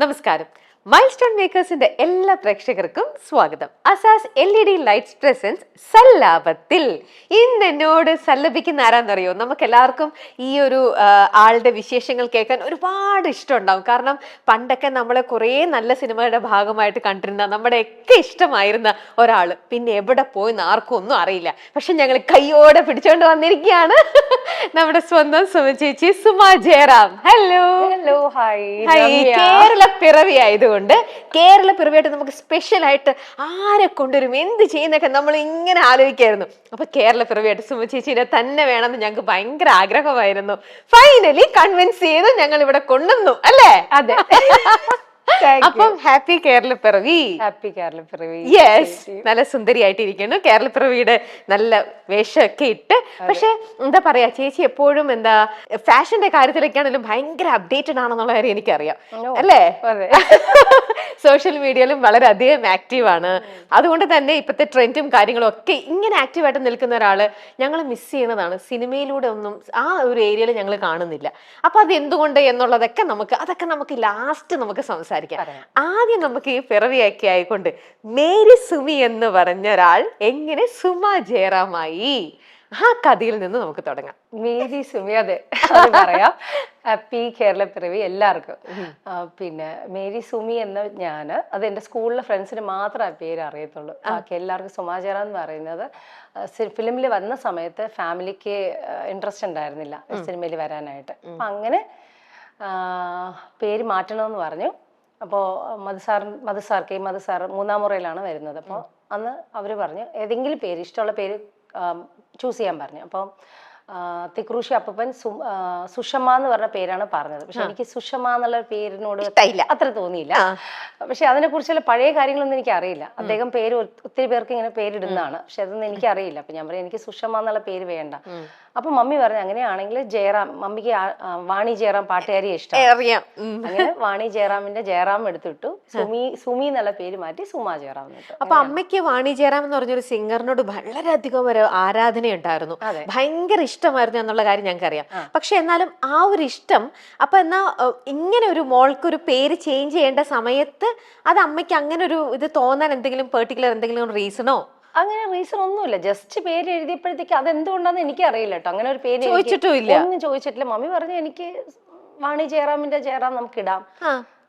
നമസ്കാരം. മൈൽസ്റ്റോൺ മേക്കേഴ്സിന്റെ എല്ലാ പ്രേക്ഷകർക്കും സ്വാഗതം. അസാസ് LED ലൈറ്റ്സ് പ്രസൻസ് സല്ലാപത്തിൽ ഇന്ന് എന്നോട് സല്ലപിക്കുന്ന ആരാന്നറിയോ? നമുക്ക് എല്ലാവർക്കും ഈ ഒരു ആളുടെ വിശേഷങ്ങൾ കേൾക്കാൻ ഒരുപാട് ഇഷ്ടമുണ്ടാവും. കാരണം പണ്ടൊക്കെ നമ്മളെ കുറേ നല്ല സിനിമയുടെ ഭാഗമായിട്ട് കണ്ടിരുന്ന നമ്മുടെയൊക്കെ ഇഷ്ടമായിരുന്ന ഒരാള് പിന്നെ എവിടെ പോയെന്ന് ആർക്കും ഒന്നും അറിയില്ല. പക്ഷെ ഞങ്ങൾ കയ്യോടെ പിടിച്ചോണ്ട് വന്നിരിക്കുകയാണ് നമ്മുടെ സ്വന്തം സുമ ചേച്ചി, Suma Jayaram. Hello. Hello, hi. Kerala Piravi ആയതുകൊണ്ട് കേരള പിറവിയായിട്ട് നമുക്ക് സ്പെഷ്യൽ ആയിട്ട് ആരെ കൊണ്ടുവരും, എന്ത് ചെയ്യുന്നൊക്കെ നമ്മൾ ഇങ്ങനെ ആലോചിക്കായിരുന്നു. അപ്പൊ കേരള പിറവിയായിട്ട് സുമ ചേച്ചിനെ തന്നെ വേണമെന്ന് ഞങ്ങൾക്ക് ഭയങ്കര ആഗ്രഹമായിരുന്നു. ഫൈനലി കൺവിൻസ് ചെയ്ത് ഞങ്ങൾ ഇവിടെ കൊണ്ടുവന്നു അല്ലേ? അതെ. അപ്പം ഹാപ്പി കേരള പിറവി. ഹാപ്പി കേരള പിറവി. യെസ്, നല്ല സുന്ദരിയായിട്ടിരിക്കുന്നു. കേരള പിറവിയുടെ നല്ല വേഷമൊക്കെ ഇട്ട്. പക്ഷെ എന്താ പറയാ, ചേച്ചി എപ്പോഴും എന്താ ഫാഷന്റെ കാര്യത്തിലൊക്കെയാണെങ്കിലും ഭയങ്കര അപ്ഡേറ്റഡ് ആണെന്നുള്ള കാര്യം എനിക്കറിയാം അല്ലേ? സോഷ്യൽ മീഡിയയിലും വളരെയധികം ആക്റ്റീവ് ആണ്. അതുകൊണ്ട് തന്നെ ഇപ്പോഴത്തെ ട്രെൻഡും കാര്യങ്ങളും ഒക്കെ ഇങ്ങനെ ആക്റ്റീവായിട്ട് നിൽക്കുന്ന ഒരാള് ഞങ്ങൾ മിസ് ചെയ്യുന്നതാണ്. സിനിമയിലൂടെ ഒന്നും ആ ഒരു ഏരിയയിൽ ഞങ്ങൾ കാണുന്നില്ല. അപ്പൊ അത് എന്തുകൊണ്ട് എന്നുള്ളതൊക്കെ അതൊക്കെ നമുക്ക് ലാസ്റ്റ് നമുക്ക് സംസാരിക്കാം. ആദ്യം നമുക്ക് ഈ പിറവിയൊക്കെ ആയിക്കൊണ്ട് മേരി സുമി എന്ന് പറഞ്ഞ ഒരാൾ എങ്ങനെ സുമ ജയറാമായി, ആ കഥയിൽ നിന്ന് നമുക്ക് തുടങ്ങാം. മേരി സുമി, അതെ പറയാം. ഹാപ്പി കേരള പിറവി എല്ലാവർക്കും. പിന്നെ മേരി സുമി എന്ന ഞാന്, അത് എൻ്റെ സ്കൂളിലെ ഫ്രണ്ട്സിന് മാത്രമേ ആ പേര് അറിയത്തുള്ളൂ. ബാക്കി എല്ലാവർക്കും സുമ ജയറാം എന്ന് പറയുന്നത് ഫിലിമിൽ വന്ന സമയത്ത് ഫാമിലിക്ക് ഇൻട്രസ്റ്റ് ഉണ്ടായിരുന്നില്ല സിനിമയിൽ വരാനായിട്ട്. അപ്പം അങ്ങനെ പേര് മാറ്റണമെന്ന് പറഞ്ഞു. അപ്പോൾ മധു സാർ മൂന്നാം മുറയിലാണ് വരുന്നത്. അപ്പോൾ അന്ന് അവർ പറഞ്ഞു ഏതെങ്കിലും പേര്, ഇഷ്ടമുള്ള പേര് ചൂസ് ചെയ്യാൻ പറഞ്ഞു. അപ്പോൾ തിക്രൂശി അപ്പൻ സുഷമ എന്ന് പറഞ്ഞ പേരാണ് പറഞ്ഞത്. പക്ഷെ എനിക്ക് സുഷമ എന്നുള്ള പേരിനോട് അത്ര തോന്നിയില്ല. പക്ഷെ അതിനെ കുറിച്ചുള്ള പഴയ കാര്യങ്ങളൊന്നും എനിക്ക് അറിയില്ല. അദ്ദേഹം പേര് ഒത്തിരി പേർക്ക് ഇങ്ങനെ പേരിടുന്നതാണ്, പക്ഷെ അതൊന്നും എനിക്ക് അറിയില്ല. അപ്പൊ ഞാൻ പറയും എനിക്ക് സുഷമ എന്നുള്ള പേര് വേണ്ട. അപ്പൊ മമ്മി പറഞ്ഞു അങ്ങനെയാണെങ്കിൽ ജയറാം, മമ്മിക്ക് വാണി ജയറാം പാട്ടുകാരിയെ ഇഷ്ടം, അങ്ങനെ വാണി ജയറാമിന്റെ ജയറാം എടുത്തിട്ടു. സുമി എന്നുള്ള പേര് മാറ്റി സുമ ജയറാം എന്നിട്ടു. അപ്പൊ അമ്മയ്ക്ക് വാണി ജയറാം എന്ന് പറഞ്ഞൊരു സിംഗറിനോട് വളരെയധികം ഒരു ആരാധന ഉണ്ടായിരുന്നു, ഭയങ്കര ഇഷ്ടമായിരുന്നു എന്നുള്ള കാര്യം ഞങ്ങൾക്ക് അറിയാം. പക്ഷെ എന്നാലും ആ ഒരു ഇഷ്ടം, അപ്പൊ എന്നാ ഇങ്ങനെ ഒരു മോൾക്ക് ഒരു പേര് ചേഞ്ച് ചെയ്യേണ്ട സമയത്ത് അത് അമ്മയ്ക്ക് അങ്ങനെ ഒരു ഇത് തോന്നാൻ എന്തെങ്കിലും പെർട്ടിക്കുലർ എന്തെങ്കിലും റീസണോ? അങ്ങനെ റീസൺ ഒന്നുമില്ല, ജസ്റ്റ് പേര് എഴുതിയപ്പോഴത്തേക്ക് അതെന്തുകൊണ്ടാന്ന് എനിക്ക് അറിയില്ല കേട്ടോ. അങ്ങനെ ഒരു പേര് ഒന്നും ചോദിച്ചിട്ടില്ല. മമ്മി പറഞ്ഞു എനിക്ക് വാണി ജയറാമിന്റെ ജയറാം നമുക്ക് ഇടാം,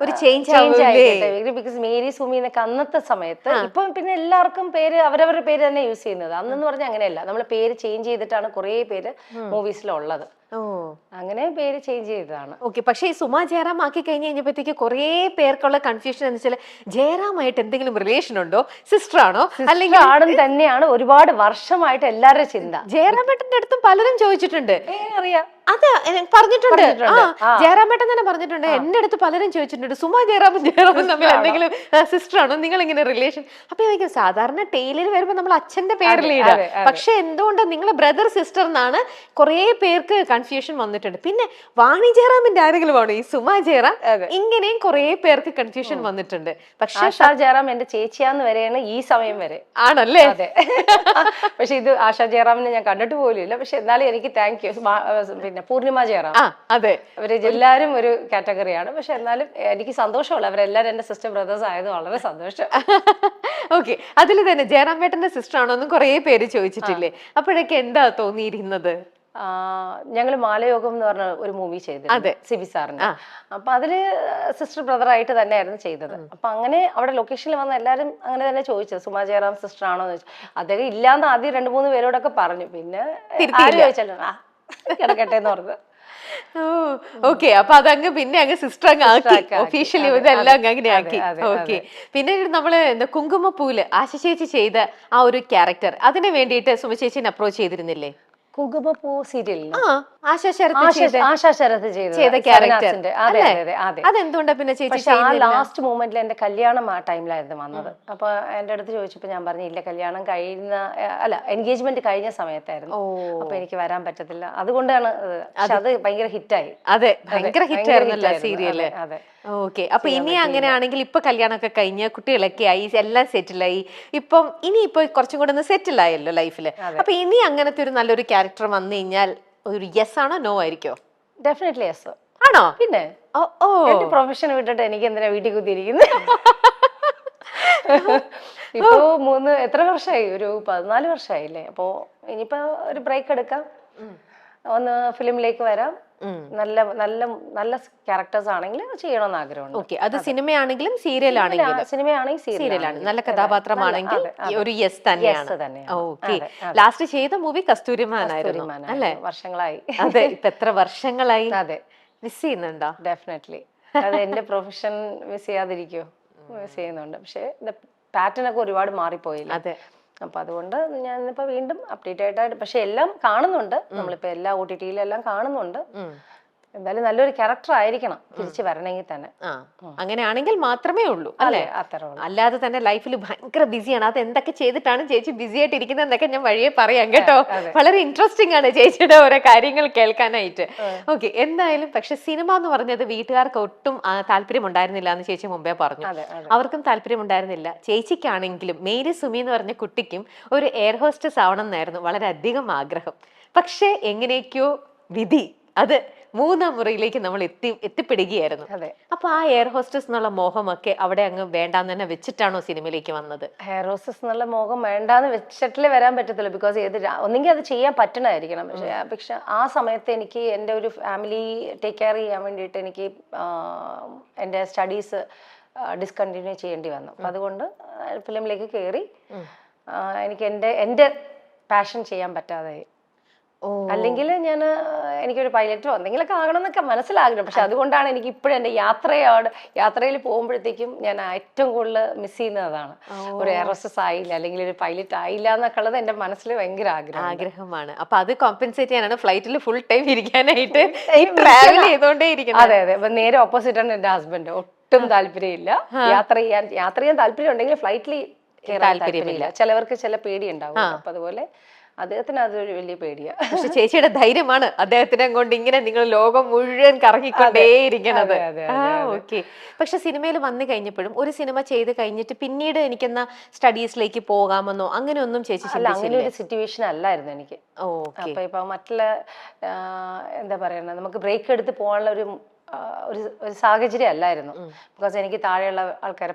ഒരു ചേഞ്ച് ആയിക്കോട്ടെ. ബിക്കോസ് മേരി സുമി എന്നൊക്കെ അന്നത്തെ സമയത്ത്, ഇപ്പം പിന്നെ എല്ലാവർക്കും പേര് അവരവരുടെ പേര് തന്നെ യൂസ് ചെയ്യുന്നത്. അന്നെന്ന് പറഞ്ഞാൽ അങ്ങനെയല്ല, നമ്മൾ പേര് ചേഞ്ച് ചെയ്തിട്ടാണ് കുറെ പേര് മൂവീസിലുള്ളത്. അങ്ങനെ പേര് ചേഞ്ച് ചെയ്തതാണ്. ഓക്കെ. പക്ഷേ ഈ സുമ ജയറാം ആക്കി കഴിഞ്ഞപ്പോഴത്തേക്ക് കുറെ പേർക്കുള്ള കൺഫ്യൂഷൻ എന്ന് വെച്ചാൽ ജയറാമായിട്ട് എന്തെങ്കിലും റിലേഷൻ ഉണ്ടോ, സിസ്റ്റർ ആണോ, അല്ലെങ്കിൽ ആണെന്ന് തന്നെയാണ് ഒരുപാട് വർഷമായിട്ട് എല്ലാവരുടെ ചിന്ത. ജയറാമേട്ടന്റെ അടുത്തും പലരും ചോദിച്ചിട്ടുണ്ട്. അറിയാം, അത് പറഞ്ഞിട്ടുണ്ട്. ജയറാമേട്ടൻ തന്നെ പറഞ്ഞിട്ടുണ്ട്. എന്റെ അടുത്ത് പലരും ചോദിച്ചിട്ടുണ്ട് സുമ ജയറാമും തമ്മിൽ എന്തെങ്കിലും സിസ്റ്റർ ആണോ, നിങ്ങൾ ഇങ്ങനെ റിലേഷൻ. അപ്പൊ എനിക്ക് സാധാരണ ടെയിലിൽ വരുമ്പോ നമ്മൾ അച്ഛന്റെ പേരിൽ ഇടാം. പക്ഷെ എന്തുകൊണ്ട് നിങ്ങളെ ബ്രദർ സിസ്റ്റർ എന്നാണ് കുറെ പേർക്ക് കൺഫ്യൂഷൻ വന്നിട്ടുണ്ട്. പിന്നെ വാണി ജയറാമിന്റെ ആരെങ്കിലും ആണോ ഈ സുമ ജയറാം, ഇങ്ങനെയും കുറെ പേർക്ക് കൺഫ്യൂഷൻ വന്നിട്ടുണ്ട്. പക്ഷെ ആശാ ജയറാം എന്റെ ചേച്ചിയാന്ന് വരെയാണ് ഈ സമയം വരെ. ആണല്ലേ? അതെ. പക്ഷെ ഇത് ആശാ ജയറാമിനെ ഞാൻ കണ്ടിട്ട് പോലും ഇല്ല. പക്ഷെ എന്നാലും എനിക്ക് താങ്ക് യു. പിന്നെ പൂർണിമ ജയറാം, അതെ, അവര് എല്ലാരും ഒരു കാറ്റഗറിയാണ്. പക്ഷെ എന്നാലും എനിക്ക് സന്തോഷമുള്ള അവരെല്ലാരും എന്റെ സിസ്റ്റർ ബ്രദേഴ്സ് ആയത് വളരെ സന്തോഷം. ഓക്കെ. അതിൽ തന്നെ ജയറാമേട്ടന്റെ സിസ്റ്റർ ആണോ എന്നും കുറെ പേര് ചോദിച്ചിട്ടില്ലേ? അപ്പോഴൊക്കെ എന്താ തോന്നിയിരിക്കുന്നത്? ഞങ്ങൾ മാലയോഗം എന്ന് പറഞ്ഞ ഒരു മൂവി ചെയ്തത് സിബി സാറിന്. അപ്പൊ അതില് സിസ്റ്റർ ബ്രദർ ആയിട്ട് തന്നെയായിരുന്നു ചെയ്തത്. അപ്പൊ അങ്ങനെ അവിടെ ലൊക്കേഷനിൽ വന്ന എല്ലാരും അങ്ങനെ തന്നെ ചോദിച്ചത് സുമ ജയറാം സിസ്റ്റർ ആണോ എന്ന് ചോദിച്ചു. അദ്ദേഹം ഇല്ലാന്ന് ആദ്യം 2-3 പേരോടൊക്കെ പറഞ്ഞു. പിന്നെ ചോദിച്ചാലും കിടക്കട്ടെ എന്ന് പറഞ്ഞു. ഓക്കെ. അപ്പൊ അതങ്ങ് പിന്നെ അങ്ങ് സിസ്റ്റർ അങ്ങ് ആക്കി, ഒഫീഷ്യലി ഇതെല്ലാം അങ്ങനെ ആക്കി. ഓക്കെ. പിന്നെ നമ്മള് എന്താ കുങ്കുമപ്പൂല് ആശ ചേച്ചി ചെയ്ത ആ ഒരു ക്യാരക്ടർ, അതിന് വേണ്ടിയിട്ട് സുമ ചേച്ചിനെ അപ്രോച്ച് ചെയ്തിരുന്നില്ലേ? കുങ്കുമപ്പൂ സീരിയലിൽ ആശാ ശരത് ചെയ്ത ക്യാരക്ടർ. അതെന്തുകൊണ്ടാ പിന്നെ ചേച്ചി ആ ലാസ്റ്റ് മൂമെന്റിൽ എന്റെ കല്യാണം ആ ടൈമിലായിരുന്നു വന്നത്. അപ്പൊ എന്റെ അടുത്ത് ചോദിച്ചപ്പോ ഞാൻ പറഞ്ഞു ഇല്ല, കല്യാണം എൻഗേജ്മെന്റ് കഴിഞ്ഞ സമയത്തായിരുന്നു. അപ്പൊ എനിക്ക് വരാൻ പറ്റത്തില്ല. അതുകൊണ്ടാണ്. അത് ഭയങ്കര ഹിറ്റായി. അതെ, ഭയങ്കര ഹിറ്റായിരുന്നല്ലോ സീരിയല്. ഓക്കെ. അപ്പൊ ഇനി അങ്ങനെയാണെങ്കിൽ ഇപ്പൊ കല്യാണമൊക്കെ കഴിഞ്ഞ് കുട്ടികളൊക്കെ ആയി, എല്ലാം സെറ്റിലായി. ഇനിയിപ്പോ കുറച്ചും കൂടെ ഒന്ന് സെറ്റിൽ ആയല്ലോ ലൈഫില്. അപ്പൊ ഇനി അങ്ങനത്തെ ഒരു നല്ലൊരു ക്യാരക്ടർ വന്നു കഴിഞ്ഞാൽ ഒരു യെസ് ആണോ നോ ആയിരിക്കോ? Definitely yes. ആണോ? പിന്നെ ഓ ഓ എന്റെ പ്രൊഫഷൻ വിട്ടിട്ട് എനിക്ക് എന്തിനാ വീട്ടിൽ കുത്തിയിരിക്കുന്നത്? ഇപ്പോ എത്ര വർഷമായി? ഒരു 14 വർഷമായില്ലേ. അപ്പോ ഇനിയിപ്പോ ഒരു ബ്രേക്ക് എടുക്കാം, ഒന്ന് ഫിലിമിലേക്ക് വരാം. നല്ല നല്ല നല്ല ക്യാരക്ടേഴ്സ് ആണെങ്കിൽ ചെയ്യണമെന്ന് ആഗ്രഹമുണ്ട്. ഓക്കെ, അത് സിനിമയാണെങ്കിലും സീരിയൽ ആണെങ്കിലും. സിനിമയാണെങ്കിൽ സീരിയലാണ്, നല്ല കഥാപാത്രമാണെങ്കിൽ ഒരു യെസ് തന്നെയാണ്. ഓക്കെ, ലാസ്റ്റ് ചെയ്ത മൂവി കസ്തൂരിമാനായിരുന്നു അല്ലേ? വർഷങ്ങളായി. അതെ, ഇപ്പൊ എത്ര വർഷങ്ങളായി? അതെ. മിസ് ചെയ്യുന്നുണ്ടോ? ഡെഫിനറ്റ്ലി. അത് എന്റെ പ്രൊഫഷൻ മിസ് ചെയ്യാതിരിക്കോ? മിസ് ചെയ്യുന്നുണ്ട്. പക്ഷെ പാറ്റേൺ ഒക്കെ ഒരുപാട് മാറിപ്പോയില്ല. അതെ. അപ്പൊ അതുകൊണ്ട് ഞാനിപ്പോ വീണ്ടും അപ്ഡേറ്റ് ആയിട്ട്, പക്ഷെ എല്ലാം കാണുന്നുണ്ട്. നമ്മളിപ്പോ എല്ലാ OTT-യിലും എല്ലാം കാണുന്നുണ്ട്. എന്തായാലും നല്ലൊരു ക്യാരക്ടർ ആയിരിക്കണം തിരിച്ചു വരണമെങ്കിൽ തന്നെ. അങ്ങനെയാണെങ്കിൽ മാത്രമേ ഉള്ളൂ അല്ലേ? അല്ലാതെ തന്നെ ലൈഫിൽ ഭയങ്കര ബിസിയാണ്. അത് എന്തൊക്കെ ചെയ്തിട്ടാണ് ചേച്ചി ബിസി ആയിട്ട് ഇരിക്കുന്നതെന്നൊക്കെ ഞാൻ വഴിയെ പറയാം കേട്ടോ. വളരെ ഇൻട്രസ്റ്റിംഗ് ആണ് ചേച്ചിയുടെ ഓരോ കാര്യങ്ങൾ കേൾക്കാനായിട്ട്. ഓക്കെ, എന്തായാലും പക്ഷെ സിനിമ എന്ന് പറഞ്ഞത് വീട്ടുകാർക്ക് ഒട്ടും താല്പര്യം ഉണ്ടായിരുന്നില്ല എന്ന് ചേച്ചി മുമ്പേ പറഞ്ഞു. അവർക്കും താല്പര്യം ഉണ്ടായിരുന്നില്ല. ചേച്ചിക്കാണെങ്കിലും മേരി സുമി എന്ന് പറഞ്ഞ കുട്ടിക്കും ഒരു എയർ ഹോസ്റ്റസ് ആവണം എന്നായിരുന്നു വളരെയധികം ആഗ്രഹം. പക്ഷെ എങ്ങനെയൊക്കെയോ വിധി അത് 3-ാം മുറിയിലേക്ക് നമ്മൾ എത്തിപ്പെടുകയായിരുന്നു. അപ്പൊ ആ എയർ ഹോസ്റ്റസ് എന്നുള്ള മോഹമൊക്കെ അവിടെ അങ്ങ് വേണ്ടാന്ന് തന്നെ വെച്ചിട്ടാണോ സിനിമയിലേക്ക് വന്നത്? എയർ ഹോസ്റ്റസ് എന്നുള്ള മോഹം വേണ്ടാന്ന് വെച്ചിട്ടില്ലേ വരാൻ പറ്റത്തില്ല. ബിക്കോസ് ഒന്നെങ്കിൽ അത് ചെയ്യാൻ പറ്റണമായിരിക്കണം. പക്ഷെ ആ സമയത്ത് എനിക്ക് എൻ്റെ ഒരു ഫാമിലി ടേക്ക് കെയർ ചെയ്യാൻ വേണ്ടിയിട്ട് എനിക്ക് എൻ്റെ സ്റ്റഡീസ് ഡിസ്കണ്ടിന്യൂ ചെയ്യേണ്ടി വന്നു. അപ്പൊ അതുകൊണ്ട് ഫിലിമിലേക്ക് കയറി എനിക്ക് എൻ്റെ പാഷൻ ചെയ്യാൻ പറ്റാതായി. അല്ലെങ്കിൽ എനിക്കൊരു പൈലറ്റോ എന്തെങ്കിലുമൊക്കെ ആകണമെന്നൊക്കെ മനസ്സിലാഗ്രഹം. പക്ഷെ അതുകൊണ്ടാണ് എനിക്ക് ഇപ്പോഴും എൻ്റെ യാത്രയിൽ പോകുമ്പോഴത്തേക്കും ഞാൻ ഏറ്റവും കൂടുതൽ മിസ് ചെയ്യുന്നത് അതാണ്. ഒരു എയർ ഹോസ്റ്റസ് ആയില്ല, അല്ലെങ്കിൽ ഒരു പൈലറ്റ് ആയില്ല എന്നൊക്കെ ഉള്ളത് എൻ്റെ മനസ്സിൽ ഭയങ്കര ആഗ്രഹമാണ്. അപ്പൊ അത് കോമ്പൻസേറ്റ് ചെയ്യാനാണ് ഫ്ലൈറ്റിൽ ഫുൾ ടൈം ഇരിക്കാനായിട്ട് ട്രാവൽ ചെയ്തോണ്ടേ ഇരിക്കുന്നത്. അതെ അതെ. അപ്പൊ നേരെ ഓപ്പോസിറ്റ് ആണ് എൻ്റെ ഹസ്ബൻഡ്. ഒട്ടും താല്പര്യമില്ല യാത്ര ചെയ്യാൻ താല്പര്യം ഉണ്ടെങ്കിൽ ഫ്ലൈറ്റിൽ താല്പര്യമില്ല. ചിലവർക്ക് ചില പേടി ഉണ്ടാവും. അപ്പൊ അതുപോലെ അദ്ദേഹത്തിന് അതൊരു വലിയ പേടിയാ. പക്ഷെ ചേച്ചിയുടെ ധൈര്യമാണ് അദ്ദേഹത്തിനെ കൊണ്ട് ഇങ്ങനെ നിങ്ങൾ ലോകം മുഴുവൻ കറങ്ങിക്കൊണ്ടേയിരിക്കണത്. ഓക്കെ. പക്ഷെ സിനിമയിൽ വന്നു കഴിഞ്ഞപ്പോഴും ഒരു സിനിമ ചെയ്ത് കഴിഞ്ഞിട്ട് പിന്നീട് എനിക്കെന്നാ സ്റ്റഡീസിലേക്ക് പോകാമെന്നോ അങ്ങനെയൊന്നും ചേച്ചി അങ്ങനെ ഒരു സിറ്റുവേഷൻ അല്ലായിരുന്നു എനിക്ക്. അപ്പൊ ഇപ്പൊ മറ്റുള്ള എന്താ പറയുക, നമുക്ക് ബ്രേക്ക് എടുത്ത് പോകാനുള്ള ഒരു സാഹചര്യം അല്ലായിരുന്നു. ബിക്കോസ് എനിക്ക് താഴെയുള്ള ആൾക്കാരെ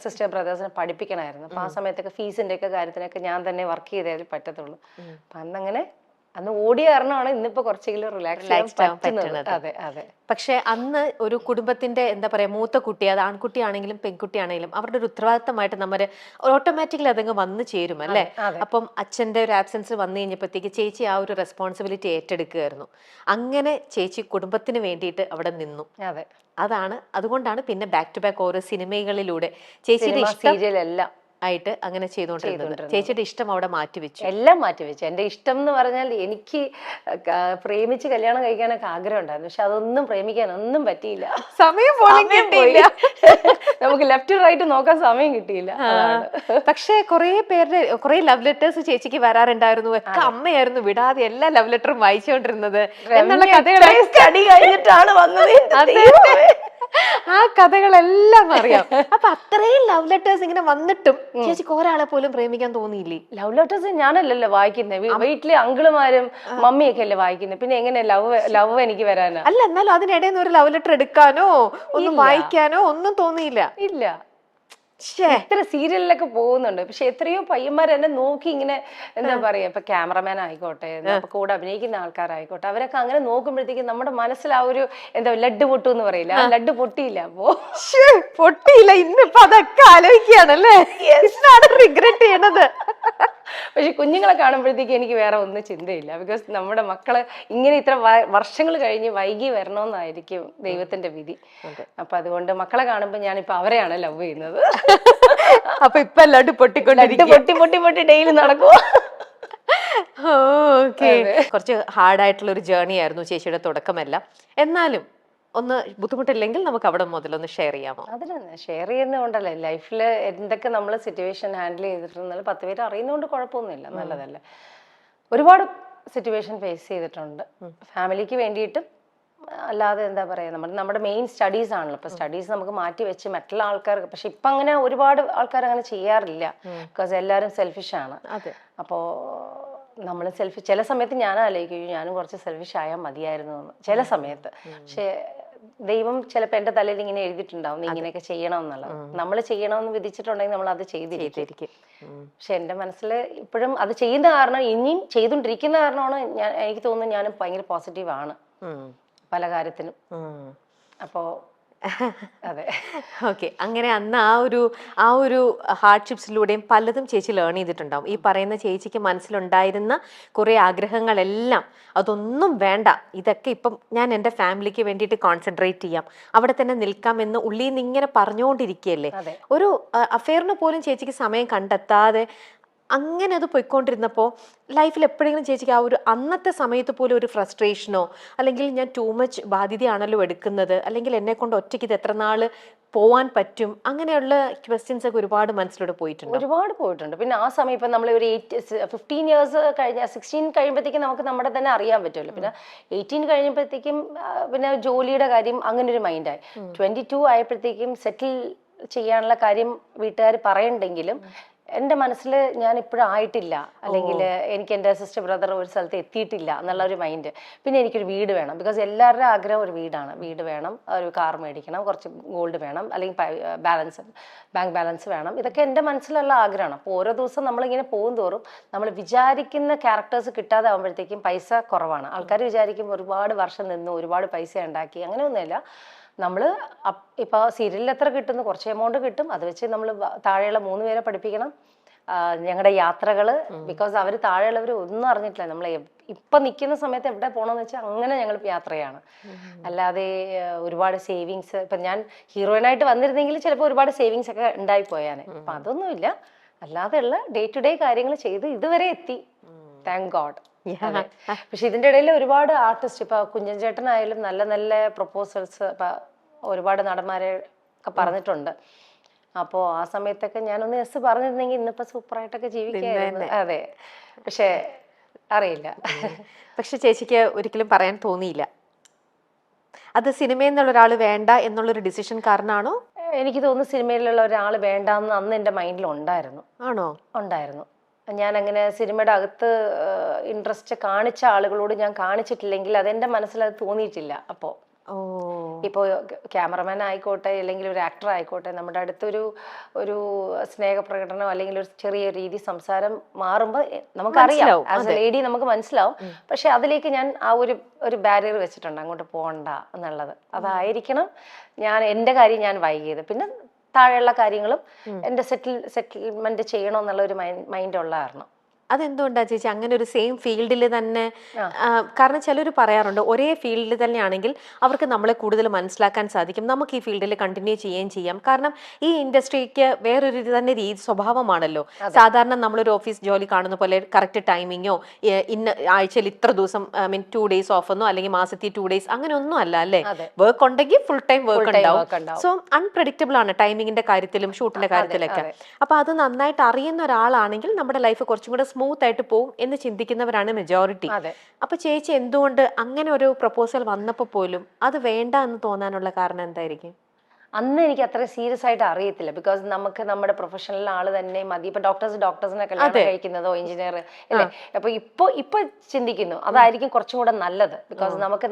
സിസ്റ്റർ ബ്രദേഴ്സിനെ പഠിപ്പിക്കണമായിരുന്നു. അപ്പൊ ആ സമയത്തൊക്കെ ഫീസിന്റെ ഒക്കെ കാര്യത്തിനൊക്കെ ഞാൻ തന്നെ വർക്ക് ചെയ്തേ പറ്റത്തുള്ളൂ. അപ്പൊ അന്ന് ഓടിയ കാരണമാണ് ഇന്നിപ്പോ കുറച്ചെങ്കിലും റിലാക്സ് ആവാൻ പറ്റുന്നത്. അതെ അതെ. പക്ഷെ അന്ന് ഒരു കുടുംബത്തിന്റെ എന്താ പറയാ മൂത്ത കുട്ടി, അത് ആൺകുട്ടിയാണെങ്കിലും പെൺകുട്ടിയാണെങ്കിലും അവരുടെ ഒരു ഉത്തരവാദിത്തമായിട്ട് നമ്മൾ ഓട്ടോമാറ്റിക്കലി അതങ്ങ് വന്നു ചേരും അല്ലേ? അപ്പം അച്ഛന്റെ ഒരു ആബ്സെൻസ് വന്നു കഴിഞ്ഞപ്പോഴത്തേക്ക് ചേച്ചി ആ ഒരു റെസ്പോൺസിബിലിറ്റി ഏറ്റെടുക്കുകയായിരുന്നു. അങ്ങനെ ചേച്ചി കുടുംബത്തിന് വേണ്ടിയിട്ട് അവിടെ നിന്നു. അതുകൊണ്ടാണ് പിന്നെ ബാക്ക് ടു ബാക്ക് ഓരോ സിനിമകളിലൂടെ ചേച്ചിയുടെ സീരിയൽ എല്ലാം ആയിട്ട് അങ്ങനെ ചെയ്തോണ്ടിരുന്നത്. ചേച്ചിയുടെ ഇഷ്ടം അവിടെ മാറ്റിവെച്ചു. എല്ലാം മാറ്റിവെച്ചു. എൻ്റെ ഇഷ്ടം എന്ന് പറഞ്ഞാൽ എനിക്ക് പ്രേമിച്ച് കല്യാണം കഴിക്കാനൊക്കെ ആഗ്രഹം ഉണ്ടായിരുന്നു. പക്ഷെ അതൊന്നും പ്രേമിക്കാനൊന്നും പറ്റിയില്ല. സമയം പോയി. നമുക്ക് ലെഫ്റ്റ് റൈറ്റ് നോക്കാൻ സമയം കിട്ടിയില്ല. പക്ഷെ കുറെ ലവ് ലെറ്റേഴ്സ് ചേച്ചിക്ക് വരാറുണ്ടായിരുന്നു. ഒക്കെ അമ്മയായിരുന്നു വിടാതെ എല്ലാ ലവ് ലെറ്ററും വായിച്ചുകൊണ്ടിരുന്നത് എന്നുള്ള കഥകളെ സ്റ്റഡി കഴിഞ്ഞിട്ടാണ് വന്നത്. ആ കഥകളെല്ലാം അറിയാം. അപ്പൊ അത്രയും ലവ് ലെറ്റേഴ്സ് ഇങ്ങനെ വന്നിട്ടും ചേച്ചിക്ക് ഒരാളെ പോലും പ്രേമിക്കാൻ തോന്നിയില്ലേ? ലവ് ലെറ്റേഴ്സ് ഞാനല്ലല്ലോ വായിക്കുന്നത്, വീട്ടിലെ അങ്കിളുമാരും മമ്മിയൊക്കെ അല്ലേ വായിക്കുന്നത്. പിന്നെ എങ്ങനെ ലവ് എനിക്ക് വരാനാ? അല്ല, എന്നാലും അതിനിടയിൽ ഒരു ലവ് ലെറ്റർ എടുക്കാനോ ഒന്നും വായിക്കാനോ ഒന്നും തോന്നിയില്ല? ഇല്ല. ഇത്ര സീരിയലിലൊക്കെ പോകുന്നുണ്ട്. പക്ഷെ എത്രയോ പയ്യന്മാർ എന്നെ നോക്കി ഇങ്ങനെ എന്താ പറയാ, ഇപ്പൊ ക്യാമറമാൻ ആയിക്കോട്ടെ, കൂടെ അഭിനയിക്കുന്ന ആൾക്കാരായിക്കോട്ടെ, അവരൊക്കെ അങ്ങനെ നോക്കുമ്പോഴത്തേക്കും നമ്മുടെ മനസ്സിൽ ആ ഒരു എന്താ ലഡ്ഡു പൊട്ടു എന്ന് പറയില്ല, ആ ലഡ്ഡു പൊട്ടിയില്ല. അപ്പോ പൊട്ടിയില്ല. ഇന്നിപ്പോ അതൊക്കെ ആലോചിക്കുകയാണല്ലേ, റിഗ്രറ്റ് ചെയ്യണത്. പക്ഷെ കുഞ്ഞുങ്ങളെ കാണുമ്പോഴത്തേക്ക് എനിക്ക് വേറെ ഒന്നും ചിന്തയില്ല. ബിക്കോസ് നമ്മുടെ മക്കള് ഇങ്ങനെ ഇത്ര വർഷങ്ങൾ കഴിഞ്ഞ് വൈകി വരണമെന്നായിരിക്കും ദൈവത്തിന്റെ വിധി. അപ്പൊ അതുകൊണ്ട് മക്കളെ കാണുമ്പോൾ ഞാനിപ്പോ അവരെയാണ് ലവ് ചെയ്യുന്നത്. അപ്പൊ ഇപ്പൊ ലഡ്ഡു പൊട്ടി ഡെയിലി നടക്കുവോ? ഓക്കെ. കുറച്ച് ഹാർഡായിട്ടുള്ള ഒരു ജേർണി ആയിരുന്നു ചേച്ചിയുടെ തുടക്കമെല്ലാം. എന്നാലും ഒന്ന് ബുദ്ധിമുട്ടില്ലെങ്കിൽ നമുക്ക് അവിടെ മുതലൊന്ന് ഷെയർ ചെയ്യാമോ? അതിന് ഷെയർ ചെയ്യുന്നതുകൊണ്ടല്ലേ ലൈഫിൽ എന്തൊക്കെ നമ്മൾ സിറ്റുവേഷൻ ഹാൻഡിൽ ചെയ്തിട്ടുണ്ടെങ്കിൽ 10 പേര് അറിയുന്നതുകൊണ്ട് കുഴപ്പമൊന്നുമില്ല, നല്ലതല്ലേ. ഒരുപാട് സിറ്റുവേഷൻ ഫേസ് ചെയ്തിട്ടുണ്ട് ഫാമിലിക്ക് വേണ്ടിയിട്ടും അല്ലാതെ. എന്താ പറയുക, നമ്മുടെ മെയിൻ സ്റ്റഡീസ് ആണല്ലോ. ഇപ്പൊ സ്റ്റഡീസ് നമുക്ക് മാറ്റി വെച്ച് മറ്റുള്ള ആൾക്കാർക്ക്, പക്ഷെ ഇപ്പൊ അങ്ങനെ ഒരുപാട് ആൾക്കാർ അങ്ങനെ ചെയ്യാറില്ല. ബിക്കോസ് എല്ലാവരും സെൽഫിഷാണ്. അപ്പോ നമ്മൾ ചില സമയത്ത് ഞാൻ ആലോചിക്കും ഞാനും കുറച്ച് സെൽഫിഷ് ആയാൽ മതിയായിരുന്നു എന്ന് ചില സമയത്ത്. പക്ഷെ ദൈവം ചിലപ്പോൾ എന്റെ തലയിൽ ഇങ്ങനെ എഴുതിയിട്ടുണ്ടാവും നീ ഇങ്ങനെയൊക്കെ ചെയ്യണം എന്നുള്ളത്. നമ്മൾ ചെയ്യണമെന്ന് വിധിച്ചിട്ടുണ്ടെങ്കിൽ നമ്മൾ അത് ചെയ്തിരിക്കും. പക്ഷെ എന്റെ മനസ്സിൽ ഇപ്പോഴും അത് ചെയ്യുന്ന കാരണം, ഇനിയും ചെയ്തുകൊണ്ടിരിക്കുന്ന കാരണമാണ് എനിക്ക് തോന്നുന്നു ഞാനും ഭയങ്കര പോസിറ്റീവ് ആണ് പല കാര്യത്തിനും. അപ്പോ അതെ. ഓക്കെ, അങ്ങനെ അന്ന് ആ ഒരു ഹാർഡ്ഷിപ്സിലൂടെയും പലതും ചേച്ചി ലേൺ ചെയ്തിട്ടുണ്ടാവും. ഈ പറയുന്ന ചേച്ചിക്ക് മനസ്സിലുണ്ടായിരുന്ന കുറേ ആഗ്രഹങ്ങളെല്ലാം അതൊന്നും വേണ്ട, ഇതൊക്കെ ഇപ്പം ഞാൻ എൻ്റെ ഫാമിലിക്ക് വേണ്ടിയിട്ട് കോൺസെൻട്രേറ്റ് ചെയ്യാം, അവിടെ തന്നെ നിൽക്കാം എന്ന് ഉള്ളിൽ നിന്ന് ഇങ്ങനെ പറഞ്ഞുകൊണ്ടിരിക്കുകയല്ലേ. ഒരു അഫെയറിന് പോലും ചേച്ചിക്ക് സമയം കണ്ടെത്താതെ അങ്ങനെ അത് പോയിക്കൊണ്ടിരുന്നപ്പോൾ ലൈഫിൽ എപ്പോഴെങ്കിലും ചേച്ചിക്ക് ആ ഒരു അന്നത്തെ സമയത്ത് പോലും ഒരു ഫ്രസ്ട്രേഷനോ അല്ലെങ്കിൽ ഞാൻ ടൂ മച്ച് ബാധ്യതയാണല്ലോ എടുക്കുന്നത്, അല്ലെങ്കിൽ എന്നെ കൊണ്ട് ഒറ്റയ്ക്ക് ഇത് എത്ര നാൾ പോവാൻ പറ്റും, അങ്ങനെയുള്ള ക്വസ്റ്റ്യൻസ് ഒക്കെ ഒരുപാട് മനസ്സിലൂടെ പോയിട്ടുണ്ട്? ഒരുപാട് പോയിട്ടുണ്ട്. പിന്നെ ആ സമയം ഇപ്പം നമ്മൾ ഒരു 15 ഇയേഴ്സ് കഴിഞ്ഞ 16 കഴിയുമ്പോഴത്തേക്കും നമുക്ക് നമ്മുടെ തന്നെ അറിയാൻ പറ്റുമല്ലോ. പിന്നെ 18 കഴിഞ്ഞപ്പോഴത്തേക്കും പിന്നെ ജോലിയുടെ കാര്യം അങ്ങനെ ഒരു മൈൻഡായി. 22 ആയപ്പോഴത്തേക്കും സെറ്റിൽ ചെയ്യാനുള്ള കാര്യം വീട്ടുകാർ പറയണ്ടെങ്കിലും എൻ്റെ മനസ്സിൽ ഞാൻ ഇപ്പോഴും ആയിട്ടില്ല, അല്ലെങ്കിൽ എനിക്ക് എൻ്റെ സിസ്റ്റർ ബ്രദർ ഒരു സ്ഥലത്ത് എത്തിയിട്ടില്ല എന്നുള്ള ഒരു മൈൻഡ്. പിന്നെ എനിക്കൊരു വീട് വേണം, ബിക്കോസ് എല്ലാവരുടെ ആഗ്രഹം ഒരു വീടാണ്. വീട് വേണം, ഒരു കാർ മേടിക്കണം, കുറച്ച് ഗോൾഡ് വേണം, അല്ലെങ്കിൽ ബാങ്ക് ബാലൻസ് വേണം. ഇതൊക്കെ എൻ്റെ മനസ്സിലുള്ള ആഗ്രഹമാണ്. അപ്പോൾ ഓരോ ദിവസം നമ്മളിങ്ങനെ പോകും തോറും നമ്മൾ വിചാരിക്കുന്ന ക്യാരക്ടേഴ്സ് കിട്ടാതെ ആകുമ്പോഴത്തേക്കും പൈസ കുറവാണ്. ആൾക്കാർ വിചാരിക്കും ഒരുപാട് വർഷം നിന്ന് ഒരുപാട് പൈസ ഉണ്ടാക്കി, അങ്ങനെയൊന്നുമില്ല. നമ്മൾ ഇപ്പോൾ സീരിയലിൽ എത്ര കിട്ടുന്നു, കുറച്ച് എമൗണ്ട് കിട്ടും, അത് വെച്ച് നമ്മൾ താഴെയുള്ള 3 പേരെ പഠിപ്പിക്കണം. ഞങ്ങളുടെ യാത്രകൾ, ബിക്കോസ് അവർ താഴെയുള്ളവർ ഒന്നും അറിഞ്ഞിട്ടില്ല. നമ്മൾ ഇപ്പം നിൽക്കുന്ന സമയത്ത് എവിടെ പോകണമെന്ന് വെച്ചാൽ അങ്ങനെ ഞങ്ങൾ യാത്രയാണ്. അല്ലാതെ ഒരുപാട് സേവിങ്സ്, ഇപ്പം ഞാൻ ഹീറോയിനായിട്ട് വന്നിരുന്നെങ്കിൽ ചിലപ്പോൾ ഒരുപാട് സേവിങ്സ് ഒക്കെ ഉണ്ടായിപ്പോയാനെ. അപ്പം അതൊന്നുമില്ല. അല്ലാതെയുള്ള ഡേ ടു ഡേ കാര്യങ്ങൾ ചെയ്ത് ഇതുവരെ എത്തി, താങ്ക് ഗോഡ്. പക്ഷെ ഇതിന്റെ ഇടയിൽ ഒരുപാട് ആർട്ടിസ്റ്റ്, ഇപ്പൊ കുഞ്ഞൻ ചേട്ടനായാലും നല്ല നല്ല പ്രൊപ്പോസൽസ് ഇപ്പൊ ഒരുപാട് നടന്മാരെ ഒക്കെ പറഞ്ഞിട്ടുണ്ട്. അപ്പോ ആ സമയത്തൊക്കെ ഞാനൊന്ന് എസ് പറഞ്ഞിരുന്നെങ്കിൽ ഇന്നിപ്പോ സൂപ്പറായിട്ടൊക്കെ ജീവിക്കായിരുന്നു. അതെ, പക്ഷെ അറിയില്ല. പക്ഷെ ചേച്ചിക്ക് ഒരിക്കലും പറയാൻ തോന്നിയില്ല, അത് സിനിമയിൽ നിന്നുള്ള ഒരാൾ വേണ്ട എന്നുള്ളൊരു ഡിസിഷൻ കാരണമാണോ? എനിക്ക് തോന്നുന്നു സിനിമയിലുള്ള ഒരാൾ വേണ്ടാന്ന് അന്ന് എൻ്റെ മൈൻഡിൽ ഉണ്ടായിരുന്നു. ആണോ? ഉണ്ടായിരുന്നു. ഞാൻ അങ്ങനെ സിനിമയുടെ അകത്ത് ഇൻട്രസ്റ്റ് കാണിച്ച ആളുകളോട് ഞാൻ കാണിച്ചിട്ടില്ലെങ്കിൽ അതെന്റെ മനസ്സിൽ അത് തോന്നിയിട്ടില്ല. അപ്പോൾ ഇപ്പോൾ ക്യാമറമാൻ ആയിക്കോട്ടെ അല്ലെങ്കിൽ ഒരു ആക്ടർ ആയിക്കോട്ടെ, നമ്മുടെ അടുത്തൊരു സ്നേഹപ്രകടനം അല്ലെങ്കിൽ ഒരു ചെറിയ രീതി സംസാരം മാറുമ്പോൾ നമുക്കറിയാം, ആസ് എ ലേഡി നമുക്ക് മനസ്സിലാവും. പക്ഷെ അതിലേക്ക് ഞാൻ ആ ഒരു ബാരിയർ വെച്ചിട്ടുണ്ട്, അങ്ങോട്ട് പോകണ്ട എന്നുള്ളത്. അതായിരിക്കണം ഞാൻ എൻ്റെ കാര്യം ഞാൻ വൈകിയത്. പിന്നെ താഴെയുള്ള കാര്യങ്ങളും എൻ്റെ സെറ്റിൽമെന്റ് ചെയ്യണമെന്നുള്ള ഒരു മൈൻഡ് ഉള്ള കാരണം. അതെന്തുകൊണ്ടാ ചേച്ചി അങ്ങനെ ഒരു സെയിം ഫീൽഡിൽ തന്നെ? കാരണം ചിലർ പറയാറുണ്ട് ഒരേ ഫീൽഡിൽ തന്നെയാണെങ്കിൽ അവർക്ക് നമ്മളെ കൂടുതൽ മനസ്സിലാക്കാൻ സാധിക്കും, നമുക്ക് ഈ ഫീൽഡിൽ കണ്ടിന്യൂ ചെയ്യുകയും ചെയ്യാം. കാരണം ഈ ഇൻഡസ്ട്രിക്ക് വേറൊരു തന്നെ സ്വഭാവമാണല്ലോ. സാധാരണ നമ്മളൊരു ഓഫീസ് ജോലി കാണുന്ന പോലെ കറക്റ്റ് ടൈമിങ്ങോ ഇന്ന ആഴ്ചയിൽ ഇത്ര ദിവസം, ഐ മീൻ 2 days ഓഫെന്നോ അല്ലെങ്കിൽ മാസത്തിൽ 2 days അങ്ങനെ ഒന്നും അല്ല അല്ലേ. വർക്ക് ഉണ്ടെങ്കിൽ ഫുൾ ടൈം വർക്ക് ഉണ്ടാവും. സോ അൺപ്രഡിക്റ്റബിൾ ആണ് ടൈമിങ്ങിന്റെ കാര്യത്തിലും ഷൂട്ടിന്റെ കാര്യത്തിലൊക്കെ. അപ്പൊ അത് നന്നായിട്ട് അറിയുന്ന ഒരാളാണെങ്കിൽ നമ്മുടെ ലൈഫ് കുറച്ചും കൂടെ സ്മൂത്ത് ആയിട്ട് പോകും എന്ന് ചിന്തിക്കുന്നവരാണ് മെജോറിറ്റി. അപ്പൊ ചേച്ചി എന്തുകൊണ്ട് അങ്ങനെ ഒരു പ്രപ്പോസൽ വന്നപ്പോ പോലും അത് വേണ്ട എന്ന് തോന്നാനുള്ള കാരണം എന്തായിരിക്കും? അന്ന് എനിക്ക് അത്ര സീരിയസ് ആയിട്ട് അറിയത്തില്ല, ബിക്കോസ് നമുക്ക് നമ്മുടെ പ്രൊഫഷണൽ ആള് തന്നെ മതി. ഇപ്പൊ ഡോക്ടേഴ്സിനെ കല്യാണം കഴിക്കുന്നതോ എഞ്ചിനീയർ അല്ലേ. അപ്പൊ ഇപ്പൊ ചിന്തിക്കുന്നു അതായിരിക്കും കുറച്ചും കൂടെ നല്ലത്, ബിക്കോസ് നമുക്ക്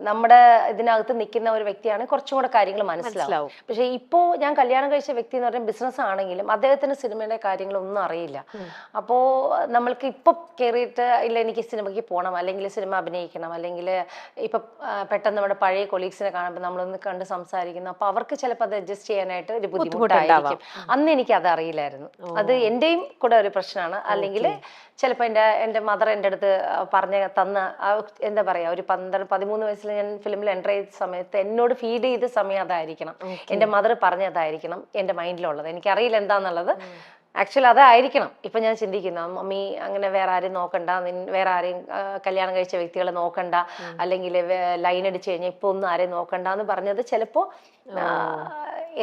നമ്മുടെ ഇതിനകത്ത് നിൽക്കുന്ന ഒരു വ്യക്തിയാണ് കുറച്ചും കൂടെ കാര്യങ്ങൾ മനസ്സിലാവും. പക്ഷെ ഇപ്പോ ഞാൻ കല്യാണം കഴിച്ച വ്യക്തി എന്ന് പറയുന്ന ബിസിനസ് ആണെങ്കിലും അദ്ദേഹത്തിന് സിനിമയുടെ കാര്യങ്ങളൊന്നും അറിയില്ല. അപ്പോ നമ്മൾക്ക് ഇപ്പൊ കയറിയിട്ട് ഇല്ല എനിക്ക് സിനിമയ്ക്ക് പോകണം, അല്ലെങ്കിൽ സിനിമ അഭിനയിക്കണം, അല്ലെങ്കിൽ ഇപ്പൊ പെട്ടെന്ന് നമ്മുടെ പഴയ കൊളീഗ്സിനെ കാണുമ്പോൾ നമ്മളൊന്ന് കണ്ട് സംസാരിക്കുന്നു. അപ്പൊ അവർക്ക് ചിലപ്പോൾ അത് അഡ്ജസ്റ്റ് ചെയ്യാനായിട്ട് ഒരു ബുദ്ധിമുട്ടായിരിക്കും. അന്ന് എനിക്ക് അത് അറിയില്ലായിരുന്നു. അത് എന്റെയും കൂടെ ഒരു പ്രശ്നമാണ്. അല്ലെങ്കിൽ ചിലപ്പോൾ എൻ്റെ മദർ എൻ്റെ അടുത്ത് തന്ന എന്താ പറയാ, ഒരു 13 വയസ്സിൽ ഞാൻ ഫിലിമിൽ എൻ്റർ ചെയ്ത സമയത്ത് എന്നോട് ഫീഡ് ചെയ്ത സമയം അതായിരിക്കണം, എൻ്റെ മദർ പറഞ്ഞതായിരിക്കണം എൻ്റെ മൈൻഡിലുള്ളത്. എനിക്കറിയില്ല എന്താന്നുള്ളത്. ആക്ച്വലി അതായിരിക്കണം. ഇപ്പൊ ഞാൻ ചിന്തിക്കുന്നു മമ്മി അങ്ങനെ വേറെ ആരെയും നോക്കണ്ട, വേറെ ആരെയും കല്യാണം കഴിച്ച വ്യക്തികളെ നോക്കണ്ട, അല്ലെങ്കിൽ ലൈൻ അടിച്ചു കഴിഞ്ഞാൽ ഇപ്പൊ ഒന്നും ആരെയും നോക്കണ്ട എന്ന് പറഞ്ഞത് ചിലപ്പോ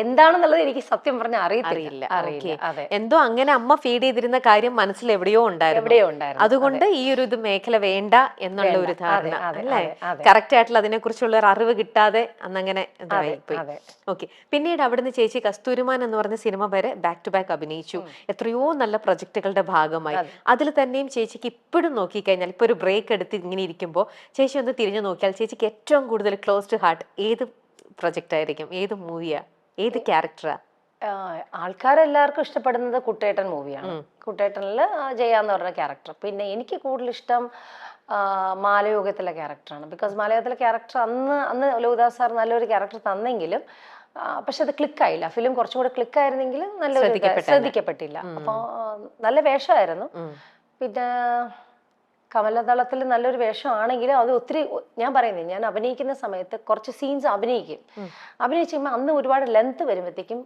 എന്താണെന്നുള്ളത് എനിക്ക് സത്യം പറഞ്ഞാൽ അറിയില്ല. അറിയില്ല. അതെ, എന്തോ അങ്ങനെ അമ്മ ഫീഡ് ചെയ്തിരുന്ന കാര്യം മനസ്സിൽ എവിടെയോ എവിടെയോ ഉണ്ടായിരുന്നു. അതുകൊണ്ട് ഈ ഒരു ഇത് മേഖല വേണ്ട എന്നുള്ള ഒരു ധാരണ അതെ, അല്ലേ? അതെ. കറക്റ്റ് ആയിട്ടുള്ള അതിനെ കുറിച്ചുള്ള ഒരു അറിവ് കിട്ടാതെ അന്നങ്ങനെ ഇതായിപ്പോയി. അതെ. ഓക്കെ. പിന്നീട് അവിടുന്ന് ചേച്ചി കസ്തൂരിമാൻ എന്ന് പറഞ്ഞ സിനിമ വരെ ബാക്ക് ടു ബാക്ക് അഭിനയിച്ചു. എത്രയോ നല്ല പ്രൊജക്ടുകളുടെ ഭാഗമായി. അതിൽ തന്നെയും ചേച്ചിക്ക് ഇപ്പോഴും നോക്കിക്കഴിഞ്ഞാൽ ഇപ്പൊ ഒരു ബ്രേക്ക് എടുത്ത് ഇങ്ങനെ ഇരിക്കുമ്പോൾ ചേച്ചി ഒന്ന് തിരിഞ്ഞു നോക്കിയാൽ ചേച്ചിക്ക് ഏറ്റവും കൂടുതൽ ക്ലോസ് ടു ഹാർട്ട് ഏത് പ്രൊജക്റ്റ് ആയിരിക്കും? ഏത് മൂവിയാ? ഏത് ക്യാരക്ടറാ? ആൾക്കാരെല്ലാവർക്കും ഇഷ്ടപ്പെടുന്നത് കുട്ടേട്ടൻ മൂവിയാണ്. കുട്ടേട്ടനിൽ ജയ എന്ന് പറഞ്ഞ ക്യാരക്ടർ. പിന്നെ എനിക്ക് കൂടുതൽ ഇഷ്ടം മാലയോഗത്തിലെ ക്യാരക്ടറാണ്. ബിക്കോസ് മാലയോഗത്തിലെ ക്യാരക്ടർ അന്ന് ലോഹിതാസ് സാർ നല്ലൊരു ക്യാരക്ടർ തന്നെങ്കിലും പക്ഷെ അത് ക്ലിക്കായില്ല. ഫിലിം കുറച്ചും കൂടെ ക്ലിക്കായിരുന്നെങ്കിൽ നല്ലൊരു ശ്രദ്ധിക്കപ്പെട്ടില്ല. അപ്പോൾ നല്ല വേഷമായിരുന്നു. പിന്നെ കമലദളത്തിൽ നല്ലൊരു വേഷമാണെങ്കിലും അത് ഒത്തിരി, ഞാൻ പറയുന്നത്, ഞാൻ അഭിനയിക്കുന്ന സമയത്ത് കുറച്ച് സീൻസ് അഭിനയിച്ചുമ്പോൾ അന്ന് ഒരുപാട് ലെങ്ത് വരുമ്പോഴത്തേക്കും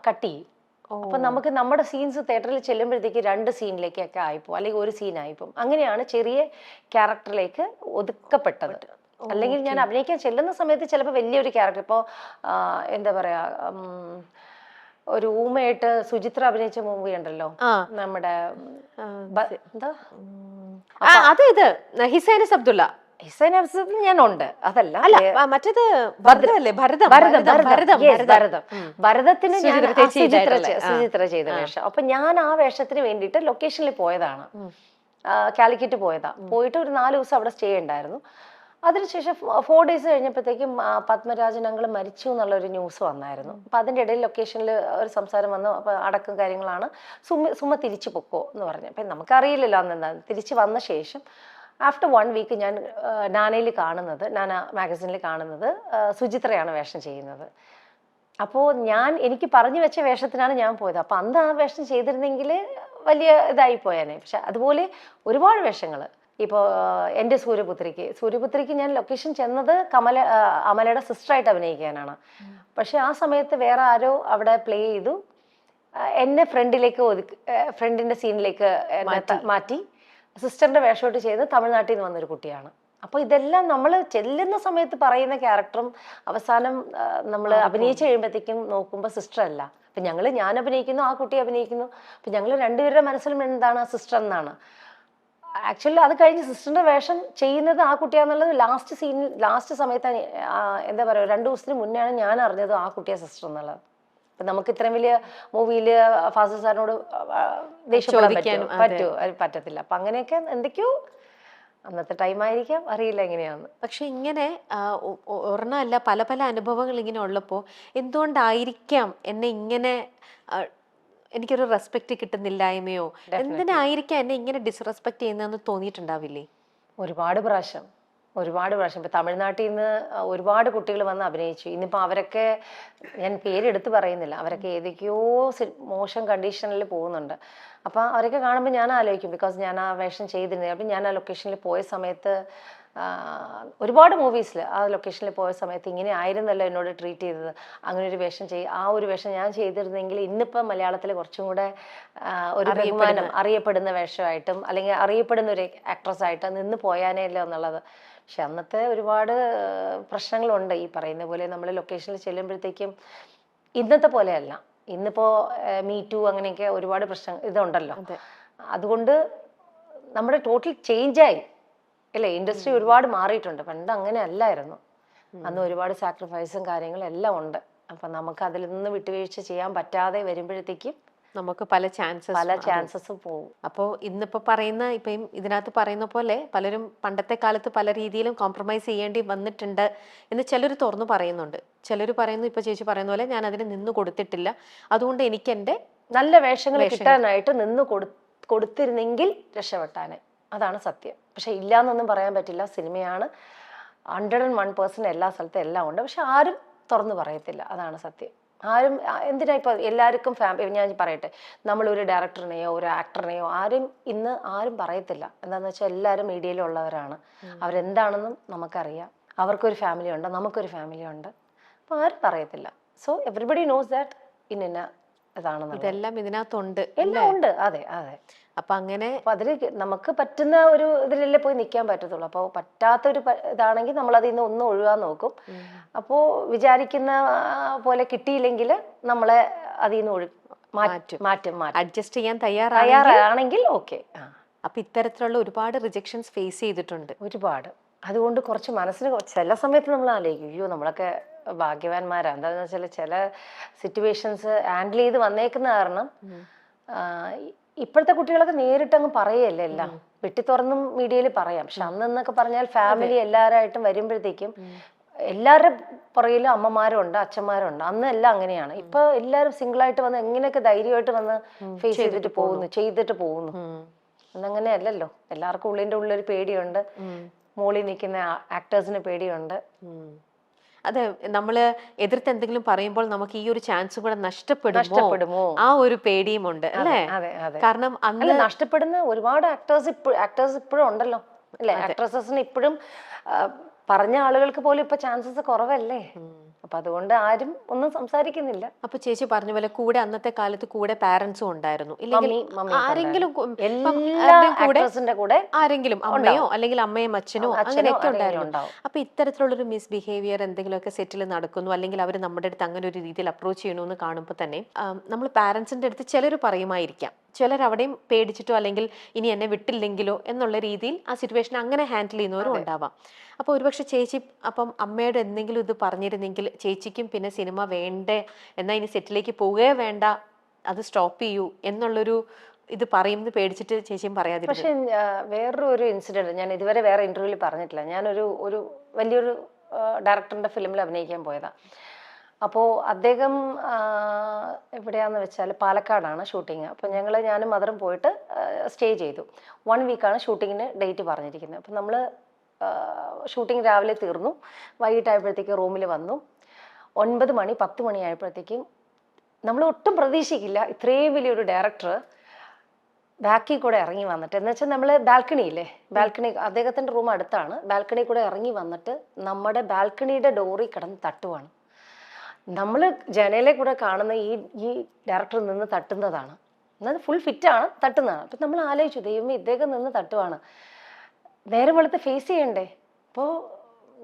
കട്ട് ചെയ്യും. അപ്പൊ നമുക്ക് നമ്മുടെ സീൻസ് തിയേറ്ററിൽ ചെല്ലുമ്പോഴത്തേക്ക് 2 സീനിലേക്കൊക്കെ ആയിപ്പോ, അല്ലെങ്കിൽ ഒരു സീൻ ആയിപ്പോ. അങ്ങനെയാണ് ചെറിയ ക്യാരക്ടറിലേക്ക് ഒതുക്കപ്പെട്ടത്. അല്ലെങ്കിൽ ഞാൻ അഭിനയിക്കാൻ ചെല്ലുന്ന സമയത്ത് ചിലപ്പോൾ വലിയൊരു ക്യാരക്ടർ, ഇപ്പോൾ എന്താ പറയാ, ഒരു ഊമയായിട്ട് സുചിത്ര അഭിനയിച്ച മൂവി ഉണ്ടല്ലോ, നമ്മുടെ എന്താ ഹിസൈനസ് അബ്ദുള്ള. ഞാനുണ്ട്, അതല്ല മറ്റേത് ഭരതല്ലേ? ഭരതത്തിന് സുചിത്ര ചെയ്ത വേഷം. അപ്പൊ ഞാൻ ആ വേഷത്തിന് വേണ്ടിയിട്ട് ലൊക്കേഷനിൽ പോയതാണ്, കാലിക്കറ്റ് പോയിട്ട് ഒരു 4 ദിവസം അവിടെ സ്റ്റേ ഉണ്ടായിരുന്നു. അതിനുശേഷം 4 ഡേയ്സ് കഴിഞ്ഞപ്പോഴത്തേക്കും പത്മരാജൻ അങ്കിൾ മരിച്ചു എന്നുള്ളൊരു ന്യൂസ് വന്നായിരുന്നു. അപ്പൊ അതിൻ്റെ ഇടയിൽ ലൊക്കേഷനിൽ ഒരു സംസാരം വന്നു. അപ്പൊ അടക്കം കാര്യങ്ങളാണ്, സുമ തിരിച്ചു പൊക്കോ എന്ന് പറഞ്ഞു. അപ്പൊ നമുക്കറിയില്ലല്ലോ അന്ന്. തിരിച്ചു വന്ന ശേഷം ആഫ്റ്റർ 1 വീക്ക് ഞാൻ നാന മാഗസിനിൽ കാണുന്നത് സുചിത്രയാണ് വേഷം ചെയ്യുന്നത്. അപ്പോൾ എനിക്ക് പറഞ്ഞു വെച്ച വേഷത്തിനാണ് ഞാൻ പോയത്. അപ്പൊ അന്ന് ആ വേഷം ചെയ്തിരുന്നെങ്കിൽ വലിയ ഇതായി പോയാനെ. പക്ഷെ അതുപോലെ ഒരുപാട് വേഷങ്ങൾ. ഇപ്പോൾ എൻ്റെ സൂര്യപുത്രിക്ക് ഞാൻ ലൊക്കേഷൻ ചെന്നത് അമലയുടെ സിസ്റ്ററായിട്ട് അഭിനയിക്കാനാണ്. പക്ഷെ ആ സമയത്ത് വേറെ ആരോ അവിടെ പ്ലേ ചെയ്തു, എന്നെ ഫ്രണ്ടിന്റെ സീനിലേക്ക് മാറ്റി സിസ്റ്ററിന്റെ വേഷമായിട്ട് ചെയ്ത് തമിഴ്നാട്ടിൽ നിന്ന് വന്നൊരു കുട്ടിയാണ്. അപ്പോൾ ഇതെല്ലാം നമ്മൾ ചെല്ലുന്ന സമയത്ത് പറയുന്ന ക്യാരക്ടറും അവസാനം നമ്മൾ അഭിനയിച്ച് കഴിയുമ്പോഴത്തേക്കും നോക്കുമ്പോൾ സിസ്റ്റർ അല്ല. അപ്പൊ ഞാൻ അഭിനയിക്കുന്നു, ആ കുട്ടി അഭിനയിക്കുന്നു. അപ്പൊ ഞങ്ങൾ രണ്ടുപേരുടെ മനസ്സിലും എന്താണ്, സിസ്റ്റർ എന്നാണ്. ആക്ച്വലി അത് കഴിഞ്ഞ് സിസ്റ്ററിന്റെ വേഷം ചെയ്യുന്നത് ആ കുട്ടിയാന്നുള്ളത് ലാസ്റ്റ് സമയത്ത് എന്താ പറയുക, 2 ദിവസത്തിന് മുന്നെയാണ് ഞാൻ അറിഞ്ഞത് ആ കുട്ടിയാ സിസ്റ്റർ എന്നുള്ളത്. അപ്പൊ നമുക്ക് ഇത്രയും വലിയ മൂവിയില് ഫാസിൽ സാറിനോട് ദേഷ്യപ്പെടാൻ പറ്റത്തില്ല. അപ്പൊ അങ്ങനെയൊക്കെ എന്തൊക്കെയോ അന്നത്തെ ടൈം ആയിരിക്കാം, അറിയില്ല എങ്ങനെയാന്ന്. പക്ഷെ ഇങ്ങനെ ഒരെണ്ണമല്ല പല പല അനുഭവങ്ങൾ ഇങ്ങനെ ഉള്ളപ്പോൾ എന്തുകൊണ്ടായിരിക്കാം എന്നെ ഇങ്ങനെ എനിക്കൊരു റെസ്പെക്ട് കിട്ടുന്നില്ലായ്മയോ, എന്തിനായിരിക്കാം എന്നെ ഇങ്ങനെ ഡിസ്റെസ്പെക്ട് ചെയ്യുന്നതെന്ന് തോന്നിയിട്ടുണ്ടാവില്ലേ? ഒരുപാട് പ്രാവശ്യം. ഇപ്പൊ തമിഴ്നാട്ടിൽ നിന്ന് ഒരുപാട് കുട്ടികൾ വന്ന് അഭിനയിച്ചു. ഇന്നിപ്പോ അവരൊക്കെ, ഞാൻ പേരെടുത്ത് പറയുന്നില്ല, അവരൊക്കെ ഏതൊക്കെയോ മോശം കണ്ടീഷനിൽ പോകുന്നുണ്ട്. അപ്പൊ അവരൊക്കെ കാണുമ്പോൾ ഞാൻ ആലോചിക്കും, ബിക്കോസ് ഞാൻ ആ വേഷം ചെയ്തിരുന്നത്. അപ്പൊ ഞാൻ ആ ലൊക്കേഷനിൽ പോയ സമയത്ത് ഒരുപാട് മൂവീസിൽ ആ ലൊക്കേഷനിൽ പോയ സമയത്ത് ഇങ്ങനെ ആയിരുന്നല്ലോ എന്നോട് ട്രീറ്റ് ചെയ്തത്. അങ്ങനെ ഒരു വേഷം ആ ഒരു വേഷം ഞാൻ ചെയ്തിരുന്നെങ്കിൽ ഇന്നിപ്പോൾ മലയാളത്തിൽ കുറച്ചും കൂടെ ഒരു ബഹുമാനം, അറിയപ്പെടുന്ന വേഷമായിട്ടും അല്ലെങ്കിൽ അറിയപ്പെടുന്ന ഒരു ആക്ട്രസ് ആയിട്ട് നിന്ന് പോയാനേല്ലോ എന്നുള്ളത്. പക്ഷെ അന്നത്തെ ഒരുപാട് പ്രശ്നങ്ങളുണ്ട്. ഈ പറയുന്ന പോലെ നമ്മൾ ലൊക്കേഷനിൽ ചെല്ലുമ്പോഴത്തേക്കും ഇന്നത്തെ പോലെയല്ല. ഇന്നിപ്പോ മീ ടു അങ്ങനെയൊക്കെ ഒരുപാട് ഇതുണ്ടല്ലോ. അതുകൊണ്ട് നമ്മുടെ ടോട്ടൽ ചേഞ്ചായി അല്ലേ, ഇൻഡസ്ട്രി ഒരുപാട് മാറിയിട്ടുണ്ട്. പണ്ട് അങ്ങനെ അല്ലായിരുന്നു. അന്ന് ഒരുപാട് സാക്രിഫൈസും കാര്യങ്ങളും എല്ലാം ഉണ്ട്. അപ്പൊ നമുക്ക് അതിൽ നിന്ന് വിട്ടുവീഴ്ച ചെയ്യാൻ പറ്റാതെ വരുമ്പോഴത്തേക്കും നമുക്ക് പല ചാൻസസ് പോകും. അപ്പോൾ ഇന്നിപ്പോൾ ഇപ്പം ഇതിനകത്ത് പറയുന്ന പോലെ പലരും പണ്ടത്തെ കാലത്ത് പല രീതിയിലും കോംപ്രമൈസ് ചെയ്യേണ്ടി വന്നിട്ടുണ്ട് എന്ന് ചിലർ തുറന്നു പറയുന്നുണ്ട്. ചിലർ പറയുന്നു, ഇപ്പൊ ചേച്ചി പറയുന്ന പോലെ ഞാൻ അതിന് നിന്ന് കൊടുത്തിട്ടില്ല, അതുകൊണ്ട് എനിക്ക് എൻ്റെ നല്ല വേഷങ്ങൾ കിട്ടാനായിട്ട് നിന്ന് കൊടുത്തിരുന്നെങ്കിൽ രക്ഷപ്പെട്ടാനെ. അതാണ് സത്യം. പക്ഷെ ഇല്ലാന്നൊന്നും പറയാൻ പറ്റില്ല. സിനിമയാണ്, 101% എല്ലാ സ്ഥലത്തും എല്ലാം ഉണ്ട്. പക്ഷെ ആരും തുറന്നു പറയത്തില്ല, അതാണ് സത്യം. ആരും എന്തിനാ ഇപ്പൊ എല്ലാവർക്കും ഞാൻ പറയട്ടെ, നമ്മളൊരു ഡയറക്ടറിനെയോ ഒരു ആക്ടറിനെയോ ഇന്ന് ആരും പറയത്തില്ല. എന്താന്ന് വെച്ചാൽ എല്ലാവരും മീഡിയയിലുള്ളവരാണ്. അവരെന്താണെന്നും നമുക്കറിയാം. അവർക്കൊരു ഫാമിലി ഉണ്ട്, നമുക്കൊരു ഫാമിലി ഉണ്ട്. അപ്പൊ ആരും പറയത്തില്ല. സോ എവറിബഡി നോസ് ദാറ്റ് ഇന്ന ഇതാണെന്നുള്ളത്. ഇതെല്ലാം ഇതിനകത്തുണ്ട്. എല്ലാം ഉണ്ട്. അതെ അതെ. അപ്പൊ അങ്ങനെ അപ്പൊ അതിൽ നമുക്ക് പറ്റുന്ന ഒരു ഇതിലല്ലേ പോയി നിൽക്കാൻ പറ്റത്തുള്ളൂ. അപ്പോൾ പറ്റാത്തൊരു ഇതാണെങ്കിൽ നമ്മൾ അതിൽ നിന്ന് ഒന്ന് ഒഴിവാൻ നോക്കും. അപ്പോൾ വിചാരിക്കുന്ന പോലെ കിട്ടിയില്ലെങ്കിൽ നമ്മളെ അതിൽ നിന്ന് മാറ്റും. അഡ്ജസ്റ്റ് ചെയ്യാൻ തയ്യാറാണെങ്കിൽ ഓക്കെ. അപ്പൊ ഇത്തരത്തിലുള്ള ഒരുപാട് റിജക്ഷൻസ് ഫേസ് ചെയ്തിട്ടുണ്ട്. ഒരുപാട്. അതുകൊണ്ട് കുറച്ച് മനസ്സിന് ചില സമയത്ത് നമ്മൾ ആലോചിക്കും, അയ്യോ നമ്മളൊക്കെ ഭാഗ്യവാന്മാരാ. എന്താണെന്ന് വെച്ചാൽ ചില സിറ്റുവേഷൻസ് ഹാൻഡിൽ ചെയ്ത് വന്നേക്കുന്ന കാരണം ഇപ്പോഴത്തെ കുട്ടികളൊക്കെ നേരിട്ട് അങ്ങ് പറയല്ലേ എല്ലാം. വെട്ടി തുറന്നും മീഡിയയിൽ പറയാം. പക്ഷെ അന്നൊക്കെ പറഞ്ഞാൽ ഫാമിലി എല്ലാവരായിട്ടും വരുമ്പോഴത്തേക്കും എല്ലാവരുടെ പുറകിലും അമ്മമാരും ഉണ്ട്, അച്ഛന്മാരും ഉണ്ട്. അന്ന് എല്ലാം അങ്ങനെയാണ്. ഇപ്പൊ എല്ലാവരും സിംഗിളായിട്ട് വന്ന് എങ്ങനെയൊക്കെ ധൈര്യമായിട്ട് വന്ന് ഫേസ് ചെയ്തിട്ട് പോകുന്നു. അന്നങ്ങനെ അല്ലല്ലോ. എല്ലാവർക്കും ഉള്ളിന്റെ പേടിയുണ്ട്. മോളിൽ നിൽക്കുന്ന ആക്ടേഴ്സിന് പേടിയുണ്ട്. അതെ, നമ്മള് എതിർത്ത് എന്തെങ്കിലും പറയുമ്പോൾ നമുക്ക് ഈ ഒരു ചാൻസ് കൂടെ നഷ്ടപ്പെടുമോ ആ ഒരു പേടിയും ഉണ്ട് അല്ലേ? കാരണം അന്ന് നഷ്ടപ്പെടുന്ന ഒരുപാട് ആക്ടേഴ്സ് ഇപ്പോഴും ഉണ്ടല്ലോ അല്ലെ? ആക്ട്രസസിന് ഇപ്പോഴും പറഞ്ഞ ആളുകൾക്ക് പോലും ഇപ്പൊ ചാൻസസ് കുറവല്ലേ? അപ്പൊ അതുകൊണ്ട് ആരും ഒന്നും സംസാരിക്കുന്നില്ല. അപ്പൊ ചേച്ചി പറഞ്ഞ പോലെ കൂടെ അന്നത്തെ കാലത്ത് കൂടെ പാരന്റ്സും ഉണ്ടായിരുന്നു, ഇല്ലെങ്കിൽ ആരെങ്കിലും കൂടെ ആരെങ്കിലും അമ്മയോ അല്ലെങ്കിൽ അമ്മയും അച്ഛനോ അങ്ങനെയൊക്കെ ഉണ്ടായിരുന്നു. അപ്പൊ ഇത്തരത്തിലുള്ളൊരു മിസ്ബിഹേവിയർ എന്തെങ്കിലുമൊക്കെ സെറ്റിൽ നടക്കുന്നു, അല്ലെങ്കിൽ അവർ നമ്മുടെ അടുത്ത് അങ്ങനെ ഒരു രീതിയിൽ അപ്രോച്ച് ചെയ്യണമെന്ന് കാണുമ്പോൾ തന്നെ നമ്മൾ പാരന്റ്സിന്റെ അടുത്ത് ചിലർ പറയുമായിരിക്കാം, ചിലർ അവിടെയും പേടിച്ചിട്ടോ അല്ലെങ്കിൽ ഇനി എന്നെ വിട്ടില്ലെങ്കിലോ എന്നുള്ള രീതിയിൽ ആ സിറ്റുവേഷൻ അങ്ങനെ ഹാൻഡിൽ ചെയ്യുന്നവരും ഉണ്ടാവാം. അപ്പോൾ ഒരുപക്ഷെ ചേച്ചി അപ്പം അമ്മയോട് എന്തെങ്കിലും ഇത് പറഞ്ഞിരുന്നെങ്കിൽ ചേച്ചിക്കും പിന്നെ സിനിമ വേണ്ടേ, എന്നാൽ ഇനി സെറ്റിലേക്ക് പോവുകയേ വേണ്ട, അത് സ്റ്റോപ്പ് ചെയ്യൂ എന്നുള്ളൊരു ഇത് പറയുമെന്ന് പേടിച്ചിട്ട് ചേച്ചിയും പറയാതെ. പക്ഷെ വേറൊരു ഇൻസിഡന്റ് ഞാൻ ഇതുവരെ വേറെ ഇന്റർവ്യൂവിൽ പറഞ്ഞിട്ടില്ല. ഞാനൊരു വലിയൊരു ഡയറക്ടറിന്റെ ഫിലിമിൽ അഭിനയിക്കാൻ പോയതാ. അപ്പോൾ അദ്ദേഹം എവിടെയാന്ന് വെച്ചാൽ പാലക്കാടാണ് ഷൂട്ടിങ്. അപ്പോൾ ഞാനും മദറും പോയിട്ട് സ്റ്റേ ചെയ്തു. 1 വീക്കാണ് ഷൂട്ടിങ്ങിന് ഡേറ്റ് പറഞ്ഞിരിക്കുന്നത്. അപ്പം നമ്മൾ ഷൂട്ടിങ് രാവിലെ തീർന്നു. വൈകിട്ടായപ്പോഴത്തേക്ക് റൂമിൽ വന്നു. 9 മണി 10 മണി ആയപ്പോഴത്തേക്കും നമ്മൾ ഒട്ടും പ്രതീക്ഷിക്കില്ല, ഇത്രയും വലിയൊരു ഡയറക്ടർ ബാക്കിൽ കൂടെ ഇറങ്ങി വന്നിട്ട്, എന്ന് വെച്ചാൽ നമ്മൾ ബാൽക്കണിയില്ലേ, ബാൽക്കണി അദ്ദേഹത്തിൻ്റെ റൂം അടുത്താണ്, ബാൽക്കണി കൂടെ ഇറങ്ങി വന്നിട്ട് നമ്മുടെ ബാൽക്കണിയുടെ ഡോറിൽ കിടന്ന് തട്ടുവാണ്. നമ്മൾ ജനലെ കൂടെ കാണുന്ന ഈ ഡയറക്ടർ നിന്ന് തട്ടുന്നതാണ്. എന്നാൽ ഫുൾ ഫിറ്റാണ്, തട്ടുന്നതാണ്. അപ്പം നമ്മൾ ആലോചിച്ചു, ദൈവമേ ഇദ്ദേഹം നിന്ന് തട്ടുവാണ്, നേരം വെളുത്ത് ഫേസ് ചെയ്യണ്ടേ. അപ്പോൾ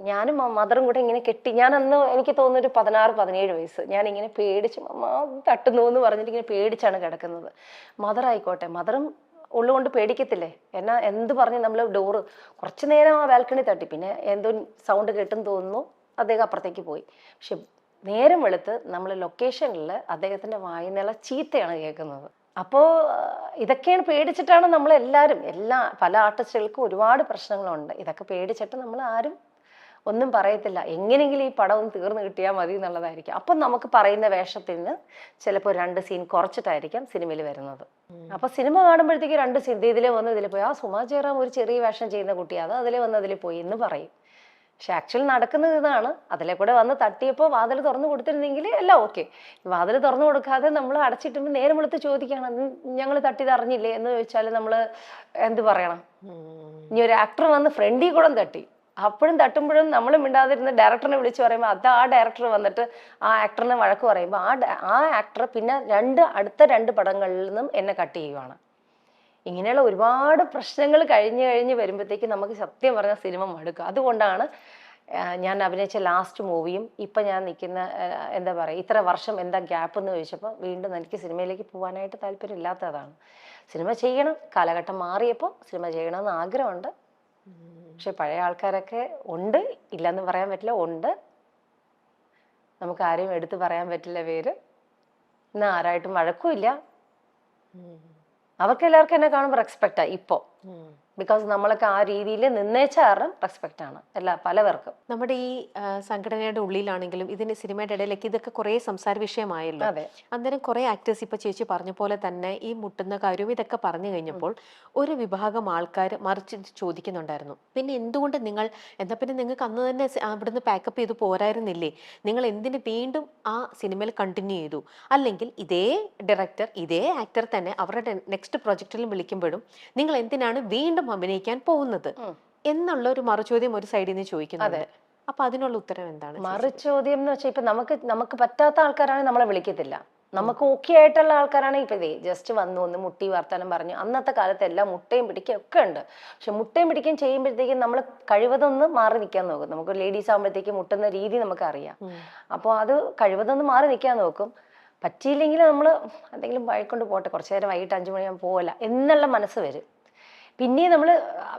ഞാനും മദറും കൂടെ ഇങ്ങനെ കെട്ടി, ഞാൻ അന്ന് എനിക്ക് തോന്നുന്നൊരു 16-17 വയസ്സ്, ഞാനിങ്ങനെ പേടിച്ച് മമ്മ തട്ടുന്നു എന്ന് പറഞ്ഞിട്ട് ഇങ്ങനെ പേടിച്ചാണ് കിടക്കുന്നത്. മദറായിക്കോട്ടെ, മദറും ഉള്ളുകൊണ്ട് പേടിക്കത്തില്ലേ, എന്നാ എന്ത് പറഞ്ഞ് നമ്മൾ ഡോറ് കുറച്ച് നേരം ആ ബാൽക്കണി തട്ടി, പിന്നെ എന്തോ സൗണ്ട് കേട്ടെന്ന് തോന്നുന്നു, അദ്ദേഹം അപ്പുറത്തേക്ക് പോയി. പക്ഷെ നേരം വെളുത്ത് നമ്മൾ ലൊക്കേഷനിൽ അദ്ദേഹത്തിൻ്റെ വായുനില ചീത്തയാണ് കേൾക്കുന്നത്. അപ്പോൾ ഇതൊക്കെയാണ് പേടിച്ചിട്ടാണ് നമ്മളെല്ലാവരും, പല ആർട്ടിസ്റ്റുകൾക്കും ഒരുപാട് പ്രശ്നങ്ങളുണ്ട്. ഇതൊക്കെ പേടിച്ചിട്ട് നമ്മൾ ആരും ഒന്നും പറയത്തില്ല. എങ്ങനെയെങ്കിലും ഈ പടം ഒന്ന് തീർന്നു കിട്ടിയാൽ മതി എന്നുള്ളതായിരിക്കും. അപ്പം നമുക്ക് പറയുന്ന വേഷത്തിന് ചിലപ്പോൾ 2 സീൻ കുറച്ചിട്ടായിരിക്കാം സിനിമയിൽ വരുന്നത്. അപ്പൊ സിനിമ കാണുമ്പോഴത്തേക്ക് 2 സീൻ ഇതിലെ വന്ന് ഇതിൽ പോയി, ആ സുമാ ജയറാം ഒരു ചെറിയ വേഷം ചെയ്യുന്ന കുട്ടിയാണ്, അതിലെ വന്ന് അതിൽ പോയി എന്ന് പറയും. പക്ഷെ ആക്ച്വലി നടക്കുന്നത് ഇതാണ്. അതിലെ കൂടെ വന്ന് തട്ടിയപ്പോൾ വാതിൽ തുറന്നു കൊടുത്തിരുന്നെങ്കിൽ എല്ലാം ഓക്കെ. വാതിൽ തുറന്നു കൊടുക്കാതെ നമ്മൾ അടച്ചിട്ടുമ്പോൾ നേരം വെളുത്ത് ചോദിക്കുകയാണ്, ഞങ്ങൾ തട്ടിയത് അറിഞ്ഞില്ലേ എന്ന് ചോദിച്ചാൽ നമ്മൾ എന്ത് പറയണം? ഇനി ഒരു ആക്ടർ വന്ന് ഫ്രണ്ടിൽ കൂടെ തട്ടി, അപ്പോഴും തട്ടുമ്പോഴും നമ്മൾ മിണ്ടാതിരുന്ന ഡയറക്ടറിനെ വിളിച്ച് പറയുമ്പോൾ അത് ആ ഡയറക്ടർ വന്നിട്ട് ആ ആക്ടറിനെ വഴക്ക് പറയുമ്പോൾ ആ ആക്ടർ പിന്നെ അടുത്ത 2 പടങ്ങളിൽ നിന്നും എന്നെ കട്ട് ചെയ്യുവാണ്. ഇങ്ങനെയുള്ള ഒരുപാട് പ്രശ്നങ്ങൾ കഴിഞ്ഞ് വരുമ്പോഴത്തേക്ക് നമുക്ക് സത്യം പറഞ്ഞ സിനിമ മടുക്കും. അതുകൊണ്ടാണ് ഞാൻ അഭിനയിച്ച ലാസ്റ്റ് മൂവിയും ഇപ്പം ഞാൻ നിൽക്കുന്ന എന്താ പറയുക, ഇത്ര വർഷം എന്താ ഗ്യാപ്പ് എന്ന് ചോദിച്ചപ്പോൾ വീണ്ടും എനിക്ക് സിനിമയിലേക്ക് പോകാനായിട്ട് താല്പര്യമില്ലാത്തതാണ്. സിനിമ ചെയ്യണം, കാലഘട്ടം മാറിയപ്പോൾ സിനിമ ചെയ്യണമെന്ന് ആഗ്രഹമുണ്ട്. പക്ഷെ പഴയ ആൾക്കാരൊക്കെ ഉണ്ട്, ഇല്ലെന്ന് പറയാൻ പറ്റില്ല, ഉണ്ട്. നമുക്ക് ആരെയും എടുത്തു പറയാൻ പറ്റില്ല പേര്. ഇന്ന് ആരായിട്ടും വഴക്കുമില്ല. അവർക്ക് എല്ലാവർക്കും എന്നെ കാണുമ്പോൾ റെസ്പെക്റ്റാ ഇപ്പോ. ബിക്കോസ് നമ്മളൊക്കെ ആ രീതിയിൽ നിന്നേച്ച കാരണം റെസ്പെക്റ്റ് ആണ് പലവർക്കും. നമ്മുടെ ഈ സംഘടനയുടെ ഉള്ളിലാണെങ്കിലും ഇതിന്റെ സിനിമയുടെ ഇടയിലേക്ക് ഇതൊക്കെ കുറെ സംസാര വിഷയമായല്ലോ. അന്നേരം കുറെ ആക്ടേഴ്സ് ഇപ്പൊ ചേച്ചി പറഞ്ഞ പോലെ തന്നെ ഈ മുട്ടുന്ന കാര്യവും ഇതൊക്കെ പറഞ്ഞു കഴിഞ്ഞപ്പോൾ ഒരു വിഭാഗം ആൾക്കാർ മറിച്ച് ചോദിക്കുന്നുണ്ടായിരുന്നു, പിന്നെ എന്തുകൊണ്ട് എന്നാ പിന്നെ നിങ്ങൾക്ക് അന്ന് തന്നെ അവിടുന്ന് പാക്കപ്പ് ചെയ്ത് പോരായിരുന്നില്ലേ, നിങ്ങൾ എന്തിന് വീണ്ടും ആ സിനിമയിൽ കണ്ടിന്യൂ ചെയ്തു, അല്ലെങ്കിൽ ഇതേ ഡയറക്ടർ ഇതേ ആക്ടർ തന്നെ അവരുടെ നെക്സ്റ്റ് പ്രൊജക്റ്റിലും വിളിക്കുമ്പോഴും നിങ്ങൾ എന്തിനാണ് വീണ്ടും അഭിനയിക്കാൻ പോകുന്നത് എന്നുള്ള ഒരു മറുചോദ്യം ഒരു സൈഡിൽ നിന്ന് ചോദിക്കുന്നത്. അപ്പൊ അതിനുള്ള ഉത്തരം എന്താണ്? മറുചോദ്യം എന്ന് വെച്ചാൽ ഇപ്പൊ നമുക്ക് പറ്റാത്ത ആൾക്കാരാണെങ്കിൽ നമ്മളെ വിളിക്കത്തില്ല. നമുക്ക് ഓക്കെ ആയിട്ടുള്ള ആൾക്കാരാണെങ്കിൽ ഇപ്പൊ ഇതേ ജസ്റ്റ് വന്നു ഒന്ന് മുട്ടി വർത്താനം പറഞ്ഞു. അന്നത്തെ കാലത്ത് എല്ലാം മുട്ടയും പിടിക്കുക ഒക്കെ ഉണ്ട്. പക്ഷെ മുട്ടയും പിടിക്കുകയും ചെയ്യുമ്പോഴത്തേക്കും നമ്മൾ കഴിവതൊന്ന് മാറി നിൽക്കാൻ നോക്കും. നമുക്ക് ലേഡീസ് ആകുമ്പോഴത്തേക്കും മുട്ടുന്ന രീതി നമുക്ക് അറിയാം. അപ്പോൾ അത് കഴിവതൊന്ന് മാറി നിൽക്കാൻ നോക്കും. പറ്റിയില്ലെങ്കിൽ നമ്മൾ എന്തെങ്കിലും വഴിക്കൊണ്ട് പോട്ടെ, കുറച്ചു നേരം വൈകിട്ട് 5 മണിയാകുമ്പോൾ പോകല എന്നുള്ള മനസ്സ് വരും. പിന്നെ നമ്മൾ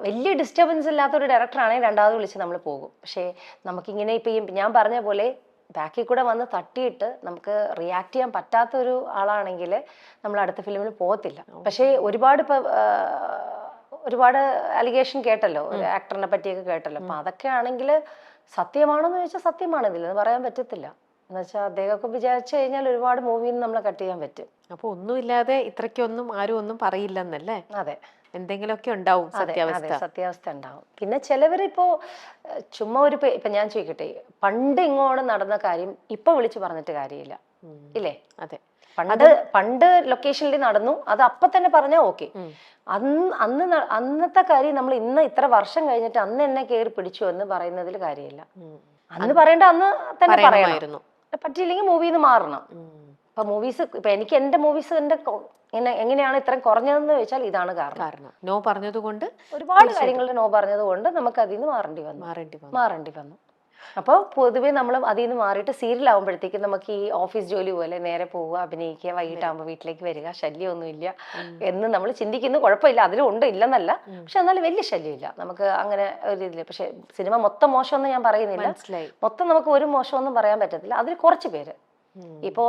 വലിയ ഡിസ്റ്റർബൻസ് ഇല്ലാത്തൊരു ഡയറക്ടറാണെങ്കിൽ രണ്ടാമത് വിളിച്ച് നമ്മൾ പോകും. പക്ഷേ നമുക്കിങ്ങനെ ഇപ്പം ഞാൻ പറഞ്ഞ പോലെ ബാക്കിൽ കൂടെ വന്ന് തട്ടിയിട്ട് നമുക്ക് റിയാക്ട് ചെയ്യാൻ പറ്റാത്തൊരു ആളാണെങ്കിൽ നമ്മൾ അടുത്ത ഫിലിമിൽ പോകത്തില്ല. പക്ഷേ ഒരുപാട് അലിഗേഷൻ കേട്ടല്ലോ, ഒരു ആക്ടറിനെ പറ്റിയൊക്കെ കേട്ടല്ലോ. അപ്പം അതൊക്കെ ആണെങ്കിൽ സത്യമാണെന്ന് ചോദിച്ചാൽ സത്യമാണ്, ഇതിലെന്ന് പറയാൻ പറ്റത്തില്ല. എന്നുവെച്ചാൽ അദ്ദേഹമൊക്കെ വിചാരിച്ചു കഴിഞ്ഞാൽ ഒരുപാട് മൂവിയിൽ നിന്ന് നമ്മളെ കട്ട് ചെയ്യാൻ പറ്റും. അപ്പൊ ഒന്നുമില്ലാതെ ഇത്രയ്ക്കൊന്നും ആരും ഒന്നും പറയില്ലെന്നല്ലേ? അതെ, എന്തെങ്കിലുമൊക്കെ ഉണ്ടാവും സത്യാവസ്ഥ ഉണ്ടാവും. പിന്നെ ചിലവരിപ്പോ ചുമ്മാ ഇപ്പൊ ഞാൻ ചോദിക്കട്ടെ, പണ്ട് ഇങ്ങോട്ട് നടന്ന കാര്യം ഇപ്പൊ വിളിച്ചു പറഞ്ഞിട്ട് കാര്യമില്ല, ഇല്ലേ? അതെ, പണ്ട് ലൊക്കേഷനിൽ നടന്നു, അത് അപ്പൊ തന്നെ പറഞ്ഞാൽ ഓക്കെ. അന്നത്തെ കാര്യം നമ്മൾ ഇന്ന് ഇത്ര വർഷം കഴിഞ്ഞിട്ട് അന്ന് എന്നെ കയറി പിടിച്ചു എന്ന് പറയുന്നതിൽ കാര്യമില്ല. അന്ന് പറയേണ്ട അന്ന് തന്നെ പറയണമായിരുന്നു. പറ്റിയില്ലെങ്കിൽ മൂവിന്ന് മാറണം. ഇപ്പൊ മൂവീസ്, ഇപ്പൊ എനിക്ക് എന്റെ മൂവീസ് എങ്ങനെയാണ് ഇത്രയും കുറഞ്ഞതെന്ന് ചോദിച്ചാൽ ഇതാണ് കാരണം. നോ പറഞ്ഞതുകൊണ്ട്, ഒരുപാട് കാര്യങ്ങളുടെ നോ പറഞ്ഞത് കൊണ്ട് നമുക്ക് അതിൽ നിന്ന് മാറേണ്ടി വന്നു. അപ്പോൾ പൊതുവെ നമ്മൾ അതിൽ നിന്ന് മാറിയിട്ട് സീരിയൽ ആകുമ്പോഴത്തേക്കും നമുക്ക് ഈ ഓഫീസ് ജോലി പോലെ നേരെ പോവുക, അഭിനയിക്കുക, വൈകിട്ടാകുമ്പോൾ വീട്ടിലേക്ക് വരിക, ശല്യമൊന്നുമില്ല എന്ന് നമ്മൾ ചിന്തിക്കുന്നു. കുഴപ്പമില്ല, അതിലും ഉണ്ട്, ഇല്ലെന്നല്ല. പക്ഷെ എന്നാലും വലിയ ശല്യമില്ല നമുക്ക് അങ്ങനെ ഒരു ഇതില്ല. പക്ഷെ സിനിമ മൊത്തം മോശമെന്ന് ഞാൻ പറയുന്നില്ല, മൊത്തം നമുക്ക് ഒരു മോശമൊന്നും പറയാൻ പറ്റത്തില്ല. അതിൽ കുറച്ച് പേര്, ഇപ്പോ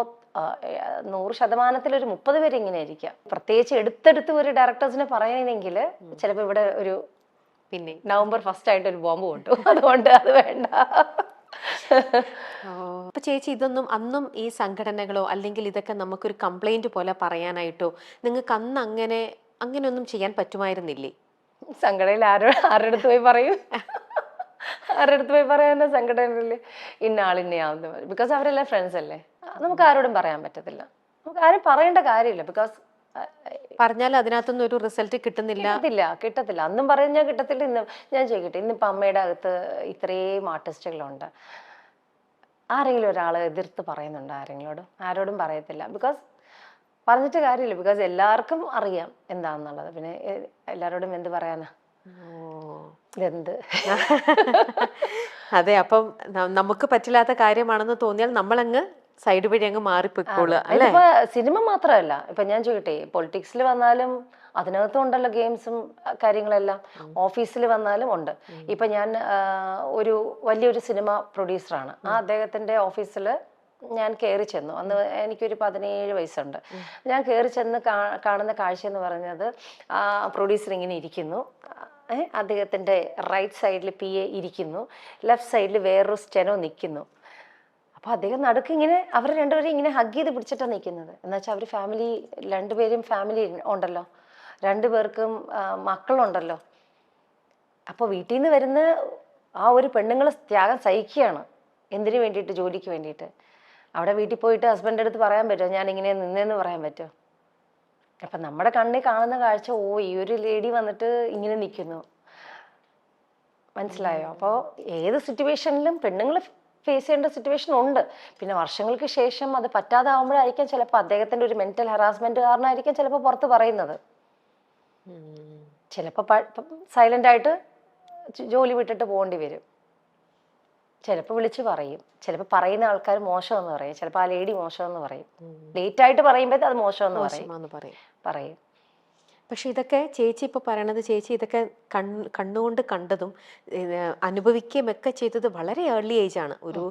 100% ഒരു 30 പേര് ഇങ്ങനെ ആയിരിക്കാം. പ്രത്യേകിച്ച് എടുത്തെടുത്ത് ഒരു ഡയറക്ടേഴ്സിനെ പറയുന്നെങ്കിൽ ചിലപ്പോൾ ഇവിടെ ഒരു പിന്നെ നവംബർ 1 ആയിട്ട് ഒരു ബോംബ് കൊണ്ടു. അതുകൊണ്ട് അത് വേണ്ട. അപ്പൊ ചേച്ചി, ഇതൊന്നും അന്നും ഈ സംഘടനകളോ അല്ലെങ്കിൽ ഇതൊക്കെ നമുക്കൊരു കംപ്ലൈന്റ് പോലെ പറയാനായിട്ടോ നിങ്ങൾക്ക് അന്ന് അങ്ങനെയൊന്നും ചെയ്യാൻ പറ്റുമായിരുന്നില്ലേ? സംഘടനയിൽ ആരുടെ അടുത്ത് പോയി പറയും? ആരുടെ അടുത്ത് പോയി പറയാൻ സംഘടനയില് ഇന്ന ആളിന്നെയാവുന്ന? ബിക്കോസ് അവരെല്ലാം ഫ്രണ്ട്സ് അല്ലേ, നമുക്ക് ആരോടും പറയാൻ പറ്റത്തില്ല. നമുക്ക് ആരും പറയേണ്ട കാര്യമില്ല. ബിക്കോസ് പറഞ്ഞാൽ അതിനകത്തൊന്നും ഒരു റിസൾട്ട് കിട്ടത്തില്ല. അന്നും പറഞ്ഞാൽ കിട്ടത്തില്ല. ഇന്ന് ഞാൻ ചോദിക്കട്ടെ, ഇന്നിപ്പോൾ അമ്മയുടെ അകത്ത് ഇത്രയും ആർട്ടിസ്റ്റുകളുണ്ട്, ആരെങ്കിലും ഒരാൾ എതിർത്ത് പറയുന്നുണ്ട് ആരോടും പറയത്തില്ല. ബിക്കോസ് പറഞ്ഞിട്ട് കാര്യമില്ല. ബിക്കോസ് എല്ലാവർക്കും അറിയാം എന്താണെന്നുള്ളത്. പിന്നെ എല്ലാവരോടും എന്ത് പറയാനാ? എന്ത് അതെ, അപ്പം നമുക്ക് പറ്റില്ലാത്ത കാര്യമാണെന്ന് തോന്നിയാൽ നമ്മളങ്ങ് സൈഡ് വഴി അങ്ങ് മാറിപ്പോയിക്കോളുക അല്ലേ? ഇപ്പൊ സിനിമ മാത്രമല്ല, ഇപ്പൊ ഞാൻ ചോദിക്കട്ടെ, പൊളിറ്റിക്സിൽ വന്നാലും അതിനകത്തും ഉണ്ടല്ലോ ഗെയിംസും കാര്യങ്ങളെല്ലാം. ഓഫീസിൽ വന്നാലും ഉണ്ട്. ഇപ്പൊ ഞാൻ വലിയൊരു സിനിമ പ്രൊഡ്യൂസറാണ്. അദ്ദേഹത്തിന്റെ ഓഫീസിൽ ഞാൻ കയറി ചെന്നു. അന്ന് എനിക്കൊരു 17 വയസ്സുണ്ട്. ഞാൻ കയറി ചെന്ന് കാണുന്ന കാഴ്ച എന്ന് പറഞ്ഞത്, പ്രൊഡ്യൂസർ ഇങ്ങനെ ഇരിക്കുന്നു, അദ്ദേഹത്തിന്റെ റൈറ്റ് സൈഡിൽ PA ഇരിക്കുന്നു, ലെഫ്റ്റ് സൈഡിൽ വേറൊരു സ്റ്റെനോ നിൽക്കുന്നു. അപ്പൊ അദ്ദേഹം നടുക്ക് ഇങ്ങനെ അവർ രണ്ടുപേരും ഇങ്ങനെ ഹഗ് ചെയ്ത് പിടിച്ചിട്ടാണ് നിൽക്കുന്നത്. എന്നുവെച്ചാൽ അവർ രണ്ടുപേരും ഫാമിലി ഉണ്ടല്ലോ, രണ്ടുപേർക്കും മക്കളുണ്ടല്ലോ. അപ്പോൾ വീട്ടിൽ നിന്ന് വരുന്ന ആ ഒരു പെണ്ണുങ്ങൾ ത്യാഗം സഹിക്കുകയാണ്. എന്തിനു വേണ്ടിയിട്ട്? ജോലിക്ക് വേണ്ടിയിട്ട്. അവിടെ വീട്ടിൽ പോയിട്ട് ഹസ്ബൻഡിൻ്റെ അടുത്ത് പറയാൻ പറ്റുമോ ഞാൻ ഇങ്ങനെ നിന്നേന്ന് പറയാൻ പറ്റുമോ? അപ്പം നമ്മുടെ കണ്ണിൽ കാണുന്ന കാഴ്ച, ഈ ഒരു ലേഡി വന്നിട്ട് ഇങ്ങനെ നിൽക്കുന്നു. മനസ്സിലായോ? അപ്പോൾ ഏത് സിറ്റുവേഷനിലും പെണ്ണുങ്ങൾ ഫേസ് ചെയ്യേണ്ട സിറ്റുവേഷൻ ഉണ്ട്. പിന്നെ വർഷങ്ങൾക്ക് ശേഷം അത് പറ്റാതാവുമ്പോഴായിരിക്കും ചിലപ്പോൾ അദ്ദേഹത്തിന്റെ ഒരു മെന്റൽ ഹറാസ്മെന്റ് കാരണമായിരിക്കും ചിലപ്പോൾ പുറത്ത് പറയുന്നത്. ചിലപ്പോൾ സൈലന്റ് ആയിട്ട് ജോലി വിട്ടിട്ട് പോകേണ്ടി വരും. ചിലപ്പോൾ വിളിച്ച് പറയും. ചിലപ്പോൾ പറയുന്ന ആൾക്കാർ മോശമെന്ന് പറയും. ചിലപ്പോൾ ആ ലേഡി മോശമെന്ന് പറയും. ലേറ്റ് ആയിട്ട് പറയുമ്പോൾ അത് മോശമെന്ന് പറയും. പക്ഷെ ഇതൊക്കെ ചേച്ചി ഇപ്പോൾ പറയണത്, ചേച്ചി ഇതൊക്കെ കണ്ണുകൊണ്ട് കണ്ടതും അനുഭവിക്കുകയും ഒക്കെ ചെയ്തത് വളരെ ഏർലി ഏജ് ആണ്. ഒരു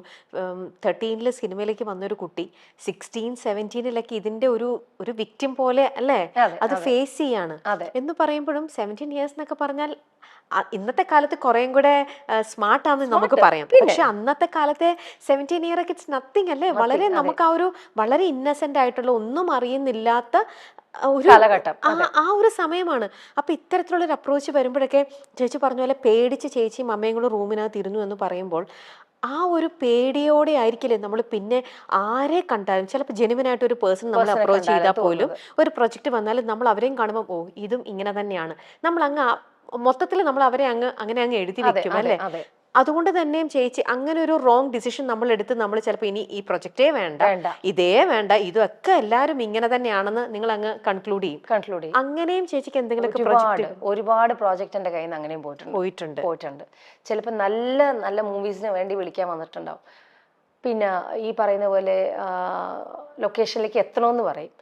13 സിനിമയിലേക്ക് വന്നൊരു കുട്ടി 16, 17 ഇതിന്റെ ഒരു വിക്ടിം പോലെ അല്ലേ അത് ഫേസ് ചെയ്യാണ് എന്ന് പറയുമ്പോഴും 17 years എന്നൊക്കെ പറഞ്ഞാൽ ഇന്നത്തെ കാലത്ത് കുറേയും കൂടെ സ്മാർട്ട് ആണെന്ന് നമുക്ക് പറയാം. പക്ഷെ അന്നത്തെ കാലത്തെ 17 year ഒക്കെ ഇറ്റ്സ് നത്തിങ് അല്ലേ? വളരെ നമുക്ക് വളരെ ഇന്നസെന്റ് ആയിട്ടുള്ള ഒന്നും അറിയുന്നില്ലാത്ത ഒരു കാലഘട്ടം, ആ ഒരു സമയമാണ്. അപ്പൊ ഇത്തരത്തിലുള്ള ഒരു അപ്രോച്ച് വരുമ്പോഴൊക്കെ ചേച്ചി പറഞ്ഞ പോലെ പേടിച്ച് ചേച്ചിയും അമ്മയും കൂടെ റൂമിനകത്ത് ഇരുന്നു എന്ന് പറയുമ്പോൾ ആ ഒരു പേടിയോടെ ആയിരിക്കില്ലേ നമ്മൾ പിന്നെ ആരെ കണ്ടാലും, ചിലപ്പോൾ ജെനുവിനായിട്ട് ഒരു പേഴ്സൺ നമ്മൾ അപ്രോച്ച് ചെയ്താൽ പോലും ഒരു പ്രൊജക്ട് വന്നാലും നമ്മൾ അവരെയും കാണുമ്പോൾ ഇതും ഇങ്ങനെ തന്നെയാണ്, നമ്മൾ അങ്ങ് മൊത്തത്തിൽ നമ്മൾ അവരെ അങ്ങനെ എഴുതി വെക്കും അല്ലേ? അതുകൊണ്ട് തന്നെയും ചേച്ചി അങ്ങനെ ഒരു റോങ് ഡിസിഷൻ നമ്മൾ എടുത്ത് നമ്മൾ ചിലപ്പോൾ ഇനി ഈ പ്രൊജക്റ്റേ വേണ്ട, ഇതേ വേണ്ട, ഇതൊക്കെ എല്ലാവരും ഇങ്ങനെ തന്നെയാണെന്ന് നിങ്ങൾ അങ്ങ് കൺക്ലൂഡ് ചെയ്യും. അങ്ങനെയും ചേച്ചിക്ക് എന്തെങ്കിലും ഒരുപാട് പ്രോജക്റ്റ് എന്റെ കയ്യിൽ നിന്ന് അങ്ങനെയും പോയിട്ടുണ്ട്. ചിലപ്പോൾ നല്ല നല്ല മൂവീസിന് വേണ്ടി വിളിക്കാൻ വന്നിട്ടുണ്ടാവും. പിന്നെ ഈ പറയുന്ന പോലെ ലൊക്കേഷനിലേക്ക് എത്തണമെന്ന് പറയും.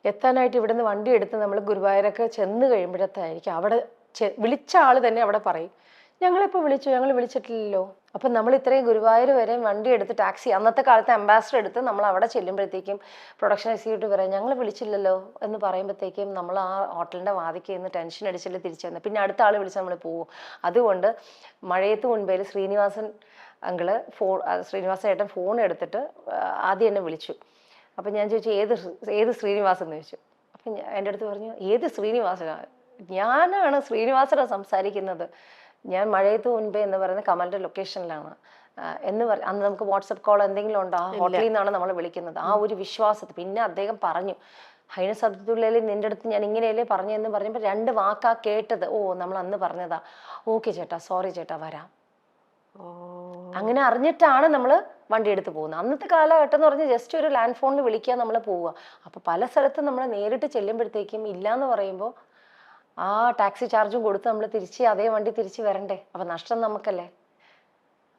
എത്താനായിട്ട് ഇവിടുന്ന് വണ്ടി എടുത്ത് നമ്മൾ ഗുരുവായൂരൊക്കെ ചെന്ന് കഴിയുമ്പോഴത്തായിരിക്കും അവിടെ വിളിച്ച ആൾ തന്നെ അവിടെ പറയും, ഞങ്ങളിപ്പോൾ വിളിച്ചു, ഞങ്ങൾ വിളിച്ചിട്ടില്ലല്ലോ. അപ്പം നമ്മൾ ഇത്രയും ഗുരുവായൂർ വരെ വണ്ടി എടുത്ത് ടാക്സി, അന്നത്തെ കാലത്ത് അംബാസഡർ എടുത്ത് നമ്മൾ അവിടെ ചെല്ലുമ്പോഴത്തേക്കും പ്രൊഡക്ഷൻ എക്സിക്യൂട്ടീവ് പറയാം ഞങ്ങൾ വിളിച്ചില്ലല്ലോ എന്ന് പറയുമ്പോഴത്തേക്കും നമ്മൾ ആ ഹോട്ടലിൻ്റെ വാതിക്ക് നിന്ന് ടെൻഷൻ അടിച്ചിട്ട് തിരിച്ചു വന്നത്. പിന്നെ അടുത്ത ആൾ വിളിച്ച് നമ്മൾ പോകും. അതുകൊണ്ട് മഴയത്ത് മുൻപേ ശ്രീനിവാസൻ ഏട്ടൻ ഫോൺ എടുത്തിട്ട് ആദ്യം എന്നെ വിളിച്ചു. അപ്പം ഞാൻ ചോദിച്ചു ഏത് ശ്രീനിവാസൻ എന്ന് ചോദിച്ചു. അപ്പം എൻ്റെ അടുത്ത് പറഞ്ഞു ഏത് ശ്രീനിവാസനാണ്, ഞാനാണ് ശ്രീനിവാസനെ സംസാരിക്കുന്നത്, ഞാൻ മഴയത്ത് മുൻപേ എന്ന് പറയുന്ന കമലിൻ്റെ ലൊക്കേഷനിലാണ് എന്ന് അന്ന് നമുക്ക് വാട്സപ്പ് കോൾ എന്തെങ്കിലും ഉണ്ടോ, ആ ഹോട്ടലിൽ നിന്നാണ് നമ്മൾ വിളിക്കുന്നത്. ആ ഒരു വിശ്വാസത്തിൽ പിന്നെ അദ്ദേഹം പറഞ്ഞു ഹൈനസ് അബ്ദുള്ളയിൽ നിൻ്റെ അടുത്ത് ഞാൻ ഇങ്ങനെയല്ലേ പറഞ്ഞതെന്ന് പറഞ്ഞപ്പോൾ 2 വാക്കാ കേട്ടത്. ഓ നമ്മൾ അന്ന് പറഞ്ഞതാ, ഓക്കെ ചേട്ടാ, സോറി ചേട്ടാ, വരാം. അങ്ങനെ അറിഞ്ഞിട്ടാണ് നമ്മൾ വണ്ടി എടുത്ത് പോകുന്നത്. അന്നത്തെ കാലഘട്ടം എന്ന് പറഞ്ഞാൽ ജസ്റ്റ് ഒരു ലാൻഡ് ഫോണിൽ വിളിക്കുക, നമ്മൾ പോവുക. അപ്പോൾ പല സ്ഥലത്തും നമ്മൾ നേരിട്ട് ചെല്ലുമ്പോഴത്തേക്കും ഇല്ലയെന്ന് പറയുമ്പോൾ ആ ടാക്സി ചാർജും കൊടുത്ത് നമ്മൾ തിരിച്ച് അതേ വണ്ടി തിരിച്ച് വരണ്ടേ, അപ്പം നഷ്ടം നമുക്കല്ലേ.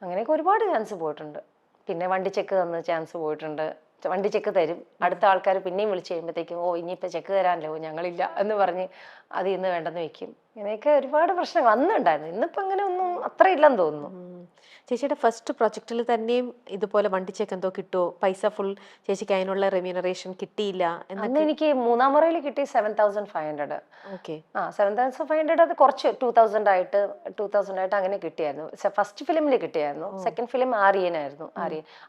അങ്ങനെയൊക്കെ ഒരുപാട് ചാൻസ് പോയിട്ടുണ്ട്. പിന്നെ വണ്ടി ചെക്ക് തന്ന് ചാൻസ് പോയിട്ടുണ്ട്. വണ്ടി ചെക്ക് തരും, അടുത്ത ആൾക്കാർ പിന്നെയും വിളിച്ച് കഴിയുമ്പോഴത്തേക്കും ഓ ഇനിയിപ്പോൾ ചെക്ക് തരാനല്ലോ, ഞങ്ങളില്ല എന്ന് പറഞ്ഞ് അത് ഇന്ന് വേണ്ടെന്ന് വെക്കും. ഇങ്ങനെയൊക്കെ ഒരുപാട് പ്രശ്നങ്ങൾ അന്നുണ്ടായിരുന്നു. ഇന്നിപ്പോൾ അങ്ങനെ ഒന്നും അത്ര ഇല്ലെന്ന് തോന്നുന്നു. ചേച്ചിയുടെ ഫസ്റ്റ് പ്രൊജക്റ്റിൽ തന്നെയും ഇതുപോലെ വണ്ടി ചെക്ക് എന്തോ കിട്ടുമോ? പൈസ ഫുൾ ചേച്ചിക്ക് അതിനുള്ള റെമ്യൂണറേഷൻ കിട്ടിയില്ല? അന്ന് എനിക്ക് 3-ാം മുറയിൽ കിട്ടി 7,500. ഓക്കെ. 7,500 അത് കുറച്ച് 2,000 ആയിട്ട് അങ്ങനെ കിട്ടിയായിരുന്നു. ഫസ്റ്റ് ഫിലിമിൽ കിട്ടിയായിരുന്നു. സെക്കൻഡ് ഫിലിം ആര്യനായിരുന്നു.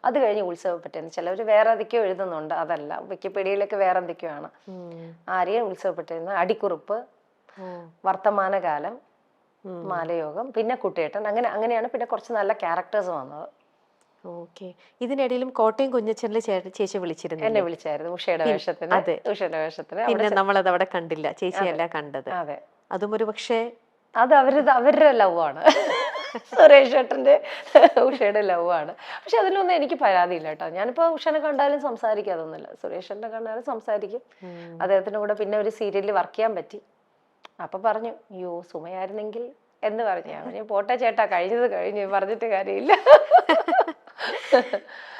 അത് കഴിഞ്ഞ് ഉത്സവപ്പെട്ടെന്ന് ചിലവർ വേറെ എന്തൊക്കെയോ എഴുതുന്നുണ്ട്, അതല്ല വിക്കിപീഡിയയിലൊക്കെ വേറെ എന്തൊക്കെയോ ആണ്. ആര്യൻ ഉത്സവപ്പെട്ടെന്ന്, അടിക്കുറിപ്പ്, വർത്തമാനകാലം, മാലയോഗം, പിന്നെ കുട്ടിയേട്ടൻ, അങ്ങനെയാണ് പിന്നെ കുറച്ച് നല്ല ക്യാരക്ടേഴ്സ് വന്നത്. ഓക്കെ. ഇതിനിടയിലും കോട്ടയം കുഞ്ഞച്ചനിൽ ചേച്ചി വിളിച്ചിരുന്നു. എന്നെ വിളിച്ചായിരുന്നു ഉഷയുടെ വേഷത്തിന്. പിന്നെ നമ്മളത് അവിടെ കണ്ടില്ല, ചേച്ചിയല്ല കണ്ടത്. അതെ, അതും ഒരു പക്ഷേ അത് അവരുടെ ലവാണ്. സുരേഷ് ഏട്ടൻ്റെ ഉഷയുടെ ലവാണ്. പക്ഷെ അതിലൊന്നും എനിക്ക് പരാതിയില്ല കേട്ടോ. ഞാനിപ്പോൾ ഉഷനെ കണ്ടാലും സംസാരിക്കാതൊന്നുമില്ല, സുരേഷ് ഏട്ടനെ കണ്ടാലും സംസാരിക്കും. അദ്ദേഹത്തിൻ്റെ കൂടെ പിന്നെ ഒരു സീരിയലിൽ വർക്ക് ചെയ്യാൻ പറ്റി. അപ്പൊ പറഞ്ഞു അയ്യോ സുമയായിരുന്നെങ്കിൽ എന്ന് പറഞ്ഞു. ഞാൻ പോട്ടെ ചേട്ടാ, കഴിഞ്ഞു, പറഞ്ഞിട്ട് കാര്യമില്ല.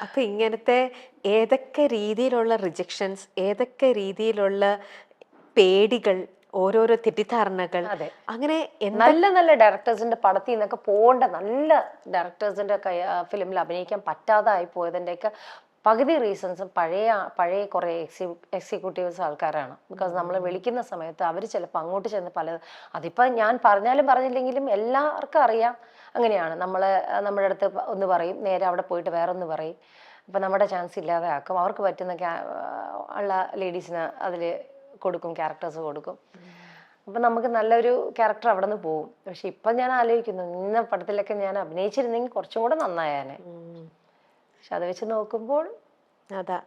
അപ്പൊ ഇങ്ങനത്തെ ഏതൊക്കെ രീതിയിലുള്ള റിജക്ഷൻസ്, ഏതൊക്കെ രീതിയിലുള്ള പേടികൾ, ഓരോരോ തെറ്റിദ്ധാരണകൾ, അങ്ങനെ നല്ല നല്ല ഡയറക്ടേഴ്സിന്റെ പടത്തിൽ നിന്നൊക്കെ പോകേണ്ട, നല്ല ഡയറക്ടേഴ്സിന്റെ ഫിലിമിൽ അഭിനയിക്കാൻ പറ്റാതായി പോയതിൻ്റെയൊക്കെ പകുതി റീസൺസും പഴയ കുറേ എക്സിക്യൂട്ടീവ്സ് ആൾക്കാരാണ്. ബിക്കോസ് നമ്മൾ വിളിക്കുന്ന സമയത്ത് അവർ ചിലപ്പോൾ അങ്ങോട്ട് ചെന്ന് അതിപ്പോൾ ഞാൻ പറഞ്ഞാലും പറഞ്ഞില്ലെങ്കിലും എല്ലാവർക്കും അറിയാം അങ്ങനെയാണ്. നമ്മുടെ അടുത്ത് ഒന്ന് പറയും, നേരെ അവിടെ പോയിട്ട് വേറെ ഒന്ന് പറയും. അപ്പം നമ്മുടെ ചാൻസ് ഇല്ലാതെ ആക്കും. അവർക്ക് പറ്റുന്ന ഉള്ള ലേഡീസിന് അതിൽ കൊടുക്കും, ക്യാരക്ടേഴ്സ് കൊടുക്കും. അപ്പം നമുക്ക് നല്ലൊരു ക്യാരക്ടർ അവിടെ നിന്ന് പോകും. പക്ഷെ ഇപ്പം ഞാൻ ആലോചിക്കുന്നു, ഇന്ന പടത്തിലൊക്കെ ഞാൻ അഭിനയിച്ചിരുന്നെങ്കിൽ കുറച്ചും കൂടെ നന്നായാനെ. പക്ഷെ അത് വെച്ച് നോക്കുമ്പോൾ അതാ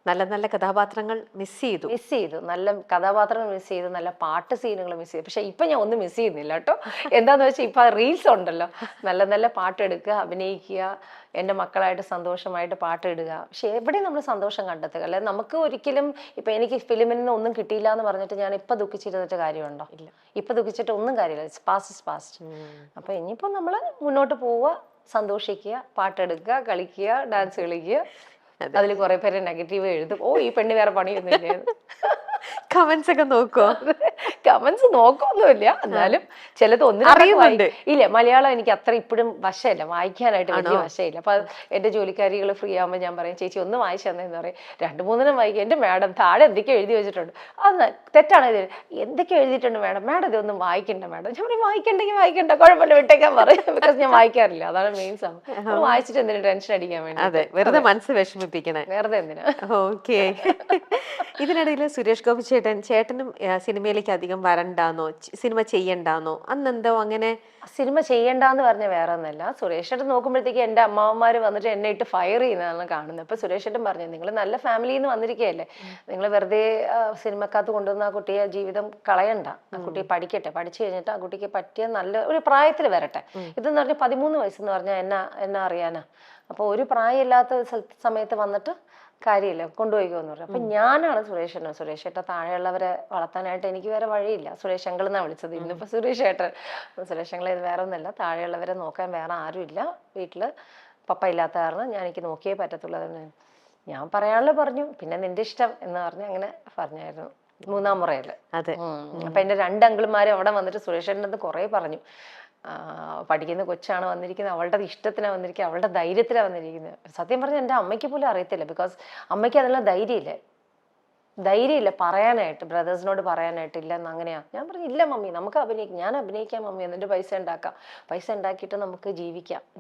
നല്ല നല്ല കഥാപാത്രങ്ങൾ മിസ് ചെയ്തു, നല്ല കഥാപാത്രങ്ങൾ മിസ് ചെയ്തു, നല്ല പാട്ട് സീനുകൾ മിസ് ചെയ്തു. പക്ഷെ ഇപ്പൊ ഞാൻ ഒന്നും മിസ് ചെയ്യുന്നില്ല കേട്ടോ. എന്താന്ന് വെച്ചാൽ ഇപ്പൊ റീൽസ് ഉണ്ടല്ലോ, നല്ല നല്ല പാട്ടെടുക്കുക, അഭിനയിക്കുക, എൻ്റെ മക്കളായിട്ട് സന്തോഷമായിട്ട് പാട്ടിടുക. പക്ഷെ എവിടെയും നമ്മൾ സന്തോഷം കണ്ടെത്തുക. അല്ലെ നമുക്ക് ഒരിക്കലും ഇപ്പൊ എനിക്ക് ഫിലിമിൽ നിന്ന് ഒന്നും കിട്ടിയില്ല എന്ന് പറഞ്ഞിട്ട് ഞാൻ ഇപ്പൊ ദുഃഖിച്ചിരുന്നിട്ട് കാര്യമുണ്ടോ? ഇല്ല. ഇപ്പൊ ദുഃഖിച്ചിട്ട് ഒന്നും കാര്യമില്ല. It's past is past. അപ്പൊ ഇനിയിപ്പോ നമ്മൾ മുന്നോട്ട് പോവുക, സന്തോഷിക്കുക, പാട്ടെടുക്കുക, കളിക്കുക, ഡാൻസ് കളിക്കുക. അതിൽ കുറെ പേര് നെഗറ്റീവ് എഴുതും, ഓ ഈ പെണ്ണ് വേറെ പണിയൊന്നുമില്ല. കമന്റ്സ് ഒക്കെ നോക്കോ? കമന്റ്സ് നോക്കൊന്നുമില്ല, എന്നാലും ചിലത് അറിയുന്നുണ്ട്. ഇല്ല, മലയാളം എനിക്ക് അത്ര ഇപ്പോഴും വശമില്ല, വായിക്കാനായിട്ട് വലിയ വശമില്ല. അപ്പൊ എന്റെ ജോലിക്കാരികൾ ഫ്രീ ആകുമ്പോൾ ഞാൻ പറയും, ചേച്ചി ഒന്ന് വായിച്ചു തന്നെന്ന് പറയും. 2-3 വായിക്കും. എന്റെ മാഡം താഴെ എന്തൊക്കെയോ എഴുതി വെച്ചിട്ടുണ്ട്, അത് തെറ്റാണ്, ഇത് എന്തൊക്കെയോ എഴുതിയിട്ടുണ്ട് മാഡം ഇതൊന്നും വായിക്കണ്ട മാഡം. ഞാൻ പറയും വായിക്കണ്ടെങ്കിൽ വായിക്കണ്ട, കുഴപ്പമില്ല, വിട്ടേക്കാൻ പറയും. ബിക്കോസ് ഞാൻ വായിക്കാറില്ല, അതാണ് മെയിൻ സംഭവം. വായിച്ചിട്ട് എന്തിനാ ടെൻഷൻ അടിക്കാൻ വേണ്ടി, വെറുതെ മനസ്സ് വിഷമിപ്പിക്കണേ, വെറുതെ എന്തിനാ. ഓക്കെ. ഇതിനിടയിൽ സുരേഷ് ഗോപി ചേട്ടനും സിനിമയിലേക്ക് അധികം വരണ്ടാന്നോ, സിനിമ ചെയ്യണ്ടാന്നോ, അന്നെന്തോ അങ്ങനെ? സിനിമ ചെയ്യണ്ടെന്ന് പറഞ്ഞ വേറെ ഒന്നല്ല, സുരേഷേട്ടൻ നോക്കുമ്പോഴത്തേക്ക് എൻ്റെ അമ്മാവന്മാർ വന്നിട്ട് എന്നെ ഇട്ട് ഫയർ ചെയ്യുന്നതാണ് കാണുന്നത്. അപ്പൊ സുരേഷേട്ടൻ പറഞ്ഞു, നിങ്ങൾ നല്ല ഫാമിലിയിൽ നിന്ന് വന്നിരിക്കുകയല്ലേ, നിങ്ങൾ വെറുതെ സിനിമക്കകത്ത് കൊണ്ടുവന്ന ആ കുട്ടിയെ ജീവിതം കളയണ്ട, ആ കുട്ടിയെ പഠിക്കട്ടെ, പഠിച്ചു കഴിഞ്ഞിട്ട് ആ കുട്ടിക്ക് പറ്റിയ നല്ല ഒരു പ്രായത്തിൽ വരട്ടെ. ഇതെന്ന് പറഞ്ഞാൽ 13 വയസ്സെന്ന് പറഞ്ഞാൽ എന്നാ അറിയാനാ. അപ്പോൾ ഒരു പ്രായമില്ലാത്ത സമയത്ത് വന്നിട്ട് കാര്യമില്ല, കൊണ്ടുപോയിക്കോന്ന് പറഞ്ഞു. അപ്പൊ ഞാനാണ് സുരേഷേട്ട താഴെയുള്ളവരെ വളർത്താനായിട്ട് എനിക്ക് വേറെ വഴിയില്ല. സുരേഷ് അങ്കിൾ എന്നാണ് വിളിച്ചത്, ഇന്നിപ്പോ സുരേഷ് അങ്കിൾ ഇത് വേറെ ഒന്നല്ല, താഴെയുള്ളവരെ നോക്കാൻ വേറെ ആരുമില്ല വീട്ടില്, പപ്പ ഇല്ലാത്ത കാരണം എനിക്ക് നോക്കിയേ പറ്റത്തുള്ളൂ. ഞാൻ പറയാനുള്ള പറഞ്ഞു, പിന്നെ നിന്റെ ഇഷ്ടം എന്ന് പറഞ്ഞ് അങ്ങനെ പറഞ്ഞായിരുന്നു 3-ാം മുറയില്. അപ്പൊ എന്റെ 2 അങ്കിൾമാരും അവിടെ വന്നിട്ട് സുരേഷേട്ടൻ്റെ അടുത്ത് കുറെ പറഞ്ഞു, പഠിക്കുന്ന കൊച്ചാണ് വന്നിരിക്കുന്നത്, അവളുടെ ഇഷ്ടത്തിനാണ് വന്നിരിക്കുന്നത്, അവളുടെ ധൈര്യത്തിലാണ് വന്നിരിക്കുന്നത്. സത്യം പറഞ്ഞാൽ എൻ്റെ അമ്മയ്ക്ക് പോലും അറിയത്തില്ല, ബിക്കോസ് അമ്മയ്ക്ക് അതിനുള്ള ധൈര്യമില്ല പറയാനായിട്ട്, ബ്രദേഴ്സിനോട് പറയാനായിട്ട് ഇല്ലെന്ന്. അങ്ങനെയാ ഞാൻ പറഞ്ഞു, ഇല്ല മമ്മി നമുക്ക് ഞാൻ അഭിനയിക്കാം മമ്മി, എന്നിട്ട് പൈസ ഉണ്ടാക്കിയിട്ട് നമുക്ക്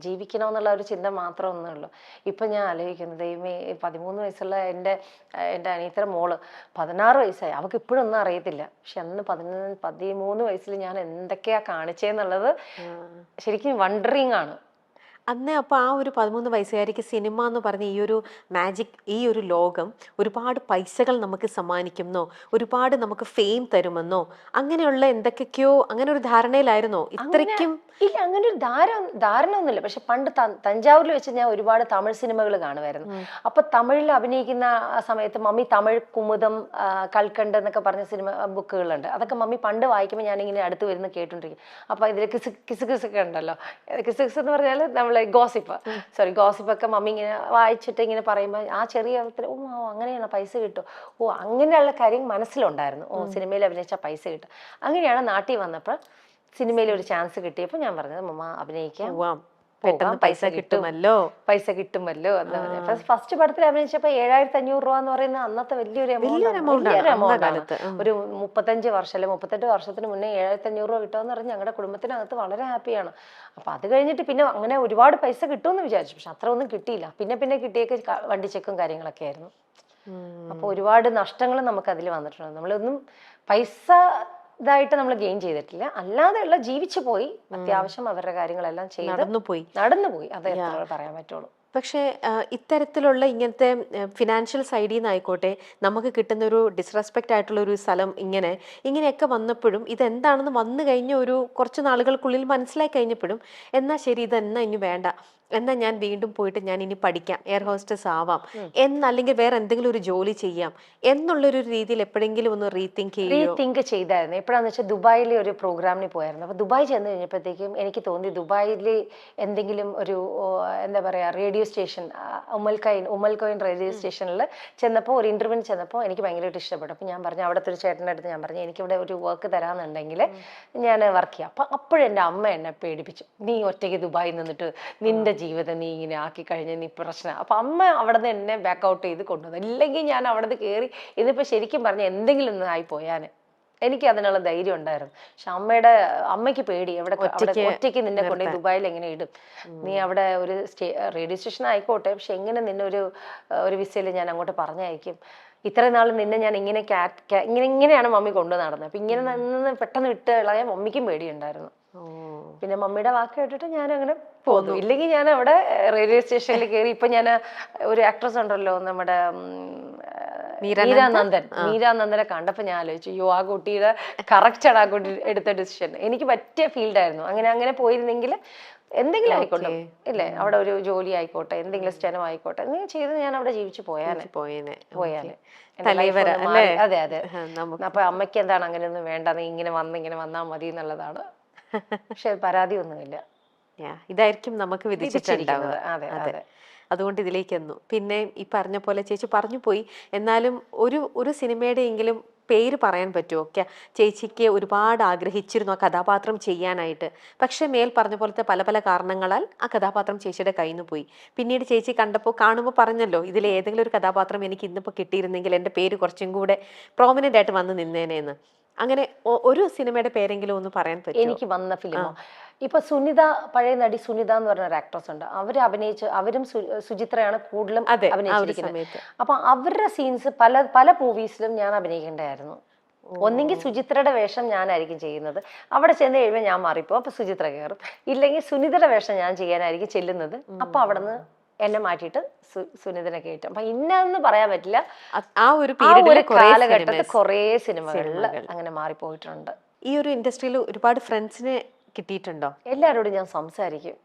ജീവിക്കണമെന്നുള്ള ഒരു ചിന്ത മാത്രമേ ഒന്നുള്ളൂ. ഇപ്പം ഞാൻ ആലോചിക്കുന്നത്, ദൈവമേ 13 വയസ്സുള്ള എൻ്റെ അനിയത്തിയുടെ മോള് 16 വയസ്സായി, അവൾക്ക് ഇപ്പോഴൊന്നും അറിയത്തില്ല. പക്ഷെ അന്ന് 13 വയസ്സിൽ ഞാൻ എന്തൊക്കെയാ കാണിച്ചേന്നുള്ളത് ശരിക്കും വണ്ടറിങ് ആണ്. അന്ന് അപ്പോൾ ആ ഒരു 13 വയസ്സുകാരിക്ക് സിനിമ എന്ന് പറഞ്ഞ ഈ ഒരു മാജിക്, ഈ ഒരു ലോകം ഒരുപാട് പൈസകൾ നമുക്ക് സമ്മാനിക്കുമെന്നോ, ഒരുപാട് നമുക്ക് ഫെയിം തരുമെന്നോ, അങ്ങനെയുള്ള എന്തൊക്കെയോ അങ്ങനെ ഒരു ധാരണയിലായിരുന്നോ? ഇത്രയ്ക്കും ഇല്ല, അങ്ങനെ ഒരു ധാരണ ഒന്നുമില്ല. പക്ഷെ പണ്ട് തഞ്ചാവൂരിൽ വെച്ച് ഞാൻ ഒരുപാട് തമിഴ് സിനിമകൾ കാണുമായിരുന്നു. അപ്പൊ തമിഴിൽ അഭിനയിക്കുന്ന സമയത്ത് മമ്മി തമിഴ് കുമുദം, കൽക്കണ്ട് എന്നൊക്കെ പറഞ്ഞ സിനിമ ബുക്കുകളുണ്ട്. അതൊക്കെ മമ്മി പണ്ട് വായിക്കുമ്പോൾ ഞാനിങ്ങനെ അടുത്ത് വരുന്ന കേട്ടോണ്ടിരിക്കും. അപ്പൊ ഇതിൽ കിസുകിസൊക്കെ ഉണ്ടല്ലോ, കിസുകിസ് എന്ന് പറഞ്ഞാൽ നമ്മള് ഗോസിപ്പൊക്കെ മമ്മി ഇങ്ങനെ വായിച്ചിട്ട് ഇങ്ങനെ പറയുമ്പോൾ ആ ചെറിയ ഓ അങ്ങനെയാണ് പൈസ കിട്ടും, ഓ അങ്ങനെയുള്ള കാര്യം മനസ്സിലുണ്ടായിരുന്നു. ഓ സിനിമയിൽ അഭിനയിച്ചാൽ പൈസ കിട്ടും. അങ്ങനെയാണ് നാട്ടിൽ വന്നപ്പോൾ സിനിമയിൽ ഒരു ചാൻസ് കിട്ടിയപ്പോൾ ഞാൻ പറഞ്ഞത്, മമ്മ അഭിനയിക്കാം, പെട്ടെന്ന് പൈസ കിട്ടുമല്ലോ എന്താ പറയുക. ഫസ്റ്റ് പടത്തിൽ അഭിനയിച്ചപ്പോൾ 7500 രൂപ എന്ന് പറയുന്ന അന്നത്തെ വലിയൊരു എമൗണ്ട് ആണ്. ഒരു 35 വർഷം അല്ലെ 38 വർഷത്തിന് മുന്നേ 7500 രൂപ കിട്ടുമെന്ന് പറഞ്ഞ് ഞങ്ങളുടെ കുടുംബത്തിനകത്ത് വളരെ ഹാപ്പിയാണ്. അപ്പൊ അത് കഴിഞ്ഞിട്ട് പിന്നെ അങ്ങനെ ഒരുപാട് പൈസ കിട്ടുമെന്ന് വിചാരിച്ചു, പക്ഷെ അത്ര ഒന്നും കിട്ടിയില്ല. പിന്നെ കിട്ടിയൊക്കെ വണ്ടി ചെക്കും കാര്യങ്ങളൊക്കെ ആയിരുന്നു. അപ്പൊ ഒരുപാട് നഷ്ടങ്ങൾ നമുക്ക് അതിൽ വന്നിട്ടുണ്ട്. നമ്മളൊന്നും പൈസ ഇതായിട്ട് നമ്മൾ ഗെയിൻ ചെയ്തിട്ടില്ല, അല്ലാതെയുള്ള ജീവിച്ചു പോയി, അത്യാവശ്യം അവരുടെ കാര്യങ്ങളെല്ലാം ചെയ്ത് നടന്നുപോയി. അതേ പറയാൻ പറ്റുള്ളൂ. പക്ഷേ ഇത്തരത്തിലുള്ള ഇങ്ങനത്തെ ഫിനാൻഷ്യൽ സൈഡിൽ നിന്നായിക്കോട്ടെ നമുക്ക് കിട്ടുന്ന ഒരു ഡിസ്റെസ്പെക്റ്റ് ആയിട്ടുള്ള ഒരു സ്ഥലം ഇങ്ങനെയൊക്കെ വന്നപ്പോഴും, ഇതെന്താണെന്ന് വന്നു കഴിഞ്ഞ ഒരു കുറച്ച് നാളുകൾക്കുള്ളിൽ മനസ്സിലായി കഴിഞ്ഞപ്പോഴും, എന്നാൽ ശരി ഇതെന്നാ ഇനി വേണ്ട, എന്നാൽ ഞാൻ വീണ്ടും പോയിട്ട് ഞാൻ ഇനി പഠിക്കാം, എയർ ഹോസ്റ്റസ് ആവാം എന്നല്ലെങ്കിൽ വേറെ എന്തെങ്കിലും ഒരു ജോലി ചെയ്യാം എന്നുള്ളൊരു രീതിയിൽ എപ്പോഴെങ്കിലും ഒന്ന് റീതിങ്ക് ചെയ്തായിരുന്നു. എപ്പോഴാന്ന് വെച്ചാൽ ദുബായിലെ ഒരു പ്രോഗ്രാമിന് പോയായിരുന്നു. അപ്പോൾ ദുബായ് ചെന്ന് കഴിഞ്ഞപ്പോഴത്തേക്കും എനിക്ക് തോന്നി, ദുബായിൽ എന്തെങ്കിലും ഒരു എന്താ പറയുക റേഡിയോ സ്റ്റേഷൻ, ഉമ്മൽക്കോയിൻ റേഡിയോ സ്റ്റേഷനിൽ ചെന്നപ്പോൾ ഒരു ഇന്റർവ്യൂവിന് ചെന്നപ്പോൾ എനിക്ക് ഭയങ്കരമായിട്ട് ഇഷ്ടപ്പെട്ടു. അപ്പോൾ ഞാൻ പറഞ്ഞു, അവിടുത്തെ ഒരു ചേട്ടൻ്റെ അടുത്ത് ഞാൻ പറഞ്ഞു, എനിക്കിവിടെ ഒരു വർക്ക് തരാമെന്നുണ്ടെങ്കിൽ ഞാൻ വർക്ക് ചെയ്യാം. അപ്പം അപ്പോഴെൻ്റെ അമ്മ എന്നെ പേടിപ്പിച്ചു, നീ ഒറ്റയ്ക്ക് ദുബായിൽ നിന്നിട്ട് നിന്റെ ജീവിതം നീ ഇങ്ങനെ ആക്കി കഴിഞ്ഞ നീ പ്രശ്നം. അപ്പൊ അമ്മ അവിടെ നിന്ന് എന്നെ ബാക്ക് ഔട്ട് ചെയ്ത് കൊണ്ടുവന്നു. ഇല്ലെങ്കിൽ ഞാൻ അവിടെ നിന്ന് കയറി ഇതിപ്പോ ശരിക്കും പറഞ്ഞ എന്തെങ്കിലും ഒന്ന് ആയി പോയാന്. എനിക്ക് അതിനുള്ള ധൈര്യം ഉണ്ടായിരുന്നു. പക്ഷെ അമ്മയ്ക്ക് പേടി, ഒറ്റയ്ക്ക് നിന്നെ കൊണ്ട് ദുബായിൽ എങ്ങനെ ഇടും, നീ അവിടെ ഒരു റേഡിയോ സ്റ്റേഷൻ ആയിക്കോട്ടെ, പക്ഷെ എങ്ങനെ നിന്നെ ഒരു വിസയിൽ ഞാൻ അങ്ങോട്ട് പറഞ്ഞയക്കും, ഇത്ര നാൾ നിന്നെ ഞാൻ ഇങ്ങനെയാണ് മമ്മി കൊണ്ടു നടന്നത്. അപ്പൊ ഇങ്ങനെ നിന്ന് പെട്ടെന്ന് വിട്ട് കളയാൻ മമ്മിക്കും പേടിയുണ്ടായിരുന്നു. പിന്നെ മമ്മിയുടെ വാക്ക് കേട്ടിട്ട് ഞാൻ അങ്ങനെ പോന്നു. ഇല്ലെങ്കിൽ ഞാൻ അവിടെ റെയിൽവേ സ്റ്റേഷനിൽ കയറി. ഇപ്പൊ ഞാൻ ഒരു ആക്ട്രസ് ഉണ്ടല്ലോ നമ്മുടെ മീരാനന്ദനെ കണ്ടപ്പോ ഞാൻ ആലോചിച്ചു, അയ്യോ ആ കുട്ടിയുടെ കറക്റ്റാണ് ആ കുട്ടി എടുത്ത ഡിസിഷൻ, എനിക്ക് പറ്റിയ ഫീൽഡായിരുന്നു. അങ്ങനെ പോയിരുന്നെങ്കിൽ എന്തെങ്കിലും ആയിക്കോട്ടെ, ഇല്ലേ അവിടെ ഒരു ജോലി ആയിക്കോട്ടെ, എന്തെങ്കിലും സ്റ്റനം ആയിക്കോട്ടെ, എന്തെങ്കിലും ചെയ്ത് ഞാൻ അവിടെ ജീവിച്ചു പോയാനെ. അതെ. അപ്പൊ അമ്മയ്ക്ക് എന്താണ് അങ്ങനെയൊന്നും വേണ്ട, നീ ഇങ്ങനെ വന്നാൽ മതി എന്നുള്ളതാണ്. പക്ഷെ പരാതിയൊന്നുമില്ല. ഇതായിരിക്കും നമുക്ക് വിധിച്ചിട്ടുണ്ടാവുക. അതെ. അതുകൊണ്ട് ഇതിലേക്ക് വന്നു. പിന്നെ ഈ പറഞ്ഞ പോലെ ചേച്ചി പറഞ്ഞു പോയി, എന്നാലും ഒരു സിനിമയുടെ എങ്കിലും പേര് പറയാൻ പറ്റുമോ? ചേച്ചിക്ക് ഒരുപാട് ആഗ്രഹിച്ചിരുന്നു ആ കഥാപാത്രം ചെയ്യാനായിട്ട്, പക്ഷെ മേൽ പറഞ്ഞ പോലത്തെ പല പല കാരണങ്ങളാൽ ആ കഥാപാത്രം ചേച്ചിയുടെ കയ്യിൽ നിന്ന് പോയി. പിന്നീട് ചേച്ചി കാണുമ്പോൾ പറഞ്ഞല്ലോ, ഇതിൽ ഏതെങ്കിലും ഒരു കഥാപാത്രം എനിക്ക് ഇന്നിപ്പോൾ കിട്ടിയിരുന്നെങ്കിൽ എൻ്റെ പേര് കുറച്ചും കൂടെ പ്രോമിനൻ്റ് ആയിട്ട് വന്ന് നിന്നേനെന്ന്. അങ്ങനെ ഒരു സിനിമയുടെ പേരെങ്കിലും ഒന്ന് പറയാൻ പറ്റും? എനിക്ക് വന്ന ഫിലിമോ? ഇപ്പൊ സുനിത, പഴയ നടി സുനിത എന്ന് പറഞ്ഞ ഒരു ആക്ട്രസ് ഉണ്ട്. അവരും സുചിത്രയാണ് കൂടുതലും അഭിനയിച്ചിരിക്കുന്നത്. അപ്പൊ അവരുടെ സീൻസ് പല മൂവീസിലും ഞാൻ അഭിനയിക്കേണ്ടായിരുന്നു. ഒന്നെങ്കിൽ സുചിത്രയുടെ വേഷം ഞാനായിരിക്കും ചെയ്യുന്നത്, അവിടെ ചെന്ന് കഴിയുമ്പോൾ ഞാൻ മാറിപ്പോ അപ്പൊ സുചിത്ര കയറും. ഇല്ലെങ്കിൽ സുനിതയുടെ വേഷം ഞാൻ ചെയ്യാനായിരിക്കും ചെല്ലുന്നത്, അപ്പൊ അവിടെ നിന്ന് എന്നെ മാറ്റിയിട്ട് സുനിതനെ കയറ്റും. അപ്പൊ ഇന്നെന്ന് പറയാൻ പറ്റില്ല. ആ ഒരു കാലഘട്ടത്തിൽ കുറെ സിനിമകളിൽ അങ്ങനെ മാറിപ്പോയിട്ടുണ്ട്. ഈ ഒരു ഇൻഡസ്ട്രിയിൽ ഒരുപാട് ഫ്രണ്ട്സിനെ കിട്ടിയിട്ടുണ്ടോ? എല്ലാവരോടും ഞാൻ സംസാരിക്കും,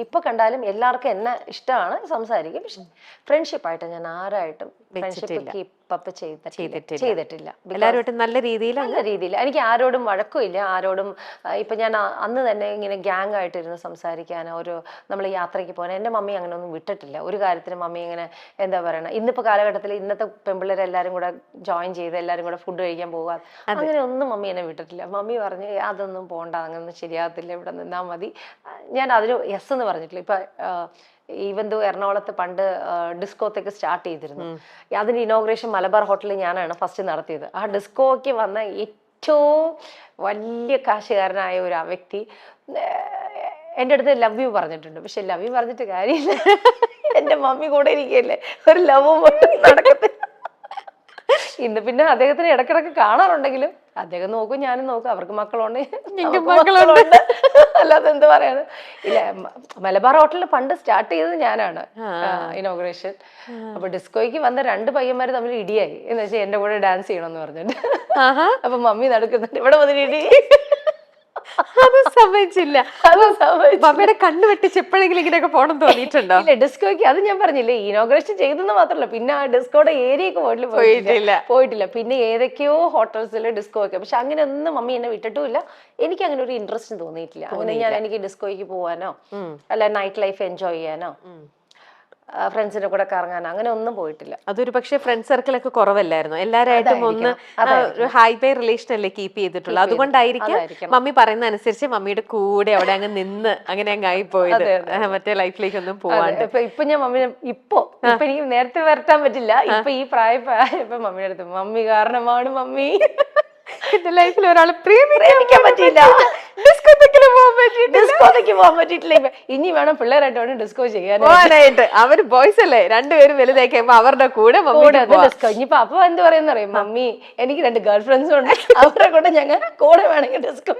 ഇപ്പൊ കണ്ടാലും എല്ലാവർക്കും എന്നെ ഇഷ്ടമാണ്, സംസാരിക്കും. പക്ഷെ ഫ്രണ്ട്ഷിപ്പ് ആയിട്ട് ഞാൻ ആരായിട്ടും ഫ്രണ്ട്ഷിപ്പ് ചെയ്തിട്ടില്ല. എല്ലാവരുമായിട്ടും നല്ല രീതിയിൽ എനിക്ക് ആരോടും വഴക്കുമില്ല. ആരോടും ഇപ്പൊ ഞാൻ അന്ന് തന്നെ ഇങ്ങനെ ഗ്യാങ് ആയിട്ടിരുന്ന് സംസാരിക്കാനോ നമ്മൾ യാത്രയ്ക്ക് പോകാൻ എന്റെ മമ്മി അങ്ങനെ ഒന്നും വിട്ടിട്ടില്ല. ഒരു കാര്യത്തിന് മമ്മി ഇങ്ങനെ എന്താ പറയണ, ഇന്നിപ്പോ കാലഘട്ടത്തിൽ ഇന്നത്തെ പെൺപിള്ളേരെ എല്ലാരും കൂടെ ജോയിൻ ചെയ്ത് എല്ലാരും കൂടെ ഫുഡ് കഴിക്കാൻ പോകാൻ അങ്ങനെ ഒന്നും മമ്മി എന്നെ വിട്ടിട്ടില്ല. മമ്മി പറഞ്ഞ് അതൊന്നും പോകണ്ട, അങ്ങനൊന്നും ശരിയാകത്തില്ല, ഇവിടെ നിന്നാ മതി. ഞാൻ അതിന് യെസ് എന്ന് പറഞ്ഞിട്ടില്ല. ഇപ്പൊ ഈവൻ ദോ എറണാകുളത്ത് പണ്ട് ഡിസ്കോത്തേക്ക് സ്റ്റാർട്ട് ചെയ്തിരുന്നു. അതിന്റെ ഇനോഗ്രേഷൻ മലബാർ ഹോട്ടലിൽ ഞാനാണ് ഫസ്റ്റ് നടത്തിയത്. ആ ഡിസ്കോയ്ക്ക് വന്ന ഏറ്റവും വലിയ കാശുകാരനായ ഒരു വ്യക്തി എൻ്റെ അടുത്ത് ലവ് യു പറഞ്ഞിട്ടുണ്ട്. പക്ഷെ ലവ് യു പറഞ്ഞിട്ട് കാര്യമില്ല, എൻ്റെ മമ്മി കൂടെ ഇരിക്കല്ലേ, ഒരു ലവ് നടക്കത്തില്ല. ഇന്ന് പിന്നെ അദ്ദേഹത്തിന് ഇടക്കിടക്ക് കാണാറുണ്ടെങ്കിലും അദ്ദേഹം നോക്കും, ഞാനും നോക്കും. അവർക്ക് മക്കളുണ്ട്, മക്കളുണ്ട്, അല്ലാതെ എന്ത് പറയാന്. ഇല്ല, മലബാർ ഹോട്ടലിൽ പണ്ട് സ്റ്റാർട്ട് ചെയ്തത് ഞാനാണ് ഇനോഗ്രേഷൻ. അപ്പൊ ഡിസ്കോയ്ക്ക് വന്ന 2 പയ്യന്മാര് തമ്മിൽ ഇടിയായി. എന്ന് വെച്ചാൽ എന്റെ കൂടെ ഡാൻസ് ചെയ്യണമെന്ന് പറഞ്ഞിട്ട്. അപ്പൊ മമ്മി നടക്കുന്നുണ്ട്, ഇവിടെ വന്നിട്ട് ഇടി. അത് സമ്മതിച്ചില്ല. മമ്മിയുടെ കണ്ണ് വെട്ടിച്ച് എപ്പോഴെങ്കിലും ഇങ്ങനെയൊക്കെ പോകണം തോന്നിയിട്ടുണ്ടോ? ഇല്ല, ഡിസ്കോയ്ക്ക് അത് ഞാൻ പറഞ്ഞില്ലേ, ഇനോഗ്രേഷൻ ചെയ്തെന്ന് മാത്രമല്ല, പിന്നെ ആ ഡിസ്കോയുടെ ഏരിയക്ക് പോയിട്ടില്ല. പിന്നെ ഏതൊക്കെയോ ഹോട്ടൽസിൽ ഡിസ്കോ ഒക്കെ. പക്ഷെ അങ്ങനെ ഒന്നും മമ്മി എന്നെ വിട്ടിട്ടുമില്ല. എനിക്ക് അങ്ങനെ ഒരു ഇൻട്രസ്റ്റ് തോന്നിയിട്ടില്ല. അങ്ങനെ എനിക്ക് ഡിസ്കോയ്ക്ക് പോവാനോ അല്ല നൈറ്റ് ലൈഫ് എൻജോയ് ചെയ്യാനോ ഫ്രണ്ട്സിന്റെ കൂടെ കറങ്ങാനോ അങ്ങനെ ഒന്നും പോയിട്ടില്ല. അതൊരു പക്ഷേ ഫ്രണ്ട് സർക്കിളൊക്കെ കുറവല്ലായിരുന്നു, എല്ലാരായിട്ടും ഒന്ന് ഒരു ഹൈ ബൈ റിലേഷൻ അല്ലേ കീപ്പ് ചെയ്തിട്ടുള്ളത്. അതുകൊണ്ടായിരിക്കും മമ്മി പറയുന്ന അനുസരിച്ച് മമ്മിയുടെ കൂടെ അവിടെ അങ്ങ് നിന്ന് അങ്ങനെ അങ്ങ് ആയി പോയത്, മറ്റേ ലൈഫിലേക്ക് ഒന്നും പോവാണ്ട്. ഇപ്പൊ ഞാൻ മമ്മി ഇപ്പൊ എനിക്ക് നേരത്തെ വരട്ടാൻ പറ്റില്ല. ഇപ്പൊ ഈ പ്രായപ്പോ മമ്മിയുടെ അടുത്ത്, മമ്മി കാരണമാണ് മമ്മി എന്റെ ലൈഫിൽ ഒരാളെ പ്രേമിക്കാൻ പറ്റില്ല, ഡിസ്കോയ്ക്ക് പോകാൻ പറ്റിയിട്ടില്ല. ഇനി വേണം പിള്ളേരായിട്ട് വേണം ഡിസ്കോ ചെയ്യാനായിട്ട്. അവര് ബോയ്സ് അല്ലേ, രണ്ടുപേരും വലുതായി അവരുടെ കൂടെ ഡിസ്കോ. ഇനിയിപ്പോ അപ്പൊ എന്ത് പറയുന്ന അറിയാം, മമ്മി എനിക്ക് 2 ഗേൾ ഫ്രണ്ട്സും ഉണ്ട്, അവരുടെ കൂടെ ഞങ്ങൾ കൂടെ വേണമെങ്കിൽ ഡിസ്കോ.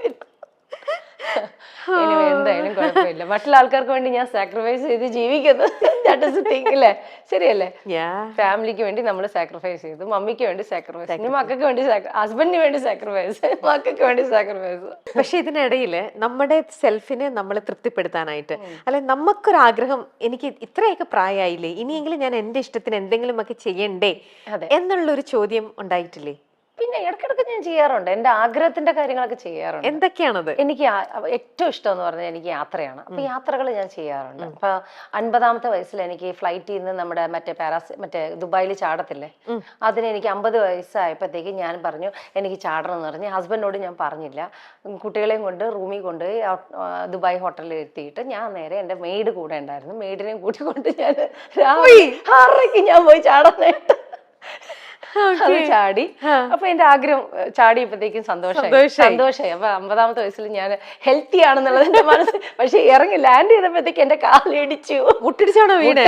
എന്തായാലും കുഴപ്പമില്ല, മറ്റുള്ള ആൾക്കാർക്ക് വേണ്ടി ഞാൻ സാക്രിഫൈസ് ചെയ്ത് ജീവിക്കുന്നത് അല്ലേ, ശരിയല്ലേ? ഫാമിലിക്ക് വേണ്ടി നമ്മൾ സാക്രിഫൈസ് ചെയ്തു, മമ്മിക്ക് വേണ്ടി സാക്രിഫൈസ്, മക്കൾക്ക് വേണ്ടി, ഹസ്ബൻഡിന് വേണ്ടി സാക്രിഫൈസ്, മക്കൾക്ക് വേണ്ടി സാക്രിഫൈസ്. പക്ഷെ ഇതിനിടയിൽ നമ്മുടെ സെൽഫിനെ നമ്മൾ തൃപ്തിപ്പെടുത്താനായിട്ട്, അല്ലെ നമുക്കൊരാഗ്രഹം, എനിക്ക് ഇത്രയൊക്കെ പ്രായമായില്ലേ, ഇനിയെങ്കിലും ഞാൻ എന്റെ ഇഷ്ടത്തിന് എന്തെങ്കിലും ഒക്കെ ചെയ്യണ്ടേ എന്നുള്ളൊരു ചോദ്യം ഉണ്ടായിട്ടില്ലേ? പിന്നെ ഇടയ്ക്കിടയ്ക്ക് ഞാൻ ചെയ്യാറുണ്ട്, എന്റെ ആഗ്രഹത്തിന്റെ കാര്യങ്ങളൊക്കെ ചെയ്യാറുണ്ട്. എന്തൊക്കെയാണത്? എനിക്ക് ഏറ്റവും ഇഷ്ടം എന്ന് പറഞ്ഞാൽ എനിക്ക് യാത്രയാണ്. അപ്പൊ യാത്രകൾ ഞാൻ ചെയ്യാറുണ്ട്. അപ്പൊ 50ാമത്തെ വയസ്സിൽ എനിക്ക് ഫ്ലൈറ്റിൽ നിന്ന് നമ്മുടെ മറ്റേ ദുബായിൽ ചാടത്തില്ലേ, അതിന് എനിക്ക് 50 വയസ്സായപ്പോഴത്തേക്ക് ഞാൻ പറഞ്ഞു എനിക്ക് ചാടണം എന്ന് പറഞ്ഞ് ഹസ്ബൻഡിനോട് ഞാൻ പറഞ്ഞില്ല. കുട്ടികളെയും കൊണ്ട് റൂമിൽ കൊണ്ട് ദുബായ് ഹോട്ടലിൽ എത്തിയിട്ട് ഞാൻ നേരെ എന്റെ മെയ്ഡ് കൂടെ ഉണ്ടായിരുന്നു, മെയ്ഡിനെയും കൂട്ടിക്കൊണ്ട് ഞാൻ രാവിലെ 6:30 ഞാൻ പോയി ചാടാനായിട്ട് അത് ചാടി. അപ്പൊ എന്റെ ആഗ്രഹം ചാടിയപ്പോഴത്തേക്കും സന്തോഷമായി. അപ്പൊ 50ാമത്തെ വയസ്സിൽ ഞാൻ ഹെൽത്തി ആണെന്നുള്ളത് എന്റെ മനസ്സ്. പക്ഷെ ഇറങ്ങി ലാൻഡ് ചെയ്തപ്പോഴത്തേക്ക് എന്റെ കാലിടിച്ചു. മുട്ടിടിച്ചാണോ വീണേ?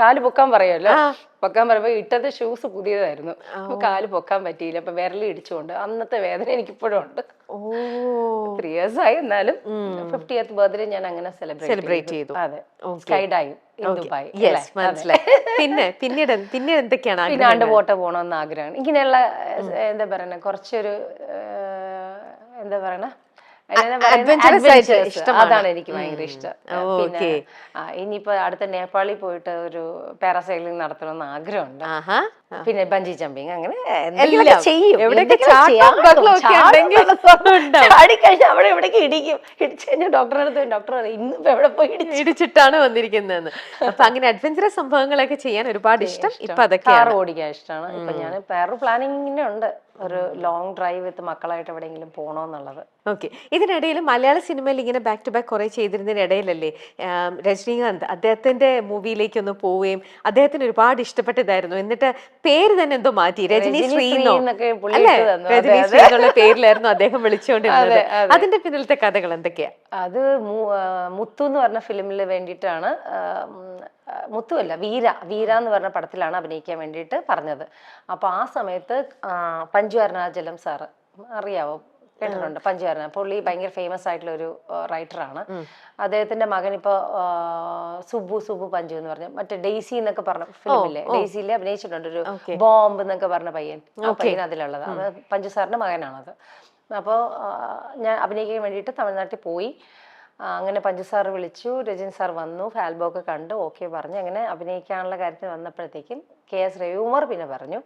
കാല് പൊക്കാൻ പറയുമല്ലോ, പൊക്കാൻ പറയുമ്പോ ഇട്ടത് ഷൂസ് പുതിയതായിരുന്നു, അപ്പൊ കാല് പൊക്കാൻ പറ്റിയില്ല. അപ്പൊ വിരൽ ഇടിച്ചുകൊണ്ട് അന്നത്തെ വേദന എനിക്കിപ്പോഴും ഉണ്ട്. 3 years ആയി, എന്നാലും 50th ബർത്ത്ഡേ ഞാൻ അങ്ങനെ സെലിബ്രേറ്റ് ചെയ്തു. അതെ, സ്കൈ ഡൈവ് ഇൻ ദുബായ്. പിന്നീട് എന്തൊക്കെയാണ്? പിന്നെ അണ്ടർവാട്ടർ പോകണമെന്ന് ആഗ്രഹമാണ്. ഇങ്ങനെയുള്ള എന്താ പറയണ കുറച്ചൊരു എന്താ പറയണ അതാണ് എനിക്ക് ഭയങ്കര ഇഷ്ടം. പിന്നെ ഇനിയിപ്പോ അടുത്ത നേപ്പാളിൽ പോയിട്ട് ഒരു പാരാസൈക്ലിംഗ് നടത്തണമെന്ന് ആഗ്രഹമുണ്ട്. പിന്നെ ബഞ്ചി ജമ്പിങ്, അങ്ങനെ ചെയ്യും. ചാടിക്കഴിഞ്ഞാൽ അവിടെ എവിടേക്ക് ഇടിക്കും, ഇടിച്ചു കഴിഞ്ഞാൽ ഡോക്ടറെ അടുത്ത് ഡോക്ടർ ഇന്നിപ്പോ എവിടെ പോയി ഇടിച്ചിട്ടാണ് വന്നിരിക്കുന്നത്. അപ്പൊ അങ്ങനെ അഡ്വഞ്ചറസ് സംഭവങ്ങളൊക്കെ ചെയ്യാൻ ഒരുപാട് ഇഷ്ടം. ഇപ്പൊ അതൊക്കെ കാർ ഓടിക്കാൻ ഇഷ്ടമാണ്. ഇപ്പൊ ഞാൻ വേറൊരു പ്ലാനിങ്ങിനെ ഉണ്ട്, ഒരു ലോങ് ഡ്രൈവ് വിത്ത് മക്കളായിട്ട് എവിടെയെങ്കിലും പോകണമെന്നുള്ളത്. ഓക്കെ. ഇതിനിടയിൽ മലയാള സിനിമയിൽ ഇങ്ങനെ ബാക്ക് ടു ബാക്ക് കുറെ ചെയ്തിരുന്നതിനിടയിലല്ലേ രജനീകാന്ത് അദ്ദേഹത്തിന്റെ മൂവിയിലേക്ക് ഒന്ന് പോവുകയും അദ്ദേഹത്തിന് ഒരുപാട് ഇഷ്ടപ്പെട്ടതായിരുന്നു. എന്നിട്ട് പേര് തന്നെ എന്തോ മാറ്റി, രജനി ശ്രീന്നോ എന്നൊക്കെ പുള്ളി അല്ലേ? ഇട്ട് തന്നു. രജനി ശ്രീ എന്നുള്ള പേരിലായിരുന്നു അദ്ദേഹം വിളിച്ചുകൊണ്ടിരുന്നത്. അതെ, അതെ. അതിന്റെ പിന്നിലത്തെ കഥകൾ എന്തൊക്കെയാ? അത് മുത്തു എന്ന് പറഞ്ഞ ഫിലിമിൽ വേണ്ടിയിട്ടാണ്, മുത്തുവല്ല വീര, വീര എന്ന് പറഞ്ഞ പടത്തിലാണ് അഭിനയിക്കാൻ വേണ്ടിയിട്ട് പറഞ്ഞത്. അപ്പൊ ആ സമയത്ത് പഞ്ചു അരുണാചലം സാറ് അറിയാവോ, കേട്ടിട്ടുണ്ട്? പഞ്ചു അരുണ പുള്ളി ഭയങ്കര ഫേമസ് ആയിട്ടുള്ള ഒരു റൈറ്ററാണ്. അദ്ദേഹത്തിന്റെ മകൻ ഇപ്പൊ സുബു പഞ്ചു എന്ന് പറഞ്ഞ മറ്റേ ഡെയ്സി എന്നൊക്കെ പറഞ്ഞ ഫിലിമില്ലേ, ഡെയ്സിയിലെ അഭിനയിച്ചിട്ടുണ്ട്. ഒരു ബോംബ് എന്നൊക്കെ പറഞ്ഞ പയ്യൻ, ആ പയ്യൻ അതിലുള്ളത് പഞ്ചു സാറിന്റെ മകനാണത്. അപ്പോൾ ഞാൻ അഭിനയിക്കാൻ വേണ്ടിയിട്ട് തമിഴ്നാട്ടിൽ പോയി. അങ്ങനെ പഞ്ചു സാർ വിളിച്ചു, രജനി സാർ വന്നു, ഫാൽബോ ഒക്കെ കണ്ട് ഓക്കെ പറഞ്ഞു. അങ്ങനെ അഭിനയിക്കാനുള്ള കാര്യത്തിൽ വന്നപ്പോഴത്തേക്കും KS രവികുമാർ പിന്നെ പറഞ്ഞു,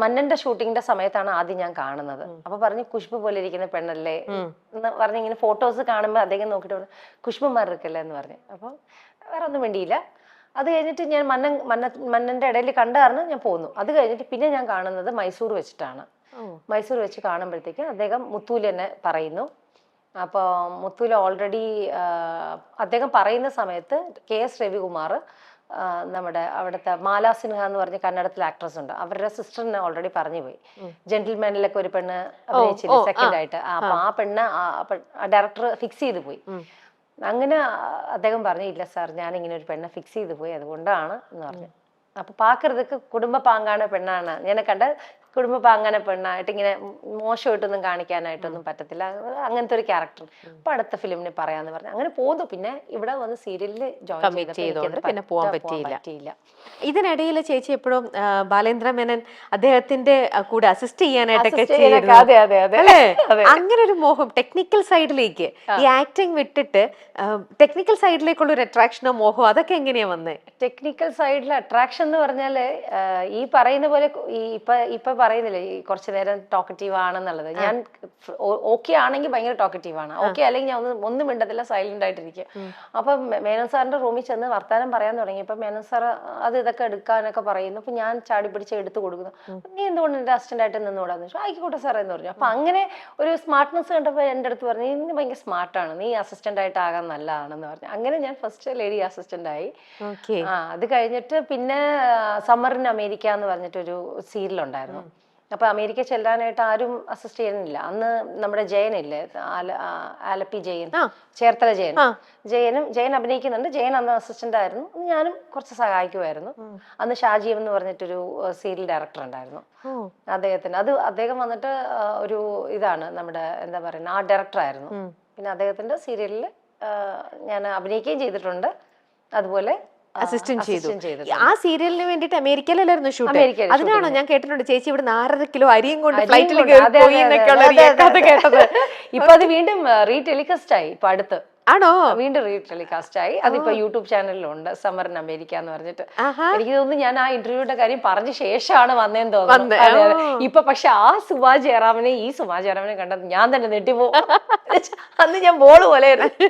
മന്നന്റെ ഷൂട്ടിങ്ങിന്റെ സമയത്താണ് ആദ്യം ഞാൻ കാണുന്നത്. അപ്പൊ പറഞ്ഞു ഖുഷ്ബു പോലെ ഇരിക്കുന്ന പെണ്ണല്ലേ എന്ന് പറഞ്ഞ് ഇങ്ങനെ ഫോട്ടോസ് കാണുമ്പോൾ അദ്ദേഹം നോക്കിയിട്ട് പറഞ്ഞു ഖുഷ്ബുമാർ ഇരിക്കല്ലേ എന്ന് പറഞ്ഞു. അപ്പൊ വേറെ ഒന്നും വേണ്ടിയില്ല. അത് കഴിഞ്ഞിട്ട് ഞാൻ മന്നന്റെ ഇടയിൽ കണ്ട കാരണം ഞാൻ പോന്നു. അത് കഴിഞ്ഞിട്ട് പിന്നെ ഞാൻ കാണുന്നത് മൈസൂർ വെച്ചിട്ടാണ്. മൈസൂർ വെച്ച് കാണുമ്പോഴത്തേക്കും അദ്ദേഹം മുത്തൂല് തന്നെ പറയുന്നു. അപ്പോൾ മുത്തൂല് ഓൾറെഡി അദ്ദേഹം പറയുന്ന സമയത്ത് KS രവികുമാർ നമ്മുടെ അവിടുത്തെ മാലാ സിൻഹ എന്ന് പറഞ്ഞ കന്നഡത്തിലെ ആക്ട്രസ് ഉണ്ട്, അവരുടെ സിസ്റ്ററിനെ ഓൾറെഡി പറഞ്ഞു പോയി. ജെന്റിൽമാനിലൊക്കെ ഒരു പെണ്ണ് അഭിനയിച്ചില്ല സെക്കൻഡ് ആയിട്ട്. അപ്പൊ ആ പെണ്ണ് ഡയറക്ടർ ഫിക്സ് ചെയ്ത് പോയി. അങ്ങനെ അദ്ദേഹം പറഞ്ഞു ഇല്ല സാർ, ഞാൻ ഇങ്ങനെ ഒരു പെണ്ണെ ഫിക്സ് ചെയ്ത് പോയി, അതുകൊണ്ടാണ് എന്ന് പറഞ്ഞു. അപ്പൊ പാക്കരുതൊക്കെ കുടുംബ പാങ്കാണ് പെണ്ണാണ്, ഞാൻ കണ്ട കുടുംബ പാങ്കാന പെണ്ണായിട്ട് ഇങ്ങനെ മോശമായിട്ടൊന്നും കാണിക്കാനായിട്ടൊന്നും പറ്റത്തില്ല, അങ്ങനത്തെ ഒരു ക്യാരക്ടർ. അപ്പൊ അടുത്ത ഫിലിമിന് പറയാന്ന് പറഞ്ഞു. അങ്ങനെ പോന്നു. പിന്നെ ഇവിടെ വന്ന് സീരിയലിൽ ജോയിൻ ചെയ്തോണ്ട് പിന്നെ പോകാൻ പറ്റിയില്ല. ഇതിനിടയിൽ ചേച്ചി എപ്പോഴും ബാലേന്ദ്ര മേനൻ അദ്ദേഹത്തിന്റെ കൂടെ അസിസ്റ്റ് ചെയ്യാനായിട്ടൊക്കെ അങ്ങനെ ഒരു മോഹം ടെക്നിക്കൽ സൈഡിലേക്ക്, ഈ ആക്ടിങ് വിട്ടിട്ട് ടെക്നിക്കൽ സൈഡിലേക്കുള്ള ഒരു അട്രാക്ഷനോ മോഹോ അതൊക്കെ എങ്ങനെയാ വന്നേ? ടെക്നിക്കൽ സൈഡിൽ അട്രാക്ഷൻ എന്ന് പറഞ്ഞാല് ഈ പറയുന്ന പോലെ ഇപ്പൊ പറയുന്നില്ലേ ഈ കുറച്ചു നേരം ടോക്കറ്റീവ് ആണെന്നുള്ളത്, ഞാൻ ഓക്കെ ആണെങ്കിൽ ഭയങ്കര ടോക്കറ്റീവ് ആണ്, ഓക്കെ അല്ലെങ്കിൽ ഞാൻ ഒന്നും മിണ്ടത്തില്ല, സൈലന്റ് ആയിട്ടിരിക്കും. അപ്പൊ മേനോൻ സാറിന്റെ റൂമിൽ ചെന്ന് വർത്താനം പറയാൻ തുടങ്ങിയപ്പോ മേനോൻ സാർ അത് ഇതൊക്കെ എടുക്കാനൊക്കെ പറയുന്നു. അപ്പൊ ഞാൻ ചാടി പിടിച്ച് എടുത്തു കൊടുക്കുന്നു. നീ എന്തുകൊണ്ട് എന്റെ അസിസ്റ്റന്റ് ആയിട്ട് നിന്നുകൂടാന്ന് ചോദിച്ചു. ആയിക്കോട്ടെ സാർ എന്ന് പറഞ്ഞു. അപ്പൊ അങ്ങനെ ഒരു സ്മാർട്ട്നെസ് കണ്ടപ്പോ എന്റെ അടുത്ത് പറഞ്ഞു നീ ഭയങ്കര സ്മാർട്ടാണ്, നീ അസിസ്റ്റന്റ് ആയിട്ട് ആകാൻ നല്ലതാണെന്ന് പറഞ്ഞു. അങ്ങനെ ഞാൻ ഫസ്റ്റ് ലേഡി അസിസ്റ്റന്റ് ആയി. അത് കഴിഞ്ഞിട്ട് പിന്നെ സമ്മർ ഇൻ അമേരിക്ക എന്ന് പറഞ്ഞിട്ടൊരു സീരിയലുണ്ടായിരുന്നു. അപ്പൊ അമേരിക്ക ചെല്ലാനായിട്ട് ആരും അസിസ്റ്റ് ചെയ്യുന്നില്ല. അന്ന് നമ്മുടെ ജയനില്ലേ, ആലപ്പി ജയൻ, ചേർത്തല ജയൻ അഭിനയിക്കുന്നുണ്ട്. ജയൻ അന്ന് അസിസ്റ്റന്റ് ആയിരുന്നു, ഞാനും കുറച്ച് സഹായിക്കുമായിരുന്നു. അന്ന് ഷാജീവ് എന്ന് പറഞ്ഞിട്ടൊരു സീരിയൽ ഡയറക്ടർ ഉണ്ടായിരുന്നു അദ്ദേഹത്തിന്. അദ്ദേഹം വന്നിട്ട് ഒരു ഇതാണ് നമ്മുടെ എന്താ പറയുക ആർട്ട് ഡയറക്ടർ ആയിരുന്നു. പിന്നെ അദ്ദേഹത്തിന്റെ സീരിയലിൽ ഞാൻ അഭിനയിക്കുകയും ചെയ്തിട്ടുണ്ട്, അതുപോലെ അസിസ്റ്റന്റ് ചെയ്തു. ആ സീരിയലിന് വേണ്ടിട്ട് അമേരിക്കയിലായിരുന്നു ഷൂട്ട്. അതിനാണോ ഞാൻ കേട്ടിട്ടുണ്ട് ചേച്ചി ഇവിടെ 6.5 കിലോ അരിയും കൊണ്ട് ഫ്ലൈറ്റിൽ കേട്ടത്. ഇപ്പൊ അത് വീണ്ടും റീടെലികാസ്റ്റ് ആയി. ഇപ്പൊ അടുത്ത് ആണോ വീണ്ടും റീടെലികാസ്റ്റ് ആയി. അതിപ്പോ യൂട്യൂബ് ചാനലിലുണ്ട്, സമ്മർ ഇൻ അമേരിക്ക എന്ന് പറഞ്ഞിട്ട്. എനിക്ക് തോന്നുന്നു ഞാൻ ആ ഇന്റർവ്യൂയുടെ കാര്യം പറഞ്ഞ ശേഷമാണ് വന്നേന്ന് തോന്നുന്നു. ഇപ്പൊ പക്ഷെ ആ സുമാ ജയറാമിനെ ഈ സുമാ ജയറാമിനെ കണ്ടത് ഞാൻ തന്നെ നെട്ടിപ്പോവും. അന്ന് ഞാൻ ബോള് പോലെയായിരുന്നു.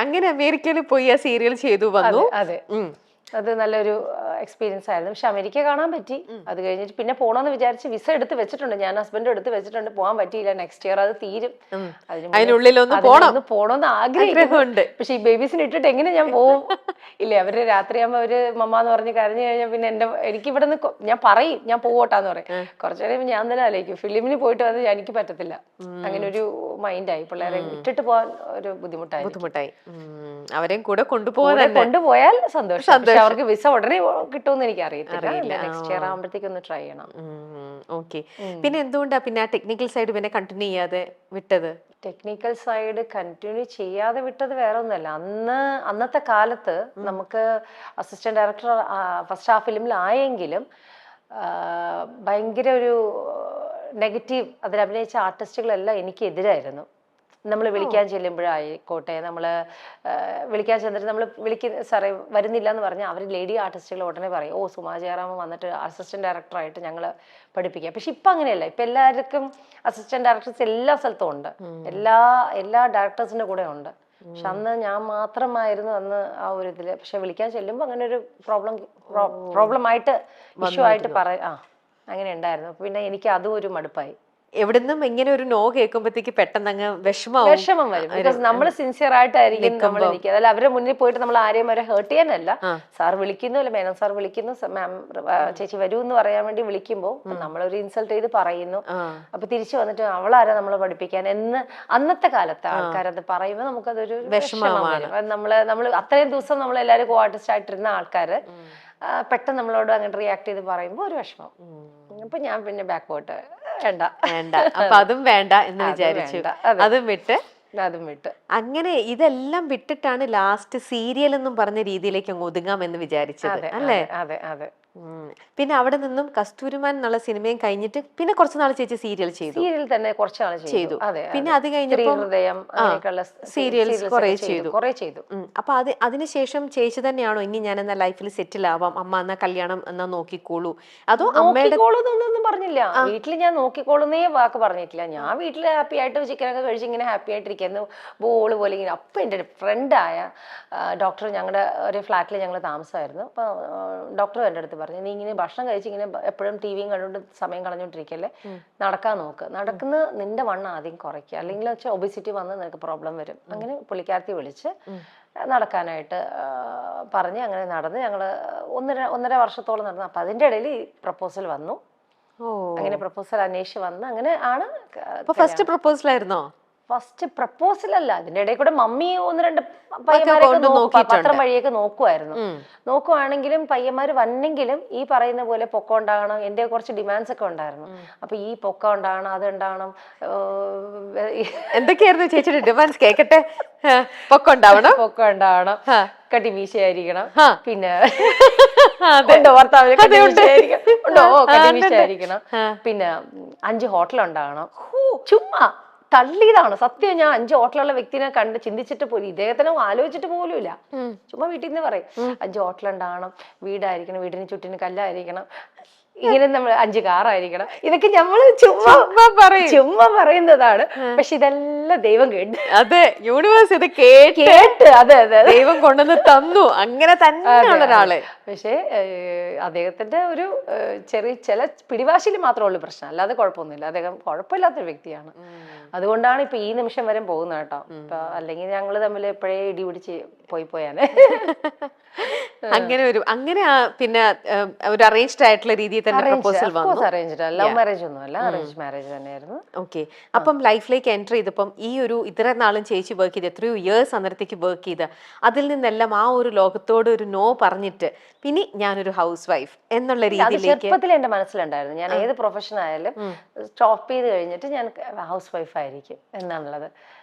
അങ്ങനെ അമേരിക്കയിൽ പോയി ആ സീരിയൽ ചെയ്തു വന്നു. അതെ, അത് നല്ലൊരു എക്സ്പീരിയൻസ് ആയിരുന്നു. പക്ഷെ അമേരിക്ക കാണാൻ പറ്റി. അത് കഴിഞ്ഞിട്ട് പിന്നെ പോണോന്ന് വിചാരിച്ച് വിസ എടുത്ത് വെച്ചിട്ടുണ്ട്, ഞാൻ ഹസ്ബൻഡും എടുത്ത് വെച്ചിട്ടുണ്ട്. പോകാൻ പറ്റിയില്ല, നെക്സ്റ്റ് ഇയർ അത് തീരും. അതിനുള്ളിലൊന്ന് പോണോന്ന് ആഗ്രഹമുണ്ട്. പക്ഷെ ഈ ബേബീസിനെ ഇട്ടിട്ട് എങ്ങനെ ഞാൻ പോവും? ഇല്ലേ, അവര് രാത്രിയാകുമ്പോ അവര് മമ്മ എന്ന് പറഞ്ഞ് കരഞ്ഞു കഴിഞ്ഞാൽ പിന്നെ എനിക്ക് ഇവിടെ നിന്ന് ഞാൻ പറയും ഞാൻ പോവട്ടാന്ന് പറയും. കുറച്ചു നേരം ഞാൻ തന്നെ ആലോചിക്കും ഫിലിമിന് പോയിട്ട് വന്ന് എനിക്ക് പറ്റത്തില്ല. അങ്ങനെ ഒരു മൈൻഡായി. പിള്ളേരെ ഇട്ടിട്ട് പോകാൻ ഒരു ബുദ്ധിമുട്ടായി. അവരെയും കൂടെ കൊണ്ടുപോയാൽ സന്തോഷം. അവർക്ക് വിസ ഉടനെ കിട്ടുമെന്ന് എനിക്ക് അറിയത്തില്ല. നെക്സ്റ്റ് ഇയർ ആകുമ്പോഴത്തേക്ക് ഒന്ന് ട്രൈ ചെയ്യണം. പിന്നെ എന്തുകൊണ്ടാ പിന്നെ ടെക്നിക്കൽ സൈഡ് പിന്നെ കണ്ടിന്യൂ ചെയ്യാതെ വിട്ടത്? ടെക്നിക്കൽ സൈഡ് കണ്ടിന്യൂ ചെയ്യാതെ വിട്ടത് വേറെ ഒന്നുമല്ല. അന്നത്തെ കാലത്ത് നമുക്ക് അസിസ്റ്റന്റ് ഡയറക്ടർ ഫസ്റ്റ് ആ ഫിലിമിൽ ആയെങ്കിലും ഭയങ്കര ഒരു നെഗറ്റീവ് അതിലഭിനയിച്ച ആർട്ടിസ്റ്റുകളെല്ലാം എനിക്ക് എതിരായിരുന്നു. നമ്മൾ വിളിക്കാൻ ചെല്ലുമ്പോഴായിക്കോട്ടെ, നമ്മൾ വിളിക്കാൻ ചെന്നിട്ട് നമ്മൾ സാറേ വരുന്നില്ല എന്ന് പറഞ്ഞാൽ അവർ ലേഡി ആർട്ടിസ്റ്റുകൾ ഉടനെ പറയും ഓ സുമാ ജയറാമൻ വന്നിട്ട് അസിസ്റ്റന്റ് ഡയറക്ടറായിട്ട് ഞങ്ങൾ പഠിപ്പിക്കുക. പക്ഷെ ഇപ്പം അങ്ങനെയല്ല. ഇപ്പം എല്ലാവർക്കും അസിസ്റ്റന്റ് ഡയറക്ടേഴ്സ് എല്ലാ സ്ഥലത്തും ഉണ്ട്, എല്ലാ ഡയറക്ടേഴ്സിന്റെ കൂടെ ഉണ്ട്. പക്ഷെ അന്ന് ഞാൻ മാത്രമായിരുന്നു അന്ന് ആ ഒരു ഇതില്. പക്ഷെ വിളിക്കാൻ ചെല്ലുമ്പോൾ അങ്ങനെ ഒരു പ്രോബ്ലം ആയിട്ട് ഇഷ്യൂ ആയിട്ട് അങ്ങനെ ഉണ്ടായിരുന്നു. പിന്നെ എനിക്ക് അതും ഒരു മടുപ്പായി. എവിടുന്നും ഇങ്ങനെ ഒരു നോ കേൾക്കുമ്പോഴത്തേക്ക് പെട്ടെന്ന് അങ്ങ് വിഷമാവും. വിഷമം വരും. ബിക്കോസ് നമ്മൾ സിൻസിയർ ആയിട്ടായിരിക്കും നമ്മൾ നിൽക്കുക. അതല്ല അവരുടെ മുന്നിൽ പോയിട്ട് നമ്മൾ ആരെയും വരെ ഹേർട്ട് ചെയ്യാനല്ല. സാർ വിളിക്കുന്നു, അല്ലെ മേനോൻ സാർ വിളിക്കുന്നു, മാം ചേച്ചി വരൂ എന്ന് പറയാൻ വേണ്ടി വിളിക്കുമ്പോൾ നമ്മളൊരു ഇൻസൾട്ട് ചെയ്ത് പറയുന്നു. അപ്പൊ തിരിച്ചു വന്നിട്ട് അവളാരാ നമ്മളെ പഠിപ്പിക്കാൻ എന്ന് അന്നത്തെ കാലത്ത് ആൾക്കാരത് പറയുമ്പോൾ നമുക്കതൊരു വിഷമമാണ്. നമ്മള് അത്രയും ദിവസം നമ്മൾ എല്ലാവരും കോ ആർട്ടിസ്റ്റ് ആയിട്ടിരുന്ന ആൾക്കാര് പെട്ടെന്ന് നമ്മളോട് അങ്ങോട്ട് റിയാക്ട് ചെയ്ത് പറയുമ്പോൾ ഒരു വിഷമം. അപ്പൊ ഞാൻ പിന്നെ ബാക്ക്വേർഡ് വേണ്ട അപ്പൊ അതും വേണ്ട എന്ന് വിചാരിച്ചു, അതും വിട്ട് അങ്ങനെ ഇതെല്ലാം വിട്ടിട്ടാണ് ലാസ്റ്റ് സീരിയൽ എന്നും പറഞ്ഞ രീതിയിലേക്ക് അങ്ങ് ഒതുങ്ങാം എന്ന് വിചാരിച്ചത് അല്ലേ? അതെ അതെ. പിന്നെ അവിടെ നിന്നും കസ്തൂരിമാൻ എന്നുള്ള സിനിമയും കഴിഞ്ഞിട്ട് പിന്നെ കുറച്ചു നാൾ ചേച്ചി സീരിയൽ ചെയ്തു. സീരിയൽ തന്നെ കുറച്ചു നാൾ ചെയ്തു. പിന്നെ അത് കഴിഞ്ഞപ്പോൾ സീരിയൽസ് കുറെ ചെയ്തു. അപ്പൊ അതിനുശേഷം ചേച്ചി തന്നെയാണോ ഇനി ഞാൻ എന്നാ ലൈഫിൽ സെറ്റിൽ ആവാം, അമ്മ എന്നാ കല്യാണം എന്നാ നോക്കിക്കോളൂ, അതോ അമ്മയുടെ ഒന്നും പറഞ്ഞില്ല? വീട്ടിൽ ഞാൻ നോക്കിക്കോളുന്നേ വാക്ക് പറഞ്ഞിട്ടില്ല. ഞാൻ വീട്ടിൽ ഹാപ്പി ആയിട്ട് ചിക്കനൊക്കെ കഴിച്ച് ഇങ്ങനെ ഹാപ്പി ആയിട്ടിരിക്കുന്നു, ബോള് പോലെ ഇങ്ങനെ. അപ്പൊ എന്റെ ഫ്രണ്ടായ ഡോക്ടർ, ഞങ്ങളുടെ ഒരു ഫ്ലാറ്റിൽ ഞങ്ങൾ താമസമായിരുന്നു. അപ്പൊ ഡോക്ടർ എൻ്റെ അടുത്ത് പറഞ്ഞു, നീ ഇങ്ങനെ ഭക്ഷണം കഴിച്ച് ഇങ്ങനെ എപ്പോഴും ടി വിയും കണ്ടുകൊണ്ട് സമയം കളഞ്ഞോണ്ടിരിക്കല്ലേ, നടക്കാൻ നോക്ക്. നടക്കുന്ന നിന്റെ വണ്ണം ആദ്യം കുറയ്ക്കുക, അല്ലെങ്കിൽ വെച്ചാൽ ഒബിസിറ്റി വന്ന് നിനക്ക് പ്രോബ്ലം വരും. അങ്ങനെ പുള്ളിക്കാരത്തി വിളിച്ച് നടക്കാനായിട്ട് പറഞ്ഞ് അങ്ങനെ നടന്ന് ഞങ്ങള് ഒന്നര വർഷത്തോളം നടന്നു. അപ്പൊ അതിന്റെ ഇടയിൽ പ്രപ്പോസൽ വന്നു. അങ്ങനെ പ്രപ്പോസൽ അന്വേഷിച്ച് വന്ന് അങ്ങനെ ആണ്. ഫസ്റ്റ് പ്രപ്പോസൽ ആയിരുന്നോ? ഫസ്റ്റ് പ്രപ്പോസൽ അല്ല, അതിന്റെ ഇടയിൽ കൂടെ മമ്മി ഒന്ന് രണ്ട് പയ്യന്മാരൊക്കെ പത്രം വഴിയൊക്കെ നോക്കുവാണെങ്കിലും പയ്യന്മാര് വന്നെങ്കിലും ഈ പറയുന്ന പോലെ പൊക്കം ഉണ്ടാകണം, എന്റെ കുറച്ച് ഡിമാൻഡ്സ് ഒക്കെ ഉണ്ടായിരുന്നു. അപ്പൊ ഈ പൊക്കം ഉണ്ടാകണം, അത് ഉണ്ടാകണം. എന്തൊക്കെയായിരുന്നു ചേച്ചിയുടെ ഡിമാൻഡ്സ്? കേക്കട്ടെ. പൊക്കം ഉണ്ടാവണം, കട്ടിമീശയായിരിക്കണം, പിന്നെ കട്ടിമീശയായിരിക്കണം, പിന്നെ 5 ഹോട്ടൽ ഉണ്ടാകണം. ചുമ്മാ തള്ളിയതാണ് സത്യം. ഞാൻ 5 ഹോട്ടലുള്ള വ്യക്തിനെ കണ്ട് ചിന്തിച്ചിട്ട് പോലും, ഇദ്ദേഹത്തിനെ ആലോചിച്ചിട്ട് പോലുമില്ല. ചുമ്മാ വീട്ടിൽ നിന്ന് പറയും 5 ഹോട്ടൽ ഉണ്ടാകണം, വീടായിരിക്കണം, വീടിന് ചുറ്റിന് കല്ലായിരിക്കണം, ഇങ്ങനെ നമ്മൾ 5 കാറായിരിക്കണം. ഇതൊക്കെ നമ്മള് ചുമ്മാ പറയുന്നതാണ്. പക്ഷെ ഇതെല്ലാം ദൈവം കേട്ട്, അതെ, യൂണിവേഴ്സ് ഇത് കേട്ട് അതെ ദൈവം കൊണ്ടുവന്ന് തന്നു. അങ്ങനെ തന്നെയുള്ള ഒരാള്. പക്ഷെ അദ്ദേഹത്തിന്റെ ഒരു ചില പിടിവാശിയിൽ മാത്രമേ ഉള്ളൂ പ്രശ്നം, അല്ലാതെ കുഴപ്പമൊന്നുമില്ല. അദ്ദേഹം കുഴപ്പമില്ലാത്തൊരു വ്യക്തിയാണ്. അതുകൊണ്ടാണ് ഇപ്പൊ ഈ നിമിഷം വരെ പോകുന്നത് കേട്ടോ. ഇപ്പൊ അല്ലെങ്കിൽ ഞങ്ങള് തമ്മിൽ എപ്പോഴേ ഇടിപിടിച്ച് പോയാനെ. അങ്ങനെ പിന്നെ ഒരു അറേഞ്ച്ഡ് ആയിട്ടുള്ള രീതിയിൽ തന്നെ പ്രപ്പോസൽ വന്നു. അറേഞ്ച്ഡ്, ലവ് മാരേജ് ഒന്നുമല്ല, അറേഞ്ച് മാരേജ് തന്നെയായിരുന്നു. ഓക്കെ. അപ്പം ലൈഫിലേക്ക് എൻ്റർ ചെയ്തപ്പം ഈ ഒരു ഇത്ര നാളും ചേച്ചി വർക്ക് ചെയ്ത് എത്രയോ ഇയേഴ്സ് അന്നേരത്തേക്ക് വർക്ക് ചെയ്ത് അതിൽ നിന്നെല്ലാം ആ ഒരു ലോകത്തോട് ഒരു നോ പറഞ്ഞിട്ട് പിന്നെ ഞാനൊരു ഹൗസ് വൈഫ് എന്നുള്ള രീതിയിലേക്ക് ചെറുപ്പത്തിൽ എന്റെ മനസ്സിലുണ്ടായിരുന്നു, ഞാൻ ഏത് പ്രൊഫഷൻ ആയാലും സ്റ്റോപ്പ് ചെയ്ത് കഴിഞ്ഞിട്ട് ഞാൻ ഹൗസ് വൈഫ് ആയിരിക്കും എന്നാണുള്ളത്.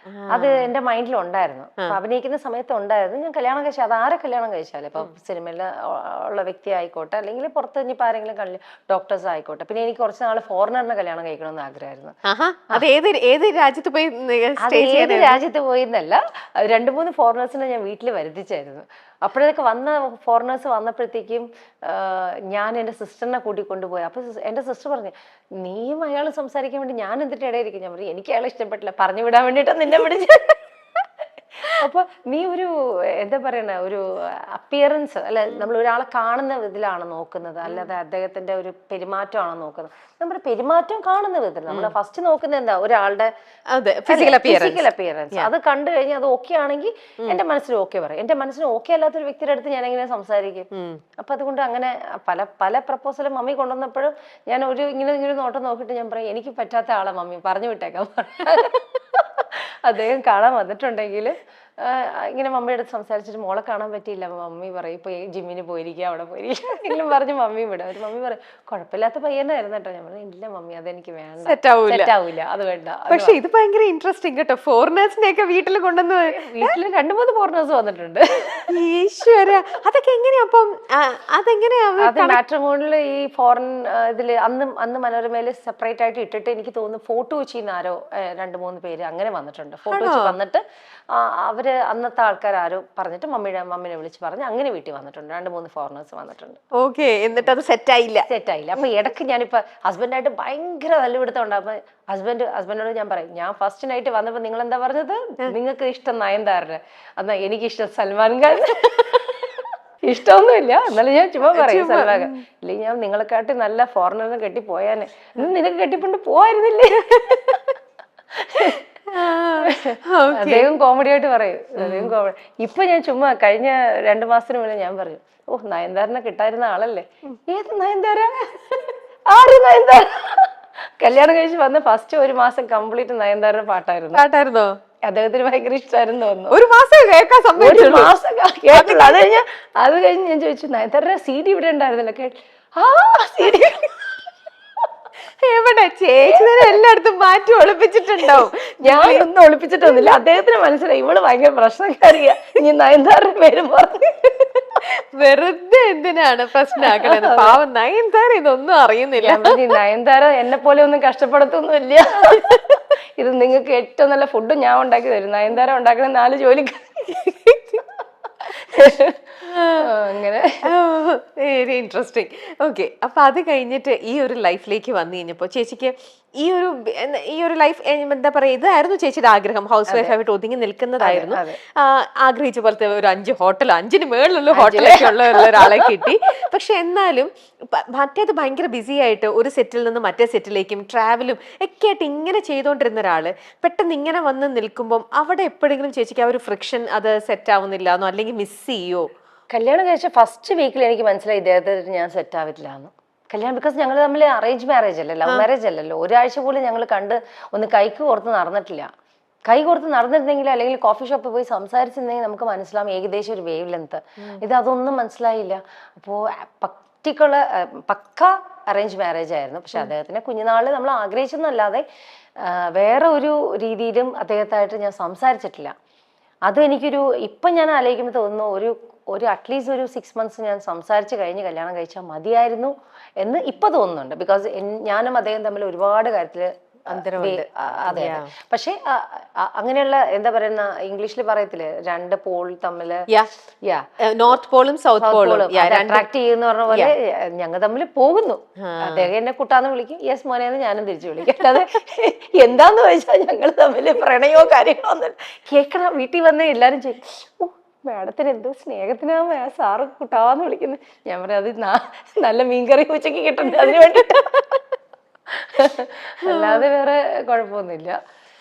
അത് എന്റെ മൈൻഡിൽ ഉണ്ടായിരുന്നു. അഭിനയിക്കുന്ന സമയത്ത് ഉണ്ടായിരുന്നു. ഞാൻ കല്യാണം കഴിച്ചാൽ അത് ആരെ കല്യാണം കഴിച്ചാലും, ഇപ്പൊ സിനിമയിൽ ഉള്ള വ്യക്തി ആയിക്കോട്ടെ, അല്ലെങ്കിൽ പുറത്ത് ഇനിയിപ്പോൾ ആരെങ്കിലും ഡോക്ടേഴ്സ് ആയിക്കോട്ടെ. പിന്നെ എനിക്ക് കുറച്ച് നാൾ ഫോറിനറിനെ കല്യാണം കഴിക്കണമെന്ന് ആഗ്രഹമായിരുന്നു. അത് ഏത് രാജ്യത്ത് പോയി? ഏത് രാജ്യത്ത് പോയിരുന്നല്ല, 2-3 ഫോറിനേഴ്സിനെ ഞാൻ വീട്ടിൽ വരുത്തിച്ചായിരുന്നു. അപ്പോഴേക്ക് വന്ന ഫോറിനേഴ്സ് വന്നപ്പോഴത്തേക്കും ഞാൻ എൻ്റെ സിസ്റ്ററിനെ കൂട്ടിക്കൊണ്ടുപോയി. അപ്പൊ എൻ്റെ സിസ്റ്റർ പറഞ്ഞു, നീയും അയാൾ സംസാരിക്കാൻ വേണ്ടി ഞാൻ എന്തിട്ട് ഇടയിരിക്കും? ഞാൻ പറഞ്ഞു, എനിക്ക് അയാളെ ഇഷ്ടപ്പെട്ടില്ല, പറഞ്ഞു വിടാൻ വേണ്ടിയിട്ടാണ് നിന്നെ പിടിച്ച. അപ്പൊ നീ ഒരു എന്താ പറയണ, ഒരു അപ്പിയറൻസ് അല്ലെ, നമ്മൾ ഒരാളെ കാണുന്ന വിധത്തിലാണ് നോക്കുന്നത്, അല്ലാതെ അദ്ദേഹത്തിന്റെ ഒരു പെരുമാറ്റമാണോ നോക്കുന്നത്. നമ്മുടെ പെരുമാറ്റം കാണുന്ന വിധത്തിൽ നമ്മൾ ഫസ്റ്റ് നോക്കുന്നത് എന്താ, ഒരാളുടെ ഫിസിക്കൽ അപ്പിയറൻസ്. അത് കണ്ടു കഴിഞ്ഞാൽ അത് ഓക്കെ ആണെങ്കിൽ എന്റെ മനസ്സിൽ ഓക്കെ പറയും. എന്റെ മനസ്സിന് ഓക്കെ അല്ലാത്തൊരു വ്യക്തിയുടെ അടുത്ത് ഞാൻ എങ്ങനെ സംസാരിക്കും? അപ്പൊ അതുകൊണ്ട് അങ്ങനെ പല പ്രപ്പോസലും മമ്മി കൊണ്ടുവന്നപ്പോഴും ഞാൻ ഇങ്ങനെ നോട്ടം നോക്കിയിട്ട് ഞാൻ പറയും, എനിക്ക് പറ്റാത്ത ആളെ മമ്മി പറഞ്ഞു വിട്ടേക്കാൻ അദ്ദേഹം കാണാൻ വന്നിട്ടുണ്ടെങ്കിൽ ഇങ്ങനെ മമ്മിയുടെ അടുത്ത് സംസാരിച്ചിട്ട് മോളെ കാണാൻ പറ്റിയില്ല, മമ്മി പറയും ഇപ്പൊ ജിമ്മിന് പോയിരിക്കുക, അവിടെ പോയിരിക്കുക എങ്കിലും പറഞ്ഞ് മമ്മി വിടും. ഒരു മമ്മി പറയും കുഴപ്പമില്ലാത്ത പയ്യനായിരുന്നു കേട്ടോ. ഞാൻ പറഞ്ഞു, ഇല്ല മമ്മി അതെനിക്ക് വേണ്ട, സെറ്റ് ആവൂല, അത് വേണ്ട. പക്ഷെ ഇത് ഭയങ്കര ഇൻട്രസ്റ്റിംഗ് കേട്ടോ. ഫോറിനേഴ്സിനെ ഒക്കെ വീട്ടിൽ കൊണ്ടുവന്ന്, വീട്ടിൽ 2-3 ഫോറിനേഴ്സ് വന്നിട്ടുണ്ട്. ഈശ്വര, അതൊക്കെ എങ്ങനെയാ? അപ്പം അതെങ്ങനെയാ? അത് മാട്രിമോണിയിൽ ഈ ഫോറിൻ ഇതില് അന്ന് മനോരമയില് സെപ്പറേറ്റ് ആയിട്ട് ഇട്ടിട്ട്, എനിക്ക് തോന്നുന്നു ഫോട്ടോ കൊച്ചിന്ന് ആരോ 2-3 പേര് അങ്ങനെ വന്നിട്ടുണ്ട്. ഫോട്ടോ വെച്ച് വന്നിട്ട് അവര് അന്നത്തെ ആൾക്കാർ ആരോ പറഞ്ഞിട്ട് മമ്മിനെ വിളിച്ച് പറഞ്ഞ് അങ്ങനെ വീട്ടിൽ വന്നിട്ടുണ്ട്. 2-3 ഫോറിനേഴ്സ് വന്നിട്ടുണ്ട്. ഓക്കെ. എന്നിട്ട് അത് സെറ്റായില്ല. അപ്പൊ ഇടയ്ക്ക് ഞാനിപ്പോ ഹസ്ബൻഡായിട്ട് ഭയങ്കര തല്ലുപിടുത്തം ഉണ്ടാകുമ്പോ ഹസ്ബൻഡിനോട് ഞാൻ പറയും, ഞാൻ ഫസ്റ്റ് നൈറ്റ് വന്നപ്പോ നിങ്ങൾ എന്താ പറഞ്ഞത്, നിങ്ങൾക്ക് ഇഷ്ടം നയൻതാരന്, എന്നാ എനിക്കിഷ്ടം സൽമാൻ ഖാൻ. ഇഷ്ടമൊന്നുമില്ല. എന്നാലും ഞാൻ ചുമ്മാ പറയും സൽമാൻ, ഇല്ലെങ്കിൽ ഞാൻ നിങ്ങളെക്കാട്ടി നല്ല ഫോറിനറിനെ കെട്ടി പോയാനെ, നിനക്ക് കെട്ടിക്കൊണ്ട് പോവായിരുന്നില്ലേ. അദ്ദേഹം കോമഡി ആയിട്ട് പറയും. അദ്ദേഹം കോമഡി. ഇപ്പൊ ഞാൻ ചുമ്മാ കഴിഞ്ഞ 2 മാസത്തിന് മുന്നേ ഞാൻ പറയും, ഓ നയൻതാരനെ കിട്ടായിരുന്ന ആളല്ലേ. ഏത് നയൻതാര? ആര് നയൻതാര? കല്യാണം കഴിച്ച് വന്ന ഫസ്റ്റ് 1 മാസം കംപ്ലീറ്റ് നയൻതാരയുടെ പാട്ടായിരുന്നു. അദ്ദേഹത്തിന് ഭയങ്കര ഇഷ്ടമായിരുന്നു തോന്നുന്നു. 1 മാസം കേൾക്കാൻ ഒരു മാസം കേട്ടുള്ളൂ. അത് കഴിഞ്ഞ് ഞാൻ ചോദിച്ചു, നയൻതാരയുടെ CD ഇവിടെ ഉണ്ടായിരുന്നല്ലോ. CD എവിടെ ചേച്ചി എല്ലായിടത്തും മാറ്റി ഒളിപ്പിച്ചിട്ടുണ്ടാവും. ഞാനൊന്നും ഒളിപ്പിച്ചിട്ടൊന്നുമില്ല. അദ്ദേഹത്തിന് മനസ്സിലായി ഇവള് ഭയങ്കര പ്രശ്നക്കാരിയാ, ഇനി നയൻതാരയുടെ പേരും പറഞ്ഞു. വെറുതെ എന്തിനാണ് പ്രശ്നമാക്കണത്? പാവം നയൻതാര ഇതൊന്നും അറിയുന്നില്ല. നയൻതാര എന്നെ പോലെ ഒന്നും കഷ്ടപ്പെടുത്തൊന്നുമില്ല. ഇത് നിങ്ങൾക്ക് ഏറ്റവും നല്ല ഫുഡ് ഞാൻ ഉണ്ടാക്കി തരും. നയൻതാര ഉണ്ടാക്കണ 4 ജോലിക്കാർ. അങ്ങനെ വെരി ഇൻട്രസ്റ്റിംഗ്. ഓക്കെ, അപ്പൊ അത് കഴിഞ്ഞിട്ട് ഈ ഒരു ലൈഫിലേക്ക് വന്നു കഴിഞ്ഞപ്പോ ചേച്ചിക്ക് ഈ ഒരു ലൈഫ് എന്താ പറയാ, ഇതായിരുന്നു ചേച്ചിയുടെ ആഗ്രഹം? ഹൗസ് വൈഫ് ആയിട്ട് ഒതുങ്ങി നിൽക്കുന്നതായിരുന്നു. ആഗ്രഹിച്ച പോലത്തെ ഒരു 5 ഹോട്ടൽ, 5-ന് മേളിലുള്ള ഹോട്ടലൊക്കെ ഉള്ള ഒരാളെ കിട്ടി. പക്ഷെ എന്നാലും മറ്റേത് ഭയങ്കര ബിസി ആയിട്ട് ഒരു സെറ്റിൽ നിന്ന് മറ്റേ സെറ്റിലേക്കും ട്രാവലും ഒക്കെ ആയിട്ട് ഇങ്ങനെ ചെയ്തുകൊണ്ടിരുന്ന ഒരാള് പെട്ടെന്ന് ഇങ്ങനെ വന്ന് നിൽക്കുമ്പോൾ അവിടെ എപ്പോഴെങ്കിലും ചേച്ചിക്ക് ആ ഒരു ഫ്രിക്ഷൻ അത് സെറ്റ് ആവുന്നില്ലാന്നോ അല്ലെങ്കിൽ മിസ് ചെയ്യോ? കല്യാണം കഴിച്ച ഫസ്റ്റ് വീക്കിൽ എനിക്ക് മനസ്സിലായി ഇദ്ദേഹത്തെ ഞാൻ സെറ്റ് ആവില്ല എന്ന്. കല്യാണം, ബിക്കോസ് ഞങ്ങൾ തമ്മിൽ അറേഞ്ച് മാരേജ് അല്ലേ, ലവ് മാരേജ് അല്ലല്ലോ. ഒരാഴ്ച പോലും ഞങ്ങൾ കണ്ട് ഒന്ന് കൈക്ക് കോർത്ത് നടന്നിട്ടില്ല. കൈ കോർത്ത് നടന്നിരുന്നെങ്കിൽ അല്ലെങ്കിൽ കോഫി ഷോപ്പിൽ പോയി സംസാരിച്ചിരുന്നെങ്കിൽ നമുക്ക് മനസ്സിലാവും ഏകദേശം ഒരു വേവ് ലെങ്ത്. അതൊന്നും മനസ്സിലായില്ല. അപ്പോൾ പക്ക അറേഞ്ച് മാരേജ് ആയിരുന്നു. പക്ഷെ അദ്ദേഹത്തിന്റെ കുഞ്ഞുനാളിൽ നമ്മൾ ആഗ്രഹിച്ചെന്നല്ലാതെ വേറെ ഒരു രീതിയിലും അദ്ദേഹത്തായിട്ട് ഞാൻ സംസാരിച്ചിട്ടില്ല. അത് എനിക്കൊരു ഇപ്പം ഞാൻ ആലോചിക്കുമ്പോൾ തോന്നുന്നു, ഒരു അറ്റ്ലീസ്റ്റ് ഒരു 6 months ഞാൻ സംസാരിച്ച് കഴിഞ്ഞ് കല്യാണം കഴിച്ചാൽ മതിയായിരുന്നു എന്ന് ഇപ്പൊ തോന്നുന്നുണ്ട്. ബിക്കോസ് ഞാനും അദ്ദേഹം തമ്മിൽ ഒരുപാട് കാര്യത്തില് അതെ. പക്ഷെ അങ്ങനെയുള്ള എന്താ പറയുന്ന, ഇംഗ്ലീഷിൽ പറയത്തില്ലേ, 2 പോൾ തമ്മില്, നോർത്ത് പോളും സൗത്ത് പോളും അട്രാക്ട് ചെയ്യുന്ന പറഞ്ഞ പോലെ ഞങ്ങൾ തമ്മിൽ പോകുന്നു. അദ്ദേഹം എന്നെ കുട്ടാന്ന് വിളിക്കും, യെസ് മോനെന്ന് ഞാനും തിരിച്ചു വിളിക്കും. അല്ലാതെ എന്താന്ന് ചോദിച്ചാൽ ഞങ്ങൾ തമ്മിൽ പ്രണയോ കാര്യങ്ങളോ ഒന്നും കേൾക്കണം. വീട്ടിൽ വന്ന് എല്ലാരും ചെയ്യും, മാഡത്തിന് എന്തോ സ്നേഹത്തിനാ സാറ് കുട്ടാന്ന് വിളിക്കുന്നത്. ഞാൻ പറയാം, അത് നല്ല മീൻകറി ഉച്ചയ്ക്ക് കിട്ടുന്നുണ്ട്, അതിന് വേണ്ടിട്ട്, അല്ലാതെ വേറെ കുഴപ്പമൊന്നുമില്ല.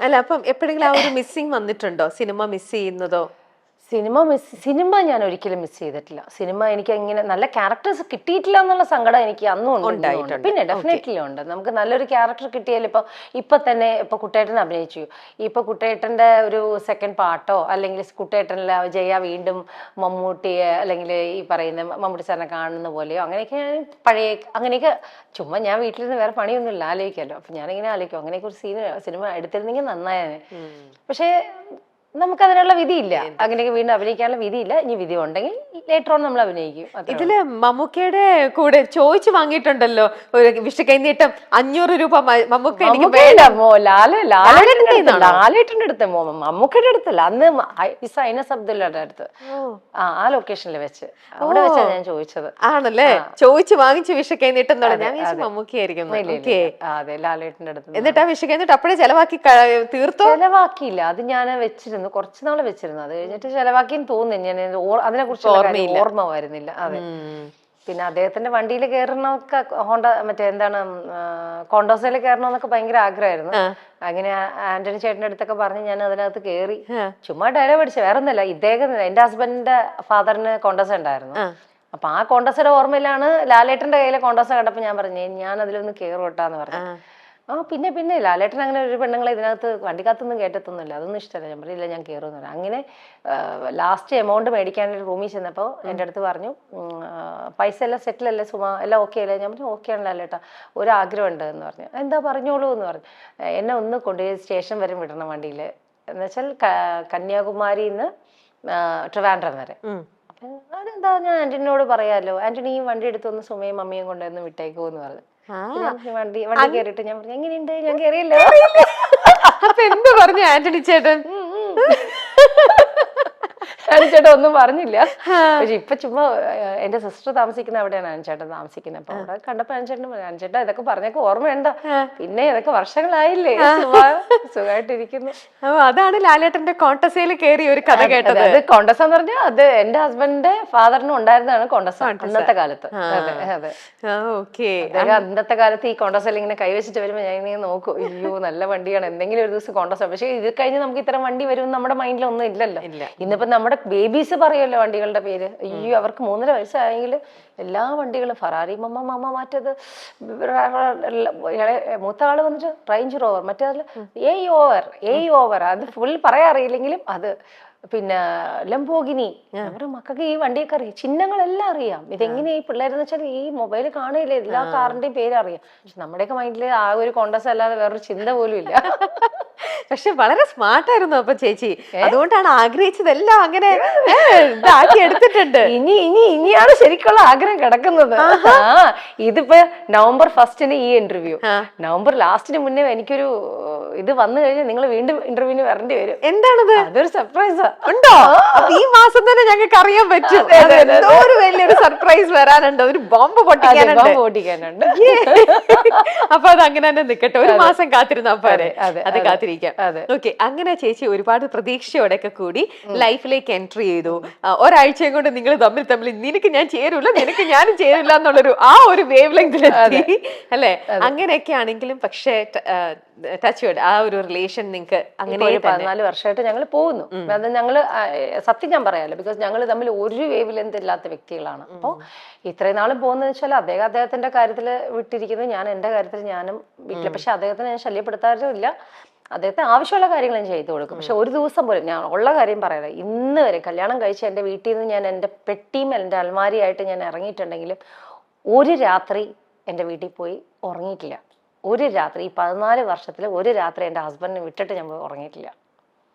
അല്ല, അപ്പം എപ്പോഴെങ്കിലും ആ ഒരു മിസ്സിങ് വന്നിട്ടുണ്ടോ? സിനിമ മിസ് ചെയ്യുന്നതോ? സിനിമ ഞാൻ ഒരിക്കലും മിസ് ചെയ്തിട്ടില്ല. സിനിമ എനിക്ക് ഇങ്ങനെ നല്ല ക്യാരക്ടേഴ്സ് കിട്ടിയിട്ടില്ല എന്നുള്ള സങ്കടം എനിക്ക് അന്നും ഉണ്ടായിട്ടുണ്ട്. പിന്നെ ഡെഫിനറ്റ്ലി ഉണ്ട്. നമുക്ക് നല്ലൊരു ക്യാരക്ടർ കിട്ടിയാൽ ഇപ്പൊ തന്നെ കുട്ടേട്ടൻ അഭിനയിച്ചു, ഇപ്പൊ കുട്ടേട്ടന്റെ ഒരു സെക്കൻഡ് പാർട്ടോ അല്ലെങ്കിൽ കുട്ടേട്ടനിലെ ജയ വീണ്ടും മമ്മൂട്ടിയെ അല്ലെങ്കിൽ ഈ പറയുന്ന മമ്മൂട്ടി സാറിനെ കാണുന്ന പോലെയോ അങ്ങനെയൊക്കെ പഴയ അങ്ങനെയൊക്കെ ചുമ്മാ ഞാൻ വീട്ടിലിരുന്ന് വേറെ പണിയൊന്നുമില്ല ആലോചിക്കാമല്ലോ. അപ്പൊ ഞാനിങ്ങനെ ആലോചിക്കും, അങ്ങനെയൊക്കെ ഒരു സിനിമ എടുത്തിരുന്നെങ്കിൽ നന്നായേനെ. പക്ഷേ നമുക്കതിനുള്ള വിധിയില്ല, അങ്ങനെയൊക്കെ വീണ്ടും അഭിനയിക്കാനുള്ള വിധിയില്ല. ഇനി വിധി ഉണ്ടെങ്കിൽ ലേറ്റർ ഓൺ നമ്മൾ അഭിനയിക്കും. ഇതില് മമ്മൂക്കയുടെ കൂടെ ചോദിച്ചു വാങ്ങിയിട്ടുണ്ടല്ലോ ഒരു വിഷുക്കൈനീട്ടം 500 രൂപ മമ്മൂക്ക. ലാലേട്ടന്റെ അടുത്ത്, മമ്മൂക്കയുടെ അടുത്തല്ല, അന്ന് സൈനസ് അബ്ദുള്ളയുടെ അടുത്ത്, ആ ലൊക്കേഷനിൽ വെച്ച് അവിടെ വെച്ചാ ഞാൻ ചോദിച്ചത്. ആണല്ലേ? ചോദിച്ചു വാങ്ങിച്ചു വിഷുക്കൈനീട്ടം. ഞാൻ മമ്മൂക്കയായിരിക്കും. അതെ, ലാലേട്ടന്റെ അടുത്ത്. എന്നിട്ട് ആ വിഷുക്കൈനീട്ടം അപ്പഴേ ചെലവാക്കി തീർത്തോ? ചെലവാക്കിയില്ല, അത് ഞാൻ വെച്ചിരുന്നു, കുറച്ച് നാള് വെച്ചിരുന്നു. അത് കഴിഞ്ഞിട്ട് ചെലവാക്കിയെന്ന് തോന്നുന്നു. ഞാൻ അതിനെ കുറിച്ച് ഓർമ്മ വരുന്നില്ല. അതെ. പിന്നെ അദ്ദേഹത്തിന്റെ വണ്ടിയിൽ കയറണമൊക്കെ, ഹോണ്ട മറ്റേ എന്താണ് കോണ്ടോസയിൽ കയറണമെന്നൊക്കെ ഭയങ്കര ആഗ്രഹമായിരുന്നു. അങ്ങനെ ആന്റണി ചേട്ടന്റെ അടുത്തൊക്കെ പറഞ്ഞ് ഞാൻ അതിനകത്ത് കയറി. ചുമ്മാ ഡയലോഗ് പഠിച്ചു, വേറെ ഒന്നല്ല. ഇദ്ദേഹം എന്റെ ഹസ്ബൻഡിന്റെ ഫാദറിന് കോണ്ടോസ ഉണ്ടായിരുന്നു. അപ്പൊ ആ കോണ്ടോസയുടെ ഓർമ്മയിലാണ് ലാലേട്ടന്റെ കയ്യിലെ കോണ്ടോസ കണ്ടപ്പോ ഞാൻ പറഞ്ഞു, ഞാൻ അതിലൊന്ന് കയറോട്ടാന്ന് പറഞ്ഞു. പിന്നെ ലാലേട്ടൻ അങ്ങനെ ഒരു പെണ്ണുങ്ങളെ ഇതിനകത്ത് വണ്ടിക്കകത്തൊന്നും കേട്ടത്തൊന്നുമില്ല, അതൊന്നും ഇഷ്ടമല്ല. ഞാൻ പറയില്ല, ഞാൻ കയറുമെന്ന് പറഞ്ഞു. അങ്ങനെ ലാസ്റ്റ് എമൗണ്ട് മേടിക്കാനൊരു റൂമിൽ ചെന്നപ്പോൾ എൻ്റെ അടുത്ത് പറഞ്ഞു, പൈസ എല്ലാം സെറ്റിലല്ലേ സുമ, എല്ലാം ഓക്കെ അല്ലേ? ഞാൻ പറഞ്ഞു ഓക്കെ ആണ് ലാലേട്ടാ, ഒരാഗ്രഹം ഉണ്ട് എന്ന് പറഞ്ഞു. എന്താ പറഞ്ഞോളൂ എന്ന് പറഞ്ഞു. എന്നെ ഒന്ന് കൊണ്ടുപോയി സ്റ്റേഷൻ വരെ വിടണം വണ്ടിയിൽ, എന്നുവെച്ചാൽ കന്യാകുമാരിന്ന് ട്രിവാൻഡ്രം വരെ. അതെന്താ, ഞാൻ ആന്റണിയോട് പറയാമല്ലോ, ആന്റണി ഈ വണ്ടി എടുത്തൊന്ന് സുമയും മമ്മിയും കൊണ്ടുവന്ന് വിട്ടേക്കോ എന്ന് പറഞ്ഞു. വണ്ടി കയറിയിട്ട് ഞാൻ പറഞ്ഞു, എങ്ങനെയുണ്ട്, ഞാൻ കയറിയല്ലോ. അപ്പൊ എന്ത് പറഞ്ഞു ആന്റണി ചേട്ടൻ? ആൻചേട്ടൻ ഒന്നും പറഞ്ഞില്ല. പക്ഷെ ഇപ്പൊ ചുമ്മാ എന്റെ സിസ്റ്റർ താമസിക്കുന്ന അവിടെയാണ് ആൻചേട്ടൻ താമസിക്കുന്നത്. അപ്പൊ അവിടെ കണ്ടപ്പോ ആൻചേട്ടൻ പറഞ്ഞു, ആൻചേട്ടാ ഇതൊക്കെ പറഞ്ഞൊക്കെ ഓർമ്മയുണ്ടോ? പിന്നെ ഇതൊക്കെ വർഷങ്ങളായില്ലേ, സുഖമായിട്ടിരിക്കുന്നു. അതാണ് ലാലേട്ടന്റെ കോണ്ടസയിൽ കയറി ഒരു കഥ കേട്ടത്. അത് കോണ്ടസ എന്ന് പറഞ്ഞാൽ അത് എന്റെ ഹസ്ബൻഡിന്റെ ഫാദറിനും ഉണ്ടായിരുന്നതാണ് കോണ്ടസ അന്നത്തെ കാലത്ത്. അതെ അതെ. ഓക്കെ. അന്നത്തെ കാലത്ത് ഈ കോണ്ടസയിൽ ഇങ്ങനെ കൈവച്ചിട്ട് വരുമ്പോ ഞാൻ ഇങ്ങനെ നോക്കും, അയ്യോ നല്ല വണ്ടിയാണ്, എന്തെങ്കിലും ഒരു ദിവസം കോണ്ടസ. പക്ഷെ ഇത് കഴിഞ്ഞ് നമുക്ക് ഇത്തരം വണ്ടി വരും നമ്മുടെ മൈൻഡിൽ ഒന്നും ഇല്ലല്ലോ. ഇന്നിപ്പോ നമ്മുടെ ബേബീസ് പറയുമല്ലോ വണ്ടികളുടെ പേര്. അയ്യോ അവർക്ക് 3.5 വയസ്സായെങ്കിൽ എല്ലാ വണ്ടികളും ഫെറാറി മമ്മ മാറ്റത്, മൂത്ത ആള് വന്നിട്ട് റേഞ്ച് റോവർ, മറ്റേ എ ഓവർ അത് ഫുൾ പറയാൻ അറിയില്ലെങ്കിലും അത്, പിന്നെ ലംബോഗിനി. നമ്മുടെ മക്കൾക്ക് ഈ വണ്ടിയൊക്കെ അറിയാം, ചിഹ്നങ്ങളെല്ലാം അറിയാം. ഇതെങ്ങനെയാ ഈ പിള്ളേരെന്ന് വെച്ചാൽ ഈ മൊബൈൽ കാണില്ലേ, എല്ലാ കാറിന്റെയും പേര് അറിയാം. പക്ഷെ നമ്മുടെയൊക്കെ മൈൻഡിൽ ആ ഒരു കോണ്ടസ് അല്ലാതെ വേറൊരു ചിന്ത പോലും ഇല്ല. പക്ഷെ വളരെ സ്മാർട്ട് ആയിരുന്നു അപ്പൊ ചേച്ചി, അതുകൊണ്ടാണ് ആഗ്രഹിച്ചതെല്ലാം അങ്ങനെ ഇതാക്കി എടുത്തിട്ടുണ്ട്. ഇനിയാണ് ശരിക്കുള്ള ആഗ്രഹം കിടക്കുന്നത്. ഇതിപ്പോ November 1 ഈ ഇന്റർവ്യൂ, November ലാസ്റ്റിന് മുന്നേ എനിക്കൊരു ഇത് വന്നു കഴിഞ്ഞാൽ നിങ്ങൾ വീണ്ടും ഇന്റർവ്യൂവിന് വരേണ്ടി വരും. എന്താണത്? അതൊരു സർപ്രൈസാ. ഉണ്ടോ? ഈ മാസം തന്നെ ഞങ്ങൾക്ക് അറിയാൻ പറ്റും. എന്തോ ഒരു വലിയൊരു സർപ്രൈസ് വരാനുണ്ട്, ഒരു ബോംബ് പൊട്ടിക്കാനുണ്ട്. അപ്പൊ അത് അങ്ങനെ തന്നെ നിക്കട്ടെ, ഒരു മാസം കാത്തിരുന്നാ പോരെ. അത് കാത്തിരിക്കാം. ഓക്കെ. അങ്ങനെ ചേച്ചി ഒരുപാട് പ്രതീക്ഷയോടെയൊക്കെ കൂടി ലൈഫിലേക്ക് എൻട്രി ചെയ്തു. ഒരാഴ്ചയും കൊണ്ട് നിങ്ങൾ തമ്മിൽ നിനക്ക് ഞാൻ ചേരൂല, നിനക്ക് ഞാനും ചേരില്ല എന്നുള്ളൊരു ആ ഒരു വേവ് ലെങ്തിലെത്തി അല്ലെ. അങ്ങനെയൊക്കെ ആണെങ്കിലും പക്ഷേ ടച്ച് ആ ഒരു റിലേഷൻ നിങ്ങൾക്ക് അങ്ങനെ 14 വർഷമായിട്ട് ഞങ്ങൾ പോകുന്നു. അത് ഞങ്ങള് സത്യം ഞാൻ പറയാലോ, ബിക്കോസ് ഞങ്ങൾ തമ്മിൽ ഒരു വേവ് ലെങ്ത് ഇല്ലാത്ത വ്യക്തികളാണ്. അപ്പോൾ ഇത്രയും നാളും പോകുന്നത് വെച്ചാൽ അദ്ദേഹത്തിന്റെ കാര്യത്തിൽ വിട്ടിരിക്കുന്നത്, ഞാൻ എന്റെ കാര്യത്തിൽ ഞാനും വീട്ടിൽ. പക്ഷെ അദ്ദേഹത്തിന് ഞാൻ ശല്യപ്പെടുത്താറില്ല, അദ്ദേഹത്തിന് ആവശ്യമുള്ള കാര്യങ്ങൾ ഞാൻ ചെയ്തു കൊടുക്കും. പക്ഷെ ഒരു ദിവസം പോലും ഞാൻ ഉള്ള കാര്യം പറയാതെ ഇന്ന് വരെ കല്യാണം കഴിച്ച് എൻ്റെ വീട്ടിൽ നിന്ന് ഞാൻ എൻ്റെ പെട്ടിയും എൻ്റെ അൽമാരിയായിട്ട് ഞാൻ ഇറങ്ങിയിട്ടുണ്ടെങ്കിലും ഒരു രാത്രി എൻ്റെ വീട്ടിൽ പോയി ഉറങ്ങിയിട്ടില്ല. ഒരു രാത്രി ഈ 14 വർഷത്തിൽ ഒരു രാത്രി എൻ്റെ ഹസ്ബൻഡിനെ വിട്ടിട്ട് ഞാൻ പോയി ഉറങ്ങിയിട്ടില്ല.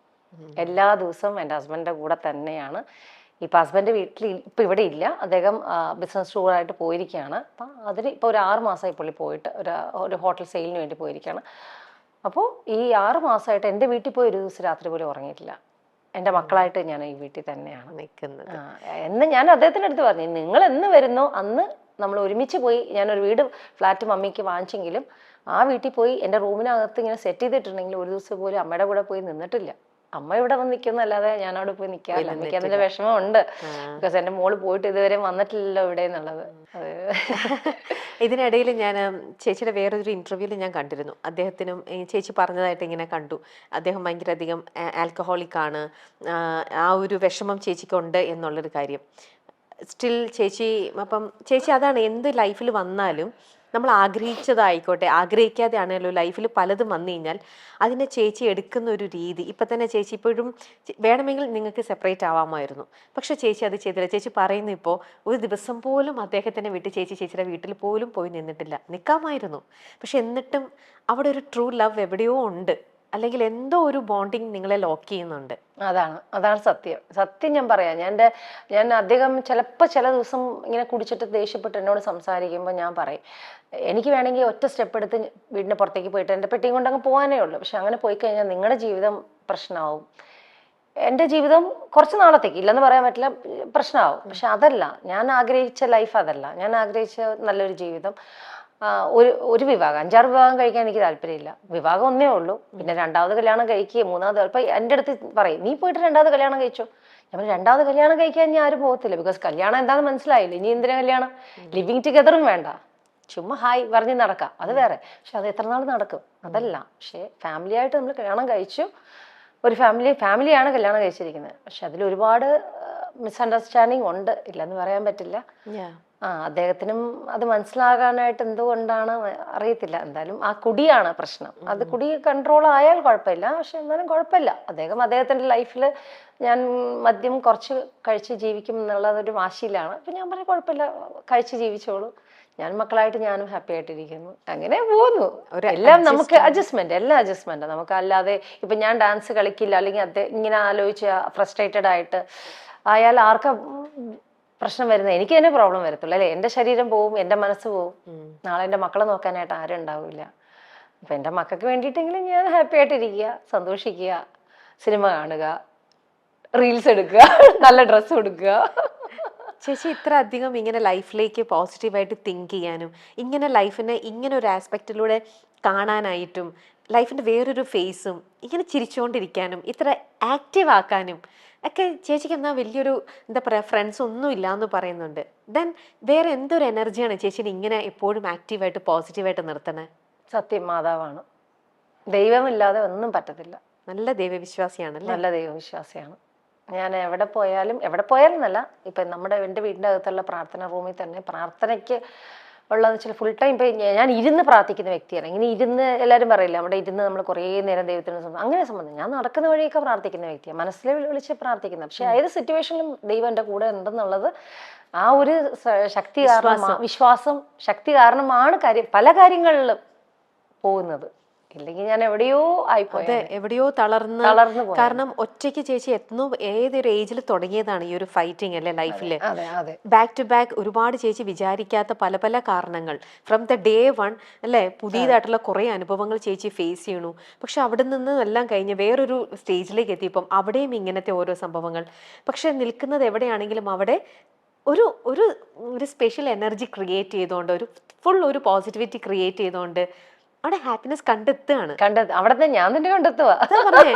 എല്ലാ ദിവസവും എൻ്റെ ഹസ്ബൻഡിൻ്റെ കൂടെ തന്നെയാണ്. ഇപ്പം ഹസ്ബൻഡ് വീട്ടിൽ ഇപ്പം ഇവിടെ ഇല്ല, അദ്ദേഹം ബിസിനസ് ടൂറായിട്ട് പോയിരിക്കുകയാണ്. അപ്പം അതിന് ഇപ്പോൾ ഒരു 6 മാസമായി പുള്ളി പോയിട്ട് ഒരു ഹോട്ടൽ സെയിലിന് വേണ്ടി പോയിരിക്കുകയാണ്. അപ്പോൾ ഈ 6 മാസമായിട്ട് എൻ്റെ വീട്ടിൽ പോയി ഒരു ദിവസം രാത്രി പോലും ഉറങ്ങിയിട്ടില്ല. എൻ്റെ മക്കളായിട്ട് ഞാൻ ഈ വീട്ടിൽ തന്നെയാണ് നിൽക്കുന്നത് എന്ന് ഞാൻ അദ്ദേഹത്തിൻ്റെ അടുത്ത് പറഞ്ഞു. നിങ്ങൾ എന്ന് വരുന്നോ അന്ന് നമ്മൾ ഒരുമിച്ച് പോയി, ഞാനൊരു വീട് ഫ്ലാറ്റ് മമ്മിക്ക് വാങ്ങിച്ചെങ്കിലും ആ വീട്ടിൽ പോയി എൻ്റെ റൂമിനകത്ത് ഇങ്ങനെ സെറ്റ് ചെയ്തിട്ടുണ്ടെങ്കിൽ ഒരു ദിവസം പോലും അമ്മയുടെ കൂടെ പോയി നിന്നിട്ടില്ല. അമ്മ ഇവിടെ വന്ന് നിൽക്കുന്നല്ലാതെ ഞാൻ അവിടെ പോയി നിൽക്കാറില്ല. എനിക്ക് അതിന്റെ വിഷമം ഉണ്ട്, ബിക്കോസ് എൻ്റെ മോള് പോയിട്ട് ഇതുവരെ വന്നിട്ടില്ലല്ലോ ഇവിടെ എന്നുള്ളത്. ഇതിനിടയിൽ ഞാൻ ചേച്ചിയുടെ വേറൊരു ഇന്റർവ്യൂവിൽ ഞാൻ കണ്ടിരുന്നു, അദ്ദേഹത്തിനും ചേച്ചി പറഞ്ഞതായിട്ട് ഇങ്ങനെ കണ്ടു, അദ്ദേഹം ഭയങ്കര അധികം ആൽക്കഹോളിക് ആണ്, ആ ഒരു വിഷമം ചേച്ചിക്കുണ്ട് എന്നുള്ളൊരു കാര്യം. സ്റ്റിൽ ചേച്ചി, അപ്പം ചേച്ചി അതാണ്, എന്ത് ലൈഫിൽ വന്നാലും നമ്മൾ ആഗ്രഹിച്ചതായിക്കോട്ടെ ആഗ്രഹിക്കാതെ ആണല്ലോ ലൈഫിൽ പലതും വന്നു കഴിഞ്ഞാൽ അതിനെ ചേച്ചി എടുക്കുന്ന ഒരു രീതി. ഇപ്പം തന്നെ ചേച്ചി ഇപ്പോഴും വേണമെങ്കിൽ നിങ്ങൾക്ക് സെപ്പറേറ്റ് ആവാമായിരുന്നു, പക്ഷെ ചേച്ചി അത് ചെയ്തില്ല. ചേച്ചി പറയുന്നു, ഇപ്പോൾ ഒരു ദിവസം പോലും അദ്ദേഹത്തിൻ്റെ വീട്ടിൽ ചേച്ചിയുടെ വീട്ടിൽ പോലും പോയി നിന്നിട്ടില്ല. നിൽക്കാമായിരുന്നു, പക്ഷെ എന്നിട്ടും അവിടെ ഒരു ട്രൂ ലവ് എവിടെയോ ഉണ്ട്, അല്ലെങ്കിൽ എന്തോ ഒരു ബോണ്ടിങ് നിങ്ങളെ ലോക്ക് ചെയ്യുന്നുണ്ട്. അതാണ് സത്യം ഞാൻ പറയാം. ഞാൻ അദ്ദേഹം ചില ദിവസം ഇങ്ങനെ കുടിച്ചിട്ട് ദേഷ്യപ്പെട്ട് എന്നോട് സംസാരിക്കുമ്പോൾ ഞാൻ പറയും, എനിക്ക് വേണമെങ്കിൽ ഒറ്റ സ്റ്റെപ്പ് എടുത്ത് വീടിൻ്റെ പുറത്തേക്ക് പോയിട്ട് എൻ്റെ പെട്ടിയും കൊണ്ട് അങ്ങ് പോകാനേ ഉള്ളൂ. പക്ഷെ അങ്ങനെ പോയി കഴിഞ്ഞാൽ നിങ്ങളുടെ ജീവിതം പ്രശ്നമാവും, എൻ്റെ ജീവിതം കുറച്ച് നാളത്തേക്ക് ഇല്ലെന്ന് പറയാൻ പറ്റില്ല, പ്രശ്നമാവും. പക്ഷെ അതല്ല ഞാൻ ആഗ്രഹിച്ച ലൈഫ്, അതല്ല ഞാൻ ആഗ്രഹിച്ച നല്ലൊരു ജീവിതം. ഒരു വിവാഹം 5-6 വിവാഹം കഴിക്കാൻ എനിക്ക് താല്പര്യമില്ല. വിവാഹം ഒന്നേ ഉള്ളൂ, പിന്നെ 2ാമത് കല്യാണം കഴിക്കുക, 3ാമത്. ഇപ്പം എൻ്റെ അടുത്ത് പറയും, നീ പോയിട്ട് 2ാമത് കല്യാണം കഴിച്ചോ. ഞാൻ 2ാമത് കല്യാണം കഴിക്കാൻ ഞാൻ ആരും പോകത്തില്ല, ബിക്കോസ് കല്യാണം എന്താണെന്ന് മനസ്സിലായില്ല. ഇനി എന്തിനാ കല്യാണം? ലിവിങ് ടുഗദറും വേണ്ട, ചുമ്മാ ഹായ് പറഞ്ഞ് നടക്കാം, അത് വേറെ. പക്ഷെ അത് എത്ര നാൾ നടക്കും? അതല്ല. പക്ഷേ ഫാമിലി ആയിട്ട് നമ്മൾ കല്യാണം കഴിച്ചു, ഒരു ഫാമിലിയാണ് കല്യാണം കഴിച്ചിരിക്കുന്നത്. പക്ഷെ അതിൽ ഒരുപാട് മിസ്അണ്ടർസ്റ്റാൻഡിങ് ഉണ്ട്, ഇല്ലെന്ന് പറയാൻ പറ്റില്ല. അദ്ദേഹത്തിനും അത് മനസ്സിലാകാനായിട്ട് എന്തുകൊണ്ടാണ് അറിയത്തില്ല. എന്തായാലും ആ കുടിയാണ് പ്രശ്നം. അത് കുടി കൺട്രോൾ ആയാൽ കുഴപ്പമില്ല, പക്ഷെ എന്നാലും കുഴപ്പമില്ല. അദ്ദേഹത്തിൻ്റെ ലൈഫിൽ ഞാൻ മദ്യം കുറച്ച് കഴിച്ച് ജീവിക്കും എന്നുള്ളതൊരു വാശിയിലാണ്. അപ്പം ഞാൻ പറഞ്ഞ കുഴപ്പമില്ല, കഴിച്ച് ജീവിച്ചോളൂ, ഞാൻ മക്കളായിട്ട് ഞാനും ഹാപ്പി ആയിട്ടിരിക്കുന്നു, അങ്ങനെ പോകുന്നു. എല്ലാം നമുക്ക് അഡ്ജസ്റ്റ്മെന്റ് നമുക്ക്. അല്ലാതെ ഇപ്പം ഞാൻ ഡാൻസ് കളിക്കില്ല, അല്ലെങ്കിൽ ഇങ്ങനെ ആലോചിച്ച് ഫ്രസ്ട്രേറ്റഡ് ആയിട്ട് ആയാൽ ആർക്കാ പ്രശ്നം വരുന്നത്? എനിക്ക് തന്നെ പ്രോബ്ലം വരത്തുള്ളൂ അല്ലേ? എൻ്റെ ശരീരം പോവും, എൻ്റെ മനസ്സ് പോവും, നാളെ എൻ്റെ മക്കളെ നോക്കാനായിട്ട് ആരും ഉണ്ടാവില്ല. അപ്പം എൻ്റെ മക്കൾക്ക് വേണ്ടിയിട്ടെങ്കിലും ഞാൻ ഹാപ്പി ആയിട്ടിരിക്കുക, സന്തോഷിക്കുക, സിനിമ കാണുക, റീൽസ് എടുക്കുക, നല്ല ഡ്രസ്സ് കൊടുക്കുക. ചേച്ചി ഇത്ര അധികം ഇങ്ങനെ ലൈഫിലേക്ക് പോസിറ്റീവായിട്ട് തിങ്ക് ചെയ്യാനും ഇങ്ങനെ ലൈഫിനെ ഇങ്ങനെ ഒരു ആസ്പെക്റ്റിലൂടെ കാണാനായിട്ടും ലൈഫിൻ്റെ വേറൊരു ഫേസും ഇങ്ങനെ ചിരിച്ചുകൊണ്ടിരിക്കാനും ഇത്ര ആക്റ്റീവ് ആക്കാനും ഒക്കെ ചേച്ചിക്ക് എന്നാൽ വലിയൊരു എന്താ പറയുക ഫ്രണ്ട്സ് ഒന്നും ഇല്ല എന്ന് പറയുന്നുണ്ട്. ദെൻ വേറെ എന്തൊരു എനർജിയാണ് ചേച്ചിനെ ഇങ്ങനെ എപ്പോഴും ആക്റ്റീവായിട്ട് പോസിറ്റീവായിട്ട് നിർത്തണേ? സത്യം മാതാവാണ്. ദൈവമില്ലാതെ ഒന്നും പറ്റത്തില്ല. നല്ല ദൈവവിശ്വാസിയാണല്ലേ? നല്ല ദൈവവിശ്വാസിയാണ് ഞാൻ. എവിടെ പോയാലും എന്നല്ല, ഇപ്പം എൻ്റെ വീടിൻ്റെ അകത്തുള്ള പ്രാർത്ഥന റൂമിൽ തന്നെ പ്രാർത്ഥനയ്ക്ക് ഉള്ളതെന്ന് വെച്ചാൽ ഫുൾ ടൈം ഇപ്പം ഞാൻ ഇരുന്ന് പ്രാർത്ഥിക്കുന്ന വ്യക്തിയാണ്. ഇങ്ങനെ ഇരുന്ന് എല്ലാവരും പറയില്ല അവിടെ ഇരുന്ന് നമ്മൾ കുറേ നേരം ദൈവത്തിന് അങ്ങനെ സംബന്ധം. ഞാൻ നടക്കുന്ന വഴിയൊക്കെ പ്രാർത്ഥിക്കുന്ന വ്യക്തിയാണ്, മനസ്സിൽ വിളിച്ച് പ്രാർത്ഥിക്കുന്നത്. പക്ഷെ ഏത് സിറ്റുവേഷനിലും ദൈവം എൻ്റെ കൂടെ ഉണ്ടെന്നുള്ളത് ആ ഒരു ശക്തി കാരണം, വിശ്വാസം ശക്തി കാരണമാണ് പല കാര്യങ്ങളിലും പോകുന്നത്. ഇല്ലെങ്കിൽ ഞാൻ എവിടെയോ ആയിപ്പോയി, എവിടെയോ തളർന്നു. കാരണം ഒറ്റയ്ക്ക് ചേച്ചി ഏതൊരു ഏജിൽ തുടങ്ങിയതാണ് ഈ ഒരു ഫൈറ്റിംഗ് അല്ലേ ലൈഫില്? ബാക്ക് ടു ബാക്ക് ഒരുപാട് ചേച്ചി വിചാരിക്കാത്ത പല പല കാരണങ്ങൾ ഫ്രം ദ ഡേ വൺ അല്ലേ, പുതിയതായിട്ടുള്ള കുറെ അനുഭവങ്ങൾ ചേച്ചി ഫേസ് ചെയ്യണു. പക്ഷെ അവിടെ നിന്ന് എല്ലാം കഴിഞ്ഞ് വേറൊരു സ്റ്റേജിലേക്ക് എത്തിയപ്പം അവിടെയും ഇങ്ങനത്തെ ഓരോ സംഭവങ്ങൾ. പക്ഷെ നിൽക്കുന്നത് എവിടെയാണെങ്കിലും അവിടെ ഒരു ഒരു ഒരു സ്പെഷ്യൽ എനർജി ക്രിയേറ്റ് ചെയ്തുകൊണ്ട്, ഒരു ഫുൾ ഒരു പോസിറ്റിവിറ്റി ക്രിയേറ്റ് ചെയ്തുകൊണ്ട് അവിടെ ഹാപ്പിനെസ് കണ്ടെത്തുകയാണ്. അവിടെ ഞാൻ തന്നെ കണ്ടെത്തുക. അതാ പറഞ്ഞേ,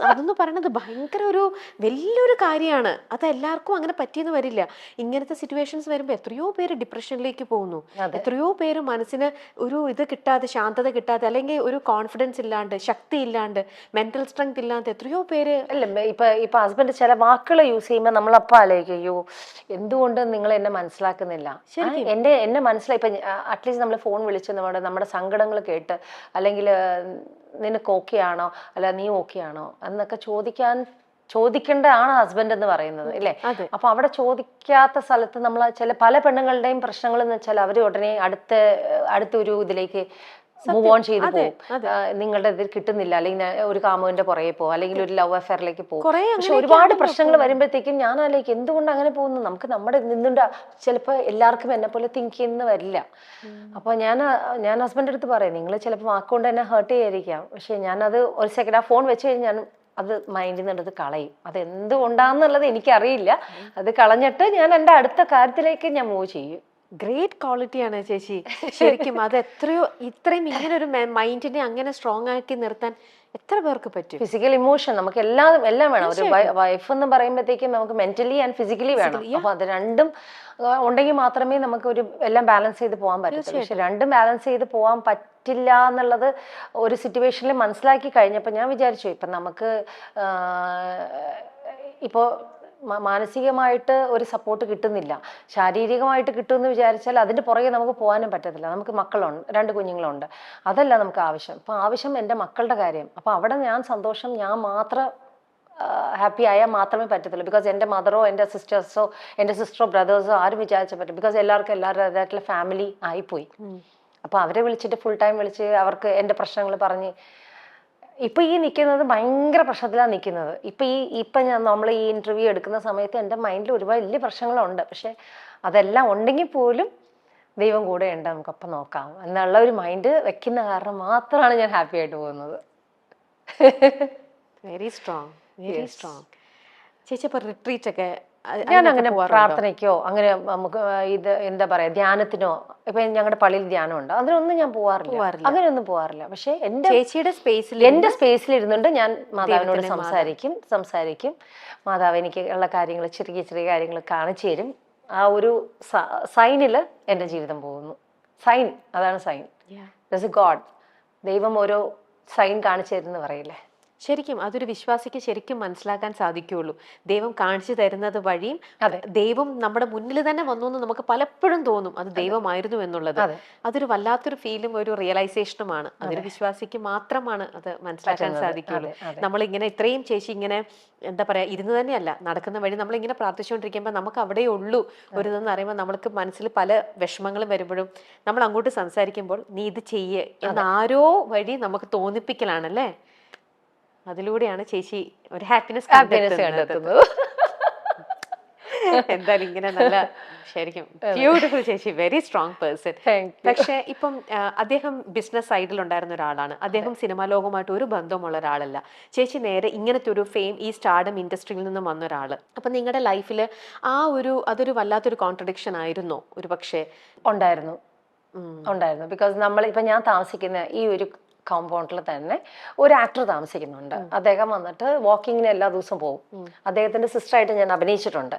അതെന്ന് പറയുന്നത് ഭയങ്കര ഒരു വലിയൊരു കാര്യമാണ്. അത് എല്ലാവർക്കും അങ്ങനെ പറ്റിയെന്ന് വരില്ല. ഇങ്ങനത്തെ സിറ്റുവേഷൻസ് വരുമ്പോൾ എത്രയോ പേര് ഡിപ്രഷനിലേക്ക് പോകുന്നു, എത്രയോ പേര് മനസ്സിന് ഒരു ഇത് കിട്ടാതെ, ശാന്തത കിട്ടാതെ, അല്ലെങ്കിൽ ഒരു കോൺഫിഡൻസ് ഇല്ലാണ്ട്, ശക്തി ഇല്ലാണ്ട്, മെന്റൽ സ്ട്രെങ്ത് ഇല്ലാണ്ട് എത്രയോ പേര്. അല്ല ഇപ്പൊ ഹസ്ബൻഡ് ചില വാക്കുകൾ യൂസ് ചെയ്യുമ്പോൾ നമ്മളപ്പം ആലോചിക്കും, അയ്യോ എന്തുകൊണ്ട് നിങ്ങൾ എന്നെ മനസ്സിലാക്കുന്നില്ല. എന്നെ മനസ്സിലായി. ഇപ്പൊ അറ്റ്ലീസ്റ്റ് നമ്മൾ ഫോൺ വിളിച്ച് നമ്മുടെ സങ്കടങ്ങൾ കേട്ട്, അല്ലെങ്കിൽ നിനക്ക് ഓക്കെ ആണോ, അല്ല നീ ഓക്കെ ആണോ എന്നൊക്കെ ചോദിക്കേണ്ടതാണ് ഹസ്ബൻഡ് എന്ന് പറയുന്നത് അല്ലേ. അപ്പൊ അവിടെ ചോദിക്കാത്ത സ്ഥലത്ത് നമ്മൾ പല പെണ്ണുങ്ങളുടെയും പ്രശ്നങ്ങൾ എന്ന് വെച്ചാൽ അവർ ഉടനെ അടുത്തൊരു ഇതിലേക്ക് മൂവ് ഓൺ ചെയ്ത് പോകും. നിങ്ങളുടെ ഇതിൽ കിട്ടുന്നില്ല, അല്ലെങ്കിൽ ഒരു കാമുവിന്റെ പുറകെ പോകും, അല്ലെങ്കിൽ ഒരു ലവ് അഫെയറിലേക്ക് പോകും. പക്ഷെ ഒരുപാട് പ്രശ്നങ്ങൾ വരുമ്പോഴത്തേക്കും ഞാൻ ആലോചിക്കും എന്തുകൊണ്ട് അങ്ങനെ പോകുന്നു. നമുക്ക് നമ്മുടെ നിന്നുണ്ട് ചിലപ്പോൾ എല്ലാവർക്കും എന്നെ പോലെ തിങ്ക് ചെയ്യുന്ന വരില്ല. അപ്പൊ ഞാൻ ഹസ്ബൻഡ് അടുത്ത് പറയും, നിങ്ങൾ ചിലപ്പോൾ വാക്കുകൊണ്ട് എന്നെ ഹേർട്ട് ചെയ്യാതിരിക്കാം, പക്ഷെ ഞാനത് ഒരു സെക്കൻഡ് ആ ഫോൺ വെച്ച് കഴിഞ്ഞാൽ ഞാൻ അത് മൈൻഡിൽ നിന്നെടുത്ത് കളയും. അത് എന്തുകൊണ്ടാന്നുള്ളത് എനിക്കറിയില്ല. അത് കളഞ്ഞിട്ട് ഞാൻ എൻ്റെ അടുത്ത കാര്യത്തിലേക്ക് ഞാൻ മൂവ് ചെയ്യും. ഗ്രേറ്റ് ക്വാളിറ്റിയാണ് ചേച്ചി ശരിക്കും. അത് ഇത്രയും ഇങ്ങനെ ഒരു മൈൻഡിനെ അങ്ങനെ സ്ട്രോങ് ആക്കി നിർത്താൻ എത്ര പേർക്ക് പറ്റും? ഫിസിക്കൽ ഇമോഷൻ നമുക്ക് എല്ലാം വേണം. ഒരു വൈഫ് എന്ന് പറയുമ്പോഴത്തേക്കും നമുക്ക് മെന്റലി ആൻഡ് ഫിസിക്കലി വേണം. അപ്പൊ അത് രണ്ടും ഉണ്ടെങ്കിൽ മാത്രമേ നമുക്ക് എല്ലാം ബാലൻസ് ചെയ്ത് പോകാൻ പറ്റൂ. പക്ഷെ രണ്ടും ബാലൻസ് ചെയ്ത് പോകാൻ പറ്റില്ല എന്നുള്ളത് ഒരു സിറ്റുവേഷനിൽ മനസ്സിലാക്കി കഴിഞ്ഞപ്പോൾ ഞാൻ വിചാരിച്ചു, ഇപ്പൊ നമുക്ക് ഇപ്പോൾ മാനസികമായിട്ട് ഒരു സപ്പോർട്ട് കിട്ടുന്നില്ല, ശാരീരികമായിട്ട് കിട്ടുമെന്ന് വിചാരിച്ചാൽ അതിൻ്റെ പുറകെ നമുക്ക് പോകാനും പറ്റത്തില്ല. നമുക്ക് മക്കളുണ്ട്, 2 കുഞ്ഞുങ്ങളുണ്ട്, അതല്ല നമുക്ക് ആവശ്യം. അപ്പോൾ ആവശ്യം എൻ്റെ മക്കളുടെ കാര്യം. അപ്പോൾ അവിടെ ഞാൻ സന്തോഷം, ഞാൻ മാത്രം ഹാപ്പി ആയാൽ മാത്രമേ പറ്റത്തുള്ളൂ. ബിക്കോസ് എൻ്റെ മദറോ എൻ്റെ സിസ്റ്റേഴ്സോ എൻ്റെ സിസ്റ്ററോ ബ്രദേഴ്സോ ആരും വിചാരിച്ചാൽ പറ്റും. ബിക്കോസ് എല്ലാവർക്കും എല്ലാവരുടേതായിട്ടുള്ള ഫാമിലി ആയിപ്പോയി. അപ്പോൾ അവരെ വിളിച്ചിട്ട് ഫുൾ ടൈം വിളിച്ച് അവർക്ക് എൻ്റെ പ്രശ്നങ്ങൾ പറഞ്ഞ്, ഇപ്പൊ ഈ നിൽക്കുന്നത് ഭയങ്കര പ്രശ്നത്തിലാണ് നിൽക്കുന്നത്. ഇപ്പൊ നമ്മൾ ഈ ഇന്റർവ്യൂ എടുക്കുന്ന സമയത്ത് എൻ്റെ മൈൻഡിൽ ഒരുപാട് വലിയ പ്രശ്നങ്ങളുണ്ട്. പക്ഷെ അതെല്ലാം ഉണ്ടെങ്കിൽ പോലും ദൈവം കൂടെ ഉണ്ട്, നമുക്കപ്പം നോക്കാം എന്നുള്ള ഒരു മൈൻഡ് വെക്കുന്ന കാരണം മാത്രമാണ് ഞാൻ ഹാപ്പി ആയിട്ട് പോകുന്നത്. Very strong, very strong. ചേച്ചി ഇപ്പൊ റിട്രീറ്റ് ഒക്കെ ഞാൻ അങ്ങനെ പ്രാർത്ഥനയ്ക്കോ അങ്ങനെ നമുക്ക് ഇത് എന്താ പറയാ ധ്യാനത്തിനോ, ഇപ്പൊ ഞങ്ങളുടെ പള്ളിയിൽ ധ്യാനമുണ്ട്, അതിനൊന്നും ഞാൻ പോവാറില്ല, അങ്ങനെയൊന്നും പോവാറില്ല. പക്ഷെ എന്റെ സ്പേസിൽ ഇരുന്നുകൊണ്ട് ഞാൻ മാതാവിനോട് സംസാരിക്കും. മാതാവ് എനിക്ക് ഉള്ള കാര്യങ്ങൾ, ചെറിയ ചെറിയ കാര്യങ്ങൾ കാണിച്ചു തരും. ആ ഒരു സൈനില് എന്റെ ജീവിതം പോകുന്നു. സൈൻ, അതാണ് സൈൻ. Thus A God. ദൈവം ഓരോ സൈൻ കാണിച്ചു തരുമെന്ന് പറയില്ലേ. ശരിക്കും അതൊരു വിശ്വാസിക്ക് ശരിക്കും മനസ്സിലാക്കാൻ സാധിക്കുകയുള്ളൂ. ദൈവം കാണിച്ചു തരുന്നത് വഴിയും ദൈവം നമ്മുടെ മുന്നിൽ തന്നെ വന്നു എന്ന് നമുക്ക് പലപ്പോഴും തോന്നും അത് ദൈവമായിരുന്നു എന്നുള്ളത്. അതൊരു വല്ലാത്തൊരു ഫീലും ഒരു റിയലൈസേഷനുമാണ്. അതൊരു വിശ്വാസിക്ക് മാത്രമാണ് അത് മനസ്സിലാക്കാൻ സാധിക്കുകയുള്ളൂ. നമ്മളിങ്ങനെ ഇത്രയും ചേച്ചി ഇങ്ങനെ എന്താ പറയാ ഇരുന്ന് തന്നെയല്ല, നടക്കുന്ന വഴി നമ്മളിങ്ങനെ പ്രാർത്ഥിച്ചുകൊണ്ടിരിക്കുമ്പോൾ നമുക്ക് അവിടെ ഉള്ളൂ ഒരു ഇതെന്ന് പറയുമ്പോൾ നമ്മൾക്ക് മനസ്സിൽ പല വിഷമങ്ങളും വരുമ്പോഴും നമ്മൾ അങ്ങോട്ട് സംസാരിക്കുമ്പോൾ നീ ഇത് ചെയ്യേ എന്ന് ആരോ വഴി നമുക്ക് തോന്നിപ്പിക്കലാണല്ലേ. അതിലൂടെയാണ് ചേച്ചി ഒരു ഹാപ്പിനെസ് കണ്ടെത്തുന്നത്. എന്തായാലും ഇങ്ങനെ നല്ല ശരിക്കും ബ്യൂട്ടിഫുൾ ചേച്ചി, വെരി സ്ട്രോങ് പേഴ്സൺ. പക്ഷെ ഇപ്പം അദ്ദേഹം ബിസിനസ് സൈഡിലുണ്ടായിരുന്ന ഒരാളാണ്, അദ്ദേഹം സിനിമാ ലോകവുമായിട്ട് ഒരു ബന്ധമുള്ള ഒരാളല്ല. ചേച്ചി നേരെ ഇങ്ങനത്തെ ഒരു ഫെയിം, ഈ സ്റ്റാർഡം ഇൻഡസ്ട്രിയിൽ നിന്നും വന്ന ഒരാള്. അപ്പൊ നിങ്ങളുടെ ലൈഫിൽ ആ അതൊരു വല്ലാത്തൊരു കോൺട്രഡിക്ഷൻ ആയിരുന്നോ? ഒരു പക്ഷേ ഉണ്ടായിരുന്നു. ബിക്കോസ് ഞാൻ താമസിക്കുന്ന ഈ ഒരു കോമ്പൗണ്ടിൽ തന്നെ ഒരു ആക്ടർ താമസിക്കുന്നുണ്ട്. അദ്ദേഹം വന്നിട്ട് വാക്കിങ്ങിന് എല്ലാ ദിവസവും പോകും. അദ്ദേഹത്തിന്റെ സിസ്റ്ററായിട്ട് ഞാൻ അഭിനയിച്ചിട്ടുണ്ട്.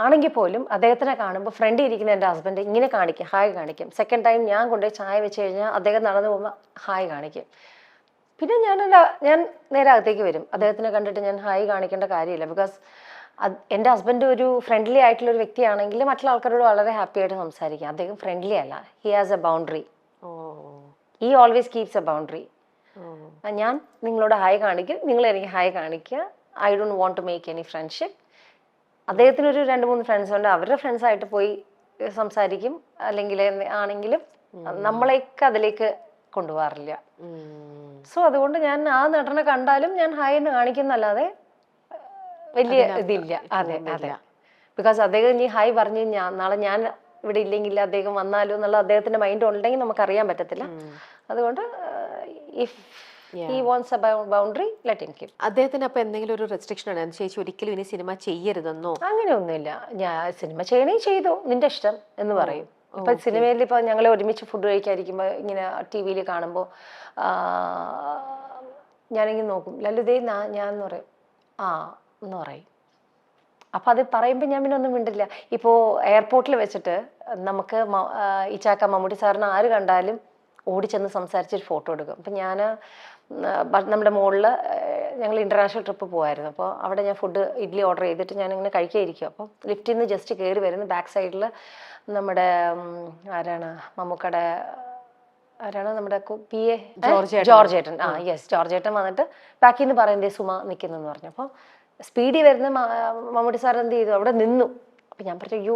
ആണെങ്കിൽ പോലും അദ്ദേഹത്തിനെ കാണുമ്പോൾ ഫ്രണ്ടിൽ ഇരിക്കുന്ന എൻ്റെ ഹസ്ബൻഡ് ഇങ്ങനെ കാണിക്കും, ഹായ് കാണിക്കും. സെക്കൻഡ് ടൈം ഞാൻ കൊണ്ടുപോയി ചായ വെച്ച് കഴിഞ്ഞാൽ അദ്ദേഹം നടന്നു പോകുമ്പോൾ ഹായ് കാണിക്കും. പിന്നെ ഞാൻ നേരെ അകത്തേക്ക് വരും. അദ്ദേഹത്തിനെ കണ്ടിട്ട് ഞാൻ ഹായ് കാണിക്കേണ്ട കാര്യമില്ല. ബിക്കോസ് എൻ്റെ ഹസ്ബൻഡ് ഒരു ഫ്രണ്ട്ലി ആയിട്ടുള്ള ഒരു വ്യക്തിയാണെങ്കിൽ മറ്റുള്ള ആൾക്കാരോട് വളരെ ഹാപ്പി ആയിട്ട് സംസാരിക്കാം. അദ്ദേഹം ഫ്രണ്ട്ലി അല്ല. He has a boundary. He always keeps a boundary. ഞാൻ നിങ്ങളോട് ഹായ് കാണിക്കും, നിങ്ങൾ എനിക്ക് ഹായ് കാണിക്കുക. I don't want to make any friendship. അദ്ദേഹത്തിന് ഒരു 2-3 ഫ്രണ്ട്സ് ഉണ്ട്. അവരുടെ ഫ്രണ്ട്സായിട്ട് പോയി സംസാരിക്കും. അല്ലെങ്കിൽ ആണെങ്കിലും നമ്മളെയൊക്കെ അതിലേക്ക് കൊണ്ടുപോകാറില്ല. സോ അതുകൊണ്ട് ഞാൻ ആ നടനെ കണ്ടാലും ഞാൻ ഹായ് എന്ന് കാണിക്കുന്നല്ലാതെ വലിയ ഇതില്ല. അതെ. ബിക്കോസ് അദ്ദേഹം ഇനി ഹായ് പറഞ്ഞ് നാളെ ഞാൻ ഇവിടെ ഇല്ലെങ്കിൽ അദ്ദേഹം വന്നാലോ എന്നുള്ള അദ്ദേഹത്തിന്റെ മൈൻഡ് ഉണ്ടെങ്കിൽ നമുക്ക് അറിയാൻ പറ്റത്തില്ല. അതുകൊണ്ട് if he wants A boundary, let him keep. അദ്ദേഹത്തിന് അപ്പൊ എന്തെങ്കിലും ഒരു റെസ്ട്രിക്ഷൻ ആണ് ചേച്ചി, ഒരിക്കലും ഇനി സിനിമ ചെയ്യരുതെന്നോ? അങ്ങനെയൊന്നുമില്ല. ഞാൻ സിനിമ ചെയ്യണേ ചെയ്തോ, നിന്റെ ഇഷ്ടം എന്ന് പറയും. ഇപ്പൊ സിനിമയിൽ ഇപ്പൊ ഞങ്ങൾ ഒരുമിച്ച് ഫുഡ് കഴിക്കാതിരിക്കുമ്പോ ഇങ്ങനെ ടി വിയിൽ കാണുമ്പോൾ ഞാനിങ്ങനെ നോക്കും, ലളിതേ ഞാൻ എന്ന് പറയും, ആ എന്ന് പറയും. അപ്പൊ അത് പറയുമ്പോൾ ഞാൻ പിന്നെ ഒന്നും മിണ്ടില്ല. ഇപ്പോൾ എയർപോർട്ടിൽ വെച്ചിട്ട് നമുക്ക് ഇച്ചാക്ക മമ്മൂട്ടി സാറിന് ആര് കണ്ടാലും ഓടിച്ചെന്ന് സംസാരിച്ചൊരു ഫോട്ടോ എടുക്കും. അപ്പം ഞാൻ നമ്മുടെ മുകളിൽ ഞങ്ങൾ ഇന്റർനാഷണൽ ട്രിപ്പ് പോകുമായിരുന്നു. അപ്പോൾ അവിടെ ഞാൻ ഇഡ്ഡലി ഓർഡർ ചെയ്തിട്ട് ഞാനിങ്ങനെ കഴിക്കാതിരിക്കും. അപ്പം ലിഫ്റ്റിൽ നിന്ന് ജസ്റ്റ് കയറി വരുന്ന ബാക്ക് സൈഡിൽ നമ്മുടെ മമ്മൂക്കയുടെ നമ്മുടെ PA ജോർജേട്ടൻ. ജോർജേട്ടൻ വന്നിട്ട് ബാക്കിൽ നിന്ന് പറയുന്നത് സുമ നിൽക്കുന്നെന്ന് പറഞ്ഞു. അപ്പോൾ സ്പീഡിൽ വരുന്ന മമ്മൂട്ടി സാർ എന്ത് ചെയ്തു, അവിടെ നിന്നു. അപ്പം ഞാൻ പറഞ്ഞു, അയ്യോ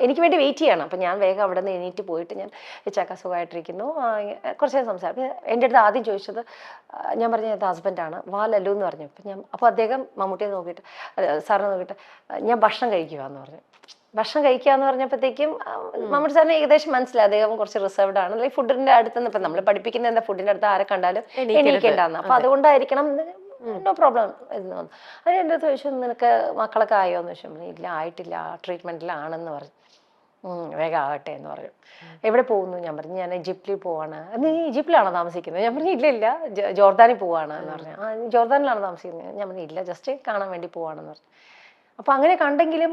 എനിക്ക് വേണ്ടി വെയിറ്റ് ചെയ്യണം. അപ്പം ഞാൻ വേഗം അവിടെ നിന്ന് എണീറ്റ് പോയിട്ട് ഞാൻ ചക്ക സുഖമായിട്ടിരിക്കുന്നു, കുറച്ച് നേരം സംസാരിക്കും. എൻ്റെ അടുത്ത് ആദ്യം ചോദിച്ചത്, ഞാൻ പറഞ്ഞു ഇത് ഹസ്ബൻഡാണ്, വാ ലല്ലു എന്ന് പറഞ്ഞു. അപ്പോൾ അദ്ദേഹം മമ്മൂട്ടിയെ നോക്കിയിട്ട്, സാറിനെ നോക്കിയിട്ട്, ഞാൻ ഭക്ഷണം കഴിക്കുകയെന്ന് പറഞ്ഞു. ഭക്ഷണം കഴിക്കാന്ന് പറഞ്ഞപ്പോഴത്തേക്കും മമ്മൂട്ടി സാറിന് ഏകദേശം മനസ്സിലായി അദ്ദേഹം കുറച്ച് റിസർവ്ഡ് ആണ്. അല്ലെങ്കിൽ ഫുഡിന്റെ അടുത്ത് ഇപ്പം നമ്മൾ പഠിപ്പിക്കുന്ന എന്താ, ഫുഡിന്റെ അടുത്ത് ആരെ കണ്ടാലും എണീക്കേണ്ടാന്ന്. അപ്പം അതുകൊണ്ടായിരിക്കണം, നോ പ്രോബ്ലം എന്ന് പറഞ്ഞു. അത് എൻ്റെ അടുത്ത് ചോദിച്ചു, നിനക്ക് മക്കളൊക്കെ ആയോ എന്ന് ചോദിച്ചു. ഇല്ല, ആയിട്ടില്ല, ട്രീറ്റ്മെന്റിലാണെന്ന് പറഞ്ഞു. വേഗം ആകട്ടെ എന്ന് പറഞ്ഞു. എവിടെ പോകുന്നു? ഞാൻ പറഞ്ഞു ഞാൻ ഈജിപ്തിൽ പോവാണ്. നീ ഈജിപ്തിലാണോ താമസിക്കുന്നത്? ഞാൻ പറഞ്ഞു ഇല്ല ജോർദാനിൽ പോവാണ് എന്ന് പറഞ്ഞു. ജോർദാനിലാണോ താമസിക്കുന്നത്? ഞാൻ പറഞ്ഞു ഇല്ല, ജസ്റ്റ് കാണാൻ വേണ്ടി പോവാണെന്ന് പറഞ്ഞു. അപ്പൊ അങ്ങനെ കണ്ടെങ്കിലും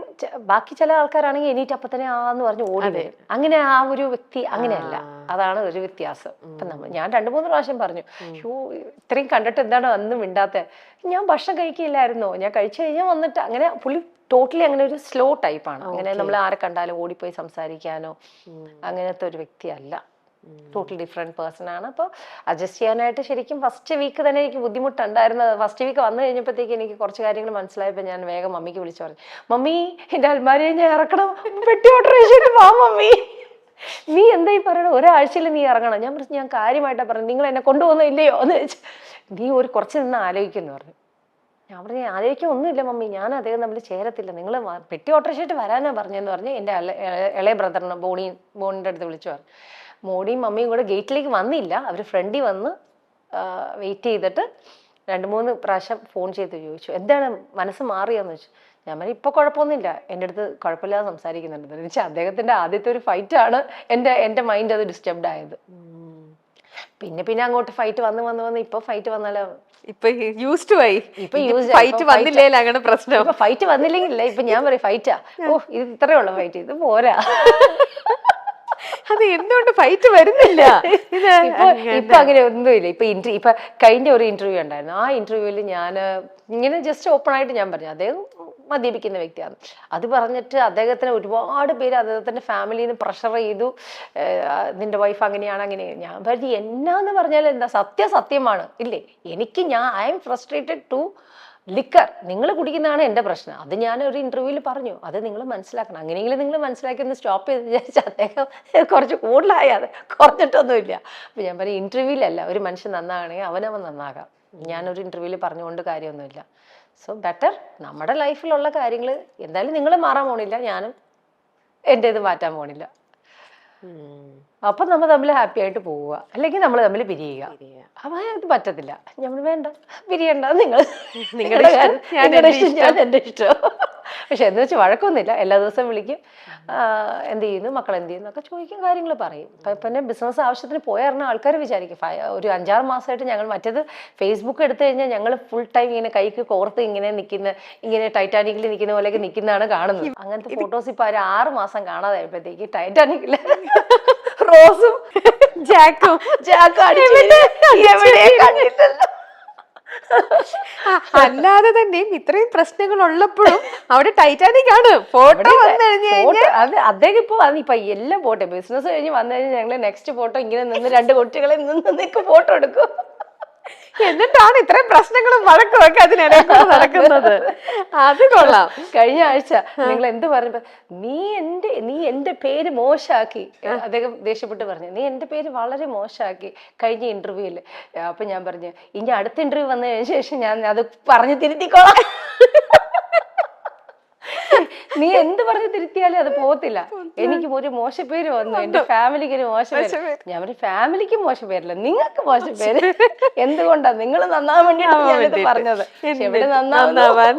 ബാക്കി ചില ആൾക്കാരാണെങ്കിൽ എണീറ്റ് അപ്പൊ തന്നെ ആന്ന് പറഞ്ഞ് ഓടി വരും. അങ്ങനെ ആ ഒരു വ്യക്തി അങ്ങനെയല്ല. അതാണ് ഒരു വ്യത്യാസം. ഇപ്പൊ ഞാൻ 2-3 പ്രാവശ്യം പറഞ്ഞു, യോ ഇത്രയും കണ്ടിട്ട് എന്താണ് അന്ന് മിണ്ടാത്ത? ഞാൻ ഭക്ഷണം കഴിക്കില്ലായിരുന്നോ, ഞാൻ കഴിച്ചു കഴിഞ്ഞാൽ വന്നിട്ട്. അങ്ങനെ പുള്ളി ടോട്ടലി അങ്ങനെ ഒരു സ്ലോ ടൈപ്പാണ്. അങ്ങനെ നമ്മൾ ആരെ കണ്ടാലും ഓടിപ്പോയി സംസാരിക്കാനോ അങ്ങനത്തെ ഒരു വ്യക്തിയല്ല. ടോട്ടലി ഡിഫറെന്റ് പേഴ്സൺ ആണ്. അപ്പോൾ അഡ്ജസ്റ്റ് ചെയ്യാനായിട്ട് ശരിക്കും ഫസ്റ്റ് വീക്ക് തന്നെ എനിക്ക് ബുദ്ധിമുട്ടുണ്ടായിരുന്നത്. ഫസ്റ്റ് വീക്ക് വന്നു കഴിഞ്ഞപ്പോഴത്തേക്ക് എനിക്ക് കുറച്ച് കാര്യങ്ങൾ മനസ്സിലായപ്പോൾ ഞാൻ വേഗം മമ്മിക്ക് വിളിച്ചു പറഞ്ഞു, മമ്മി എൻ്റെ അൽമാരിയെ ഞാൻ ഇറക്കണം, പെട്ടി ഓർഡർ ചെയ്തിട്ട് വാ മമ്മി, നീ എന്തായി പറയണം, ഒരാഴ്ചയിൽ നീ ഇറങ്ങണം. ഞാൻ പറഞ്ഞു ഞാൻ കാര്യമായിട്ടാണ് പറഞ്ഞു, നിങ്ങൾ എന്നെ കൊണ്ടുപോകുന്നില്ലയോ എന്ന് ചോദിച്ചു. നീ കുറച്ച് നിന്ന് ആലോചിക്കുമെന്ന് പറഞ്ഞു. ഞാൻ പറഞ്ഞു ആലോചിക്കാൻ ഒന്നുമില്ല മമ്മി, ഞാൻ അദ്ദേഹം തമ്മിൽ ചേരത്തില്ല, നിങ്ങൾ പെട്ടി ഓർഡർ ചെയ്തിട്ട് വരാനാ പറഞ്ഞെന്ന് പറഞ്ഞ് എൻ്റെ ഇളയ ബ്രദറിന് ബോണിൻ്റെ അടുത്ത് വിളിച്ചു പറഞ്ഞു. മോഡിയും മമ്മിയും കൂടെ ഗേറ്റിലേക്ക് വന്നില്ല, അവർ ഫ്രണ്ടിൽ വന്ന് വെയിറ്റ് ചെയ്തിട്ട് 2-3 പ്രാവശ്യം ഫോൺ ചെയ്ത് ചോദിച്ചു, എന്താണ് മനസ്സ് മാറിയോന്ന് ചോദിച്ചു. ഞാൻ പറഞ്ഞു ഇപ്പൊ കുഴപ്പമൊന്നുമില്ല, എൻ്റെ അടുത്ത് കുഴപ്പമില്ലാതെ സംസാരിക്കുന്നുണ്ട് എന്ന് വെച്ചാൽ അദ്ദേഹത്തിന്റെ ആദ്യത്തെ ഒരു ഫൈറ്റാണ് എൻ്റെ മൈൻഡ് അത് ഡിസ്റ്റർബ്ഡ് ആയത്. പിന്നെ അങ്ങോട്ട് ഫൈറ്റ് വന്ന് ഇപ്പൊ ഫൈറ്റ് വന്നാലോ, ഇപ്പൊ യൂസ്ഡ് ആയി. ഇപ്പൊ ഫൈറ്റ് വന്നില്ലെങ്കിൽ അങ്ങനെ പ്രശ്നം. ഇപ്പൊ ഫൈറ്റ് വന്നില്ലെങ്കിലല്ല, ഇപ്പൊ ഞാൻ പറയും ഫൈറ്റാ, ഇത് ഇത്രയേ ഉള്ള ഫൈറ്റ്, ഇത് പോരാ. അത് എന്തുകൊണ്ട് ഫൈറ്റ് വരുന്നില്ല? ഇപ്പൊ അങ്ങനെ ഒന്നുമില്ല. ഇപ്പൊ കഴിഞ്ഞ ഒരു ഇന്റർവ്യൂ ഉണ്ടായിരുന്നു. ആ ഇന്റർവ്യൂവിൽ ഞാൻ ഇങ്ങനെ ജസ്റ്റ് ഓപ്പൺ ആയിട്ട് ഞാൻ പറഞ്ഞു അദ്ദേഹം മദ്യപിക്കുന്ന വ്യക്തിയാണ്. അത് പറഞ്ഞിട്ട് അദ്ദേഹത്തിന് ഒരുപാട് പേര് അദ്ദേഹത്തിന്റെ ഫാമിലിയിൽ നിന്ന് പ്രഷർ ചെയ്തു, നിന്റെ വൈഫ് അങ്ങനെയാണ് അങ്ങനെയാണ്. ഞാൻ പറഞ്ഞു എന്നാന്ന് പറഞ്ഞാൽ എന്താ, സത്യമാണ് ഇല്ലേ, I'm frustrated to liquor, നിങ്ങൾ കുടിക്കുന്നതാണ് എൻ്റെ പ്രശ്നം. അത് ഞാൻ ഒരു ഇന്റർവ്യൂവിൽ പറഞ്ഞു, അത് നിങ്ങൾ മനസ്സിലാക്കണം. അങ്ങനെയെങ്കിലും നിങ്ങൾ മനസ്സിലാക്കി ഒന്ന് സ്റ്റോപ്പ് ചെയ്ത് വിചാരിച്ചാൽ അദ്ദേഹം കുറച്ച് കൂടുതലായി, അത് കുറഞ്ഞിട്ടൊന്നുമില്ല. അപ്പൊ ഞാൻ പറയും ഇന്റർവ്യൂവിലല്ല, ഒരു മനുഷ്യൻ നന്നാകണമെങ്കിൽ അവനവൻ നന്നാകാം. ഞാനൊരു ഇന്റർവ്യൂവിൽ പറഞ്ഞുകൊണ്ട് കാര്യമൊന്നുമില്ല. സോ ബെറ്റർ നമ്മുടെ ലൈഫിലുള്ള കാര്യങ്ങൾ എന്തായാലും നിങ്ങൾ മാറാൻ പോണില്ല, ഞാനും എൻ്റെ ഇത് മാറ്റാൻ പോണില്ല. അപ്പൊ നമ്മൾ തമ്മിൽ ഹാപ്പി ആയിട്ട് പോവുക, അല്ലെങ്കിൽ നമ്മൾ തമ്മിൽ പിരിയുക. അപ്പൊ അത് പറ്റത്തില്ല, നമ്മൾ വേണ്ട പിരിയണ്ട, നിങ്ങളുടെ ഇഷ്ടം ഞാൻ എൻ്റെ ഇഷ്ടം. പക്ഷെ എന്ന് വെച്ചാൽ വഴക്കൊന്നുമില്ല, എല്ലാ ദിവസവും വിളിക്കും, എന്ത് ചെയ്യുന്നു മക്കൾ എന്ത് ചെയ്യുന്നു ഒക്കെ ചോദിക്കും, കാര്യങ്ങൾ പറയും. പിന്നെ ബിസിനസ് ആവശ്യത്തിന് പോയാൽ ആൾക്കാർ വിചാരിക്കും ഒരു 5-6 മാസമായിട്ട് ഞങ്ങൾ മറ്റേത് ഫേസ്ബുക്ക് എടുത്തു കഴിഞ്ഞാൽ ഞങ്ങൾ ഫുൾ ടൈം ഇങ്ങനെ കൈക്ക് കോർത്ത് ഇങ്ങനെ നിൽക്കുന്ന, ഇങ്ങനെ ടൈറ്റാനിക്കിൽ നിൽക്കുന്ന പോലെയൊക്കെ നിൽക്കുന്നതാണ് കാണുന്നത്. അങ്ങനത്തെ ഫോട്ടോസ് ഇപ്പൊ 6 മാസം കാണാതായപ്പോഴത്തേക്ക് ടൈറ്റാനിക്കില് റോസും ജാക്കും കണ്ടില്ലല്ലോ. അല്ലാതെ തന്നെയും ഇത്രയും പ്രശ്നങ്ങൾ ഉള്ളപ്പോഴും അവിടെ ടൈറ്റാനിക് ആണ് ഫോട്ടോ അദ്ദേഹം ഇപ്പൊ എല്ലാം പോട്ടെ, ബിസിനസ് കഴിഞ്ഞ് വന്നു കഴിഞ്ഞാൽ ഞങ്ങള് നെക്സ്റ്റ് ഫോട്ടോ ഇങ്ങനെ നിന്ന് 2 കുട്ടികളെ നിന്ന് ഫോട്ടോ എടുക്കും. എന്നിട്ടാണ് ഇത്രയും പ്രശ്നങ്ങളും വഴക്കും ഒക്കെ അതിനിടയിൽ നടക്കുന്നത്. അത് കൊള്ളാം. കഴിഞ്ഞ ആഴ്ച നിങ്ങൾ എന്ത് പറഞ്ഞപ്പോ നീ എന്റെ പേര് മോശമാക്കി, അദ്ദേഹം ദേഷ്യപ്പെട്ട് പറഞ്ഞു, നീ എന്റെ പേര് വളരെ മോശമാക്കി കഴിഞ്ഞ ഇന്റർവ്യൂല്. അപ്പൊ ഞാൻ പറഞ്ഞു, ഇനി അടുത്ത ഇന്റർവ്യൂ വന്നതിന് ശേഷം ഞാൻ അത് പറഞ്ഞു തിരുത്തിക്കോളാം. നീ എന്ത് പറഞ്ഞ് തിരുത്തിയാലും അത് പോകത്തില്ല. എനിക്ക് ഒരു മോശപ്പേര് വന്നു, എന്റെ ഫാമിലിക്ക് ഒരു മോശപ്പേര്. ഞാൻ ഒരു ഫാമിലിക്ക് മോശപ്പേരില്ല, നിങ്ങൾക്ക് മോശപ്പേര്. എന്തുകൊണ്ടാ നിങ്ങൾ നന്നാവാൻ വേണ്ടിയാണ് പറഞ്ഞത്. എവിടെ നന്നാവാൻ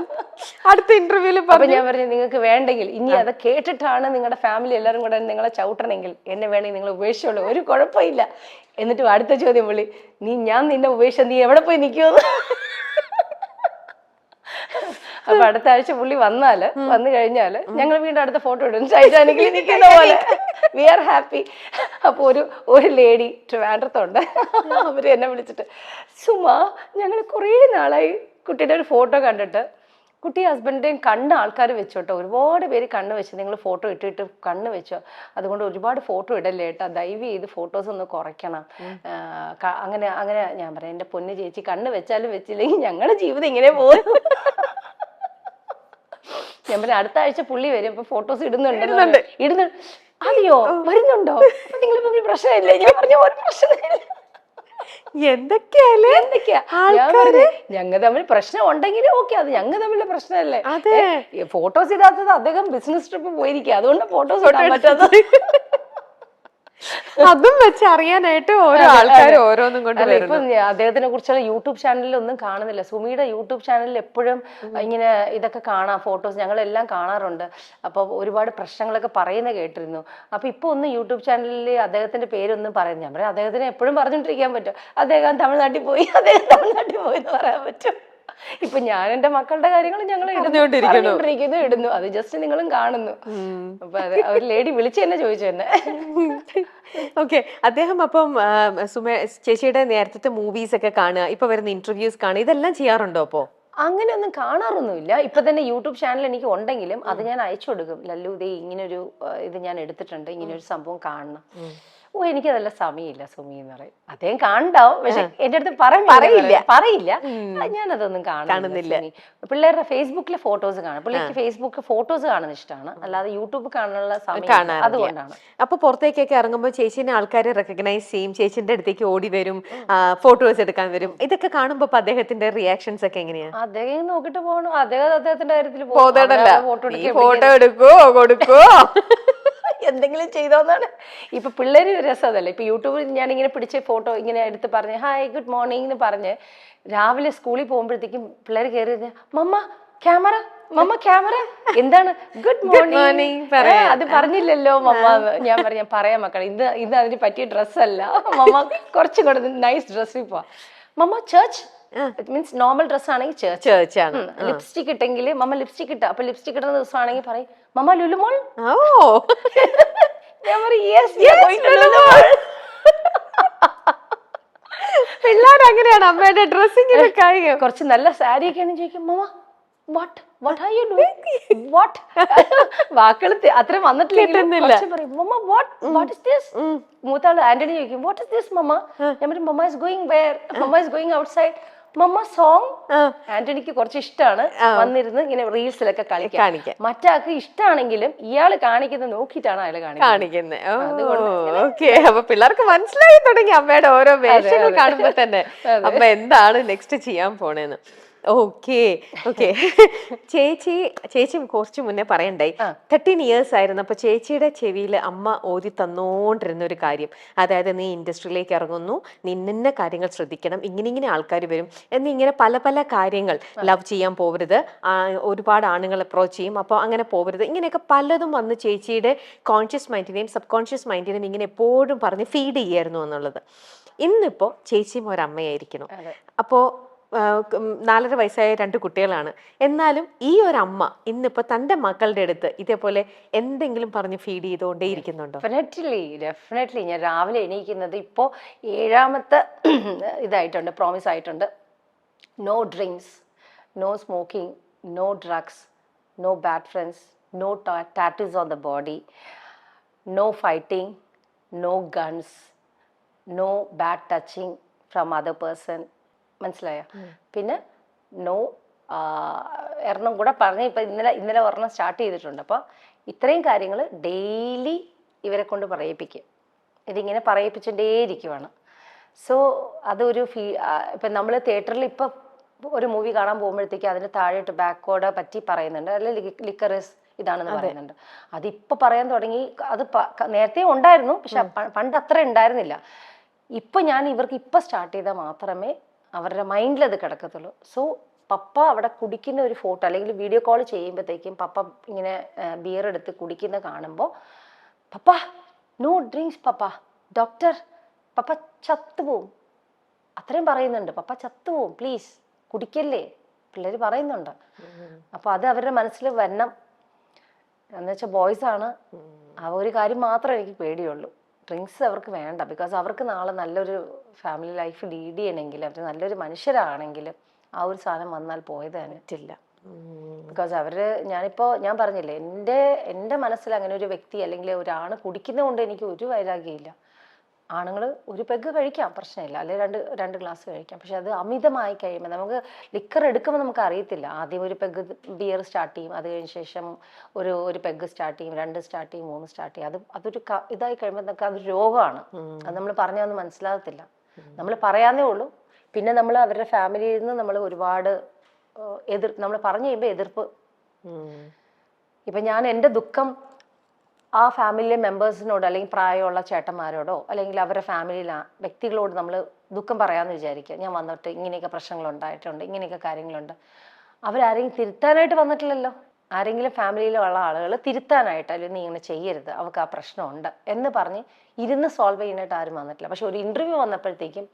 അടുത്ത ഇന്റർവ്യൂല് അപ്പൊ ഞാൻ പറഞ്ഞു, നിങ്ങൾക്ക് വേണ്ടെങ്കിൽ ഇനി അത് കേട്ടിട്ടാണ് നിങ്ങളുടെ ഫാമിലി എല്ലാവരും കൂടെ നിങ്ങളെ ചവിട്ടണമെങ്കിൽ എന്നെ വേണമെങ്കിൽ നിങ്ങൾ ഉപേക്ഷിച്ചോളൂ, ഒരു കുഴപ്പമില്ല. എന്നിട്ട് അടുത്ത ചോദ്യം വിളി, ഞാൻ നിന്നെ ഉപേക്ഷിച്ച നീ എവിടെ പോയി നിൽക്കുമെന്ന്. അപ്പൊ അടുത്ത ആഴ്ച പുള്ളി വന്നു കഴിഞ്ഞാല് ഞങ്ങൾ വീണ്ടും അടുത്ത ഫോട്ടോ ഇടും ടൈറ്റാനിക്കിൽ നിൽക്കുന്ന പോലെ. We are happy. അപ്പൊ ഒരു ലേഡി ട്രിവാൻഡ്രത്തുണ്ട്, അവര് എന്നെ വിളിച്ചിട്ട്, സുമ ഞങ്ങൾ കുറേ നാളായി കുട്ടിയുടെ ഒരു ഫോട്ടോ കണ്ടിട്ട്, കുട്ടി ഹസ്ബൻഡിന്റെയും കണ്ണ് ആൾക്കാർ വെച്ചോട്ടോ, ഒരുപാട് പേര് കണ്ണ് വെച്ച്, നിങ്ങൾ ഫോട്ടോ ഇട്ടിട്ട് കണ്ണ് വെച്ചോ, അതുകൊണ്ട് ഒരുപാട് ഫോട്ടോ ഇടല്ലേ ഏട്ടാ, ദയവ് ചെയ്ത് ഫോട്ടോസ് ഒന്ന് കുറയ്ക്കണം. അങ്ങനെ ഞാൻ പറയാം, എന്റെ പൊന്ന് ചേച്ചി, കണ്ണ് വെച്ചാലും വെച്ചില്ലെങ്കിൽ ഞങ്ങളുടെ ജീവിതം ഇങ്ങനെ പോകും. ഞാൻ പറയാം, അടുത്ത ആഴ്ച പുള്ളി വരും, ഇപ്പൊ ഫോട്ടോസ് ഇടുന്നുണ്ട്. അതെയോ, വരുന്നുണ്ടോ? അപ്പൊ നിങ്ങൾ തമ്മിൽ പ്രശ്നമില്ലേ? ഞാൻ പറഞ്ഞ ഒരു പ്രശ്നമില്ല. എന്തൊക്കെയാ ഞങ്ങൾ തമ്മിൽ പ്രശ്നം ഉണ്ടെങ്കിലും ഓക്കെ, അത് ഞങ്ങൾ തമ്മിലുള്ള പ്രശ്നമല്ലേ. ഫോട്ടോസ് ഇടാത്തത് അദ്ദേഹം ബിസിനസ് ട്രിപ്പ് പോയിരിക്കുക, അതുകൊണ്ട് ഫോട്ടോസ് ഇടാൻ പറ്റാത്തത്. അതും വെച്ച് അറിയാനായിട്ട് ഓരോ ആൾക്കാർ ഓരോന്നും കൊണ്ട്. ഇപ്പൊ അദ്ദേഹത്തിനെ കുറിച്ചുള്ള യൂട്യൂബ് ചാനലിൽ ഒന്നും കാണുന്നില്ല. സുമിയുടെ യൂട്യൂബ് ചാനലിൽ എപ്പോഴും ഇങ്ങനെ ഇതൊക്കെ കാണാം, ഫോട്ടോസ് ഞങ്ങളെല്ലാം കാണാറുണ്ട്. അപ്പൊ ഒരുപാട് പ്രശ്നങ്ങളൊക്കെ പറയുന്ന കേട്ടിരുന്നു. അപ്പൊ ഇപ്പൊ ഒന്ന് യൂട്യൂബ് ചാനലിൽ അദ്ദേഹത്തിന്റെ പേരൊന്നും പറയുന്നത്, ഞാൻ പറയാം അദ്ദേഹത്തിന് എപ്പോഴും പറഞ്ഞോണ്ടിരിക്കാൻ പറ്റും, അദ്ദേഹം തമിഴ്നാട്ടിൽ പോയി എന്ന് പറയാൻ പറ്റും. ഇപ്പൊ ഞാൻ എന്റെ മക്കളുടെ കാര്യങ്ങൾ ഞങ്ങൾ ഇടുന്നു, അത് ജസ്റ്റ് നിങ്ങളും കാണുന്നു. അപ്പൊ ഒരു ലേഡി വിളിച്ച് എന്നെ ചോദിച്ചു തന്നെ. ഓക്കെ, അദ്ദേഹം അപ്പം ചേച്ചിയുടെ നേരത്തെ മൂവീസ് ഒക്കെ കാണുക, ഇപ്പൊ വരുന്ന ഇന്റർവ്യൂസ് കാണുക, ഇതെല്ലാം ചെയ്യാറുണ്ടോ? അപ്പോ അങ്ങനെയൊന്നും കാണാറൊന്നുമില്ല. ഇപ്പൊ തന്നെ യൂട്യൂബ് ചാനൽ എനിക്ക് ഉണ്ടെങ്കിലും അത് ഞാൻ അയച്ചു കൊടുക്കും, ലല്ലു ദേ ഇങ്ങനൊരു ഇത് ഞാൻ എടുത്തിട്ടുണ്ട്, ഇങ്ങനൊരു സംഭവം കാണണം. എനിക്ക് നല്ല സമയമില്ല സുമി എന്ന് പറയും. അദ്ദേഹം കാണണ്ടാവും, പക്ഷെ എന്റെ അടുത്ത് പറയില്ല. ഞാനതൊന്നും കാണുന്നില്ല. പിള്ളേരുടെ ഫേസ്ബുക്കിലെ ഫോട്ടോസ് കാണും, പിള്ളേർക്ക് ഫേസ്ബുക്കിൽ ഫോട്ടോസ് കാണുന്ന ഇഷ്ടമാണ്, അല്ലാതെ യൂട്യൂബ് കാണാനുള്ള സമയം അതുകൊണ്ടാണ്. അപ്പൊ പുറത്തേക്കൊക്കെ ഇറങ്ങുമ്പോൾ ചേച്ചിനെ ആൾക്കാർ റെക്കഗ്നൈസ് ചെയ്യും, ചേച്ചിന്റെ അടുത്തേക്ക് ഓടി വരും, ഫോട്ടോസ് എടുക്കാൻ വരും. ഇതൊക്കെ കാണുമ്പോ അദ്ദേഹത്തിന്റെ റിയാക്ഷൻസ് ഒക്കെ എങ്ങനെയാ? അദ്ദേഹം നോക്കിട്ട് പോകണം, അദ്ദേഹത്തിന്റെ കാര്യത്തിൽ ഫോട്ടോ എടുക്കോ കൊടുക്കോ എന്തെങ്കിലും ചെയ്തോന്നാണ്. ഇപ്പൊ പിള്ളേര് രസമല്ലേ, ഇപ്പൊ യൂട്യൂബിൽ ഞാനിങ്ങനെ പിടിച്ച ഫോട്ടോ ഇങ്ങനെ എടുത്ത് പറഞ്ഞ് ഹായ് ഗുഡ് മോർണിംഗ് എന്ന് പറഞ്ഞ് രാവിലെ സ്കൂളിൽ പോകുമ്പോഴത്തേക്കും പിള്ളേർ കയറി മമ്മ ക്യാമറ എന്താണ് ഗുഡ് മോർണിംഗ്, അത് പറഞ്ഞില്ലല്ലോ മമ്മ. ഞാൻ പറയാം മക്കളെ, ഇത് അതിന് പറ്റിയ ഡ്രസ്സല്ല മമ്മ, കുറച്ചും കൂടെ നൈസ് ഡ്രസ്സിൽ പോവാ മമ്മ. ചർച്ച് മീൻസ് നോർമൽ ഡ്രസ് ആണെങ്കിൽ ചേർച്ച് ആണ്. ലിപ്സ്റ്റിക് ഇട്ടെങ്കിൽ മമ്മ ലിപ്സ്റ്റിക് ഇട്ട, അപ്പൊ ലിപ്സ്റ്റിക് ഇടുന്ന ദിവസം ആണെങ്കിൽ പറയും മമ്മ ലുലുമോൾ. ഞാൻ പിള്ളേർ അങ്ങനെയാണ്, അമ്മയുടെ ഡ്രസ്സിങ്ങിന്റെ കാര്യം. കുറച്ച് നല്ല സാരി ഒക്കെയാണ് ചോദിക്കും മമ്മ what are you doing? What? വാക്കുകൾ അത്ര വന്നിട്ടില്ല. What is this? മൂത്താള് ആന്റണി ചോദിക്കും what is this മമ്മ? ഞാൻ പറയും mamma is going where? Mamma is going outside. Mamma song. ആന്റണിക്ക് കുറച്ച് ഇഷ്ടമാണ് വന്നിരുന്ന് ഇങ്ങനെ റീൽസിലൊക്കെ കളിക്കാൻ. മറ്റാൾക്ക് ഇഷ്ടമാണെങ്കിലും ഇയാള് കാണിക്കുന്നത് നോക്കിയിട്ടാണ് അയാൾ കാണിക്കുന്നത്. ഓക്കെ, അപ്പൊ പിള്ളേർക്ക് മനസ്സിലായി തുടങ്ങി അമ്മയുടെ ഓരോ വേഷങ്ങൾ കാണുമ്പോ തന്നെ അമ്മ എന്താണ് നെക്സ്റ്റ് ചെയ്യാൻ പോണേന്ന്. Okay okay. ചേച്ചി കുറച്ചു മുന്നേ പറയണ്ടായി 13 years ആയിരുന്നു. അപ്പൊ ചേച്ചിയുടെ ചെവിയിൽ അമ്മ ഓതി തന്നോണ്ടിരുന്ന ഒരു കാര്യം, അതായത് നീ ഇൻഡസ്ട്രിയിലേക്ക് ഇറങ്ങുന്നു, നീ ഇന്ന കാര്യങ്ങൾ ശ്രദ്ധിക്കണം, ഇങ്ങനെ ആൾക്കാർ വരും എന്നിങ്ങനെ പല പല കാര്യങ്ങൾ, ലവ് ചെയ്യാൻ പോകരുത്, ഒരുപാട് ആണുങ്ങൾ അപ്രോച്ച് ചെയ്യും, അപ്പോൾ അങ്ങനെ പോകരുത്, ഇങ്ങനെയൊക്കെ പലതും വന്ന് ചേച്ചിയുടെ കോൺഷ്യസ് മൈൻഡിനെയും സബ് കോൺഷ്യസ് മൈൻഡിനെയും ഇങ്ങനെ എപ്പോഴും പറഞ്ഞ് ഫീഡ് ചെയ്യായിരുന്നു എന്നുള്ളത്. ഇന്നിപ്പോ ചേച്ചിയും ഒരമ്മയായിരിക്കണം. അപ്പോ 4.5 വയസ്സായ 2 കുട്ടികളാണ്. എന്നാലും ഈ ഒരു അമ്മ ഇന്നിപ്പോ തന്റെ മക്കളുടെ അടുത്ത് ഇതേപോലെ എന്തെങ്കിലും പറഞ്ഞ് ഫീഡ് ചെയ്തുകൊണ്ടേ ഇരിക്കുന്നുണ്ടോ? ഡെഫിനറ്റ്ലി ഞാൻ രാവിലെ എണീക്കുന്നത് ഇപ്പോ 7ാമത്തെ ഇതായിട്ടുണ്ട്, പ്രോമിസ് ആയിട്ടുണ്ട്. No drinks, no smoking, no drugs, no bad friends, no tattoos on the body, no fighting, no guns, no bad touching from other person. മനസ്സിലായോ? പിന്നെ നോ എണ്ണം കൂടെ പറഞ്ഞ് ഇപ്പം ഇന്നലെ ഒരെണ്ണം സ്റ്റാർട്ട് ചെയ്തിട്ടുണ്ട്. അപ്പോൾ ഇത്രയും കാര്യങ്ങൾ ഡെയിലി ഇവരെ കൊണ്ട് പറയിപ്പിക്കും. ഇതിങ്ങനെ പറയിപ്പിച്ചുകൊണ്ടേയിരിക്കുവാണ്. സോ അതൊരു ഇപ്പം നമ്മൾ തിയേറ്ററിൽ ഇപ്പം ഒരു മൂവി കാണാൻ പോകുമ്പോഴത്തേക്ക് അതിന് താഴെ ടൊബാക്കോടെ പറ്റി പറയുന്നുണ്ട്, അല്ലെങ്കിൽ ലിക്കറസ് ഇതാണെന്ന് പറയുന്നുണ്ട്. അതിപ്പോൾ പറയാൻ തുടങ്ങി. അത് നേരത്തെ ഉണ്ടായിരുന്നു, പക്ഷെ പണ്ട് അത്ര ഉണ്ടായിരുന്നില്ല. ഇപ്പം ഞാൻ ഇവർക്ക് ഇപ്പം സ്റ്റാർട്ട് ചെയ്താൽ മാത്രമേ അവരുടെ മൈൻഡിൽ അത് കിടക്കത്തുള്ളൂ. സോ പപ്പ അവിടെ കുടിക്കുന്ന ഒരു ഫോട്ടോ അല്ലെങ്കിൽ വീഡിയോ കോൾ ചെയ്യുമ്പോഴത്തേക്കും പപ്പ ഇങ്ങനെ ബിയർ എടുത്ത് കുടിക്കുന്ന കാണുമ്പോൾ, പപ്പ നോ ഡ്രിങ്ക്സ്, പപ്പ ഡോക്ടർ, പപ്പ ചത്തുപോവും, അത്രയും പറയുന്നുണ്ട്. പപ്പ ചത്തുപോവും, പ്ലീസ് കുടിക്കല്ലേ, പിള്ളേർ പറയുന്നുണ്ട്. അപ്പോൾ അത് അവരുടെ മനസ്സിൽ വരണം. എന്നുവെച്ചാൽ ബോയ്സ് ആണ്. ആ ഒരു കാര്യം മാത്രമേ എനിക്ക് പേടിയുള്ളൂ. ഡ്രിങ്ക്സ് അവർക്ക് വേണ്ട. ബിക്കോസ് അവർക്ക് നാളെ നല്ലൊരു ഫാമിലി ലൈഫ് ലീഡ് ചെയ്യണമെങ്കിൽ, അവർ നല്ലൊരു മനുഷ്യരാണെങ്കിൽ ആ ഒരു സാധനം വന്നാൽ പോയത് പറ്റില്ല. ബിക്കോസ് ഞാൻ പറഞ്ഞില്ലേ, എൻ്റെ മനസ്സിൽ അങ്ങനെ ഒരു വ്യക്തി അല്ലെങ്കിൽ ഒരാണ് കുടിക്കുന്നത് കൊണ്ട് എനിക്ക് ഒരു വൈരാഗ്യമില്ല. ആണുങ്ങൾ ഒരു പെഗ് കഴിക്കാം, പ്രശ്നമില്ല, അല്ലെങ്കിൽ രണ്ട് ഗ്ലാസ് കഴിക്കാം. പക്ഷെ അത് അമിതമായി കഴിയുമ്പോൾ നമുക്ക് ലിക്കർ എടുക്കുമ്പോൾ നമുക്ക് അറിയത്തില്ല. ആദ്യം ഒരു പെഗ് ബിയർ സ്റ്റാർട്ട് ചെയ്യും, അത് കഴിഞ്ഞ ശേഷം ഒരു പെഗ് സ്റ്റാർട്ട് ചെയ്യും, 2 സ്റ്റാർട്ട് ചെയ്യും, 3 സ്റ്റാർട്ട് ചെയ്യും. അതൊരു ഇതായി കഴിയുമ്പോൾ നമുക്ക് അതൊരു രോഗമാണ്. അത് നമ്മൾ പറഞ്ഞാൽ മനസ്സിലാകത്തില്ല. നമ്മൾ പറയാന്നേ ഉള്ളൂ. പിന്നെ നമ്മൾ അവരുടെ ഫാമിലിയിൽ നിന്ന് നമ്മൾ ഒരുപാട് നമ്മൾ പറഞ്ഞു കഴിയുമ്പോൾ എതിർപ്പ്. ഇപ്പം ഞാൻ എൻ്റെ ദുഃഖം ആ ഫാമിലിയിലെ മെമ്പേഴ്സിനോട്, അല്ലെങ്കിൽ പ്രായമുള്ള ചേട്ടന്മാരോടോ, അല്ലെങ്കിൽ അവരുടെ ഫാമിലിയിലെ വ്യക്തികളോട് നമ്മൾ ദുഃഖം പറയാമെന്ന് വിചാരിക്കുക. ഞാൻ വന്നിട്ട് ഇങ്ങനെയൊക്കെ പ്രശ്നങ്ങൾ ഉണ്ടായിട്ടുണ്ട്, ഇങ്ങനെയൊക്കെ കാര്യങ്ങളുണ്ട്. അവരാരെങ്കിലും തിരുത്താനായിട്ട് വന്നിട്ടില്ലല്ലോ. ആരെങ്കിലും ഫാമിലിയിലുള്ള ആളുകൾ തിരുത്താനായിട്ട്, അല്ലെങ്കിൽ നീ ഇങ്ങനെ ചെയ്യരുത്, അവർക്ക് ആ പ്രശ്നമുണ്ട് എന്ന് പറഞ്ഞ് ഇരുന്ന് സോൾവ് ചെയ്യാനായിട്ട് ആരും വന്നിട്ടില്ല. പക്ഷെ ഒരു ഇൻ്റർവ്യൂ വന്നപ്പോഴത്തേക്കും